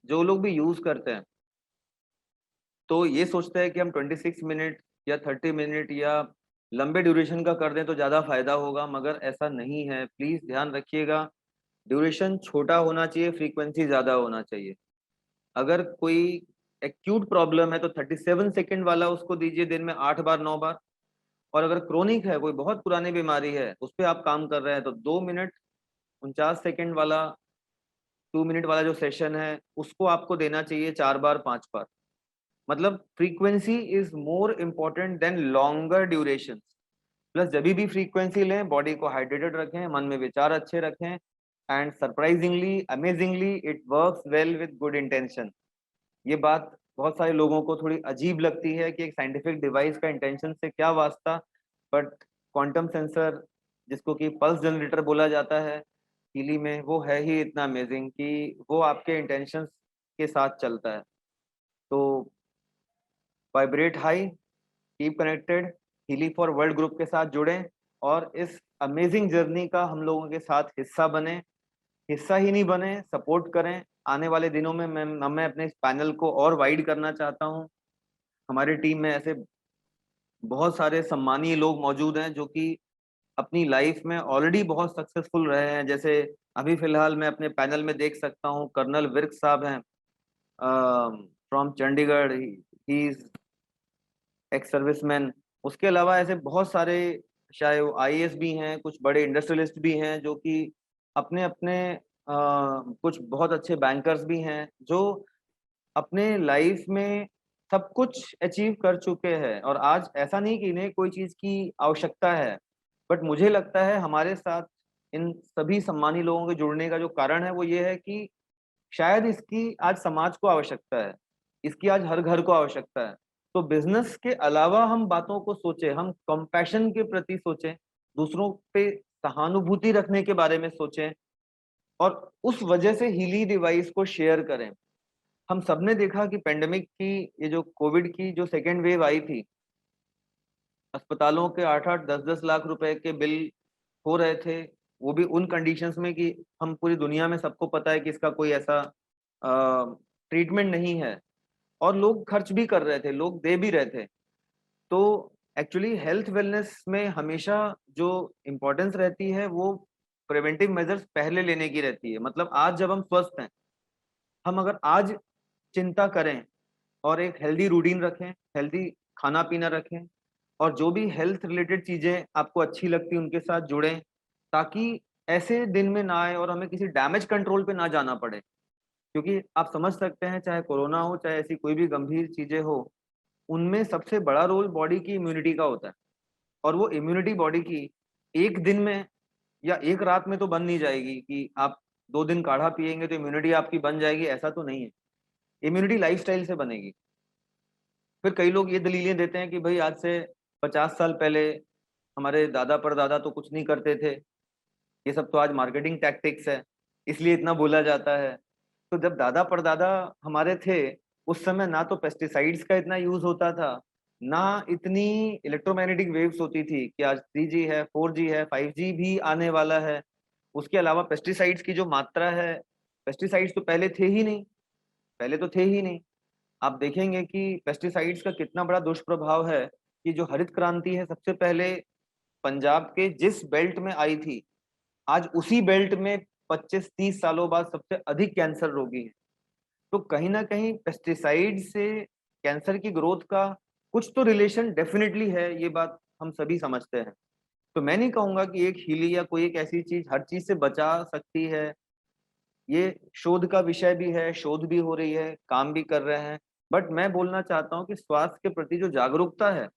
जो लोग भी यूज करते हैं तो ये सोचते हैं कि हम 26 मिनट या 30 मिनट या लंबे ड्यूरेशन का कर दें तो ज़्यादा फायदा होगा, मगर ऐसा नहीं है। प्लीज़ ध्यान रखिएगा, ड्यूरेशन छोटा होना चाहिए, फ्रीक्वेंसी ज़्यादा होना चाहिए। अगर कोई एक्यूट प्रॉब्लम है तो 37 सेकंड वाला उसको दीजिए दिन में 8 बार 9 बार। और अगर क्रोनिक है, कोई बहुत पुरानी बीमारी है, उस पर आप काम कर रहे हैं तो 2 मिनट 49 सेकंड वाला 2 मिनट वाला जो सेशन है उसको आपको देना चाहिए 4 बार 5 बार। मतलब frequency is more important then longer duration. Plus जब भी फ्रीक्वेंसी लें, बॉडी को हाइड्रेटेड रखें, मन में विचार अच्छे रखें and surprisingly amazingly it works well with good intention. ये बात बहुत सारे लोगों को थोड़ी अजीब लगती है कि एक साइंटिफिक डिवाइस का इंटेंशन से क्या वास्ता। बट क्वांटम सेंसर जिसको कि पल्स जनरेटर बोला जाता है हीली में, वो है ही इतना अमेजिंग कि वो आपके इंटेंशंस के साथ चलता है। तो vibrate high, keep connected, Healy for world group के साथ जुड़ें और इस अमेजिंग जर्नी का हम लोगों के साथ हिस्सा बने। हिस्सा ही नहीं बने, सपोर्ट करें। आने वाले दिनों में मैं अपने इस पैनल को और वाइड करना चाहता हूं। हमारी टीम में ऐसे बहुत सारे सम्मानीय लोग मौजूद हैं जो कि अपनी लाइफ में ऑलरेडी बहुत सक्सेसफुल रहे हैं। जैसे अभी फिलहाल मैं अपने पैनल में देख सकता हूं कर्नल विर्क साहब हैं from Chandigarh, he is ex serviceman. उसके अलावा ऐसे बहुत सारे, चाहे वो आईएएस भी हैं, कुछ बड़े इंडस्ट्रियलिस्ट भी हैं जो कि अपने अपने कुछ बहुत अच्छे बैंकर्स भी हैं जो अपने लाइफ में सब कुछ अचीव कर चुके हैं। और आज ऐसा नहीं कि इन्हें कोई चीज की आवश्यकता है, बट मुझे लगता है हमारे साथ इन सभी सम्मानी लोगों के जुड़ने का जो कारण है वो ये है कि शायद इसकी आज समाज को आवश्यकता है, इसकी आज हर घर को आवश्यकता है। तो बिजनेस के अलावा हम बातों को सोचें, हम कंपैशन के प्रति सोचें, दूसरों पे सहानुभूति रखने के बारे में सोचें और उस वजह से हीली डिवाइस को शेयर करें। हम सबने देखा कि पेंडेमिक की, ये जो कोविड की जो सेकेंड वेव आई थी, अस्पतालों के 8-8 10-10 लाख रुपए के बिल हो रहे थे। वो भी उन कंडीशंस में कि हम पूरी दुनिया में सबको पता है कि इसका कोई ऐसा ट्रीटमेंट नहीं है और लोग खर्च भी कर रहे थे, लोग दे भी रहे थे। तो एक्चुअली हेल्थ वेलनेस में हमेशा जो इम्पोर्टेंस रहती है वो प्रिवेंटिव मेजर्स पहले लेने की रहती है। मतलब आज जब हम स्वस्थ हैं हम अगर आज चिंता करें और एक हेल्दी रूटीन रखें, हेल्दी खाना पीना रखें, और जो भी हेल्थ रिलेटेड चीजें आपको अच्छी लगती उनके साथ जुड़ें, ताकि ऐसे दिन में ना आए और हमें किसी डैमेज कंट्रोल पे ना जाना पड़े। क्योंकि आप समझ सकते हैं, चाहे कोरोना हो, चाहे ऐसी कोई भी गंभीर चीजें हो, उनमें सबसे बड़ा रोल बॉडी की इम्यूनिटी का होता है। और वो इम्यूनिटी बॉडी की एक दिन में या एक रात में तो बन नहीं जाएगी कि आप 2 दिन काढ़ा पिएंगे तो इम्यूनिटी आपकी बन जाएगी, ऐसा तो नहीं है। इम्यूनिटी लाइफस्टाइल से बनेगी। फिर कई लोग ये दलीलें देते हैं कि भाई आज से 50 साल पहले हमारे दादा परदादा तो कुछ नहीं करते थे, ये सब तो आज मार्केटिंग टैक्टिक्स है, इसलिए इतना बोला जाता है। तो जब दादा परदादा हमारे थे, उस समय ना तो पेस्टिसाइड्स का इतना यूज होता था, ना इतनी इलेक्ट्रोमैग्नेटिक वेव्स होती थी कि आज 3G है, 4G है, 5G भी आने वाला है। उसके अलावा पेस्टिसाइड्स की जो मात्रा है, पेस्टिसाइड्स तो पहले थे ही नहीं, पहले तो थे ही नहीं। आप देखेंगे कि पेस्टिसाइड्स का कितना बड़ा दुष्प्रभाव है कि जो हरित क्रांति है सबसे पहले पंजाब के जिस बेल्ट में आई थी, आज उसी बेल्ट में 25-30 सालों बाद सबसे अधिक कैंसर रोगी हैं। तो कहीं ना कहीं पेस्टिसाइड से कैंसर की ग्रोथ का कुछ तो रिलेशन डेफिनेटली है, ये बात हम सभी समझते हैं। तो मैं नहीं कहूंगा कि एक हीली या कोई एक ऐसी चीज हर चीज से बचा सकती है। ये शोध का विषय भी है, शोध भी हो रही है, काम भी कर रहे हैं। बट मैं बोलना चाहता हूँ कि स्वास्थ्य के प्रति जो जागरूकता है,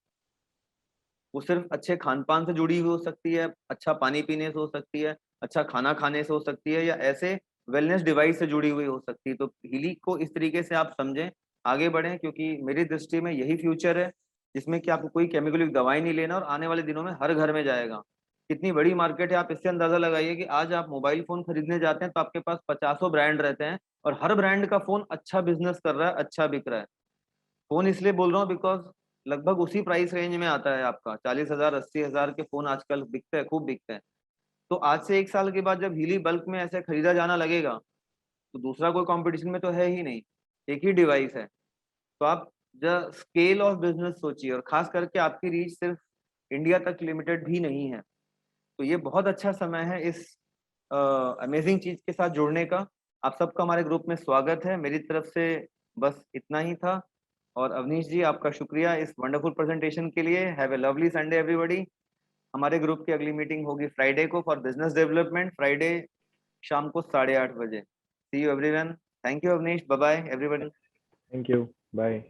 वो सिर्फ अच्छे खान पान से जुड़ी हुई हो सकती है, अच्छा पानी पीने से हो सकती है, अच्छा खाना खाने से हो सकती है, या ऐसे वेलनेस डिवाइस से जुड़ी हुई हो सकती है। तो हीली को इस तरीके से आप समझें, आगे बढ़ें, क्योंकि मेरी दृष्टि में यही फ्यूचर है, जिसमें कि आपको कोई केमिकल दवाई नहीं लेना और आने वाले दिनों में हर घर में जाएगा। कितनी बड़ी मार्केट है, आप इससे अंदाजा लगाइए कि आज आप मोबाइल फोन खरीदने जाते हैं तो आपके पास 50 ब्रांड रहते हैं, और हर ब्रांड का फोन अच्छा बिजनेस कर रहा है, अच्छा बिक रहा है। फोन इसलिए बोल रहा हूँ बिकॉज लगभग उसी प्राइस रेंज में आता है आपका, 40,000 80,000 के फोन आजकल बिकते हैं, खूब बिकते हैं। तो आज से 1 साल के बाद जब हीली बल्क में ऐसे खरीदा जाना लगेगा, तो दूसरा कोई कंपटीशन में तो है ही नहीं, एक ही डिवाइस है। तो आप द स्केल ऑफ बिजनेस सोचिए, और खास करके आपकी रीच सिर्फ इंडिया तक लिमिटेड भी नहीं है। तो ये बहुत अच्छा समय है इस अमेजिंग चीज के साथ जुड़ने का। आप सबका हमारे ग्रुप में स्वागत है। मेरी तरफ से बस इतना ही था। और अवनीश जी, आपका शुक्रिया इस वंडरफुल प्रेजेंटेशन के लिए। Have a lovely Sunday everybody. हमारे ग्रुप की अगली मीटिंग होगी फ्राइडे को फॉर बिजनेस डेवलपमेंट, फ्राइडे शाम को 8:30 बजे। See you everyone. Thank you Avnish, bye bye everybody. Thank you, bye.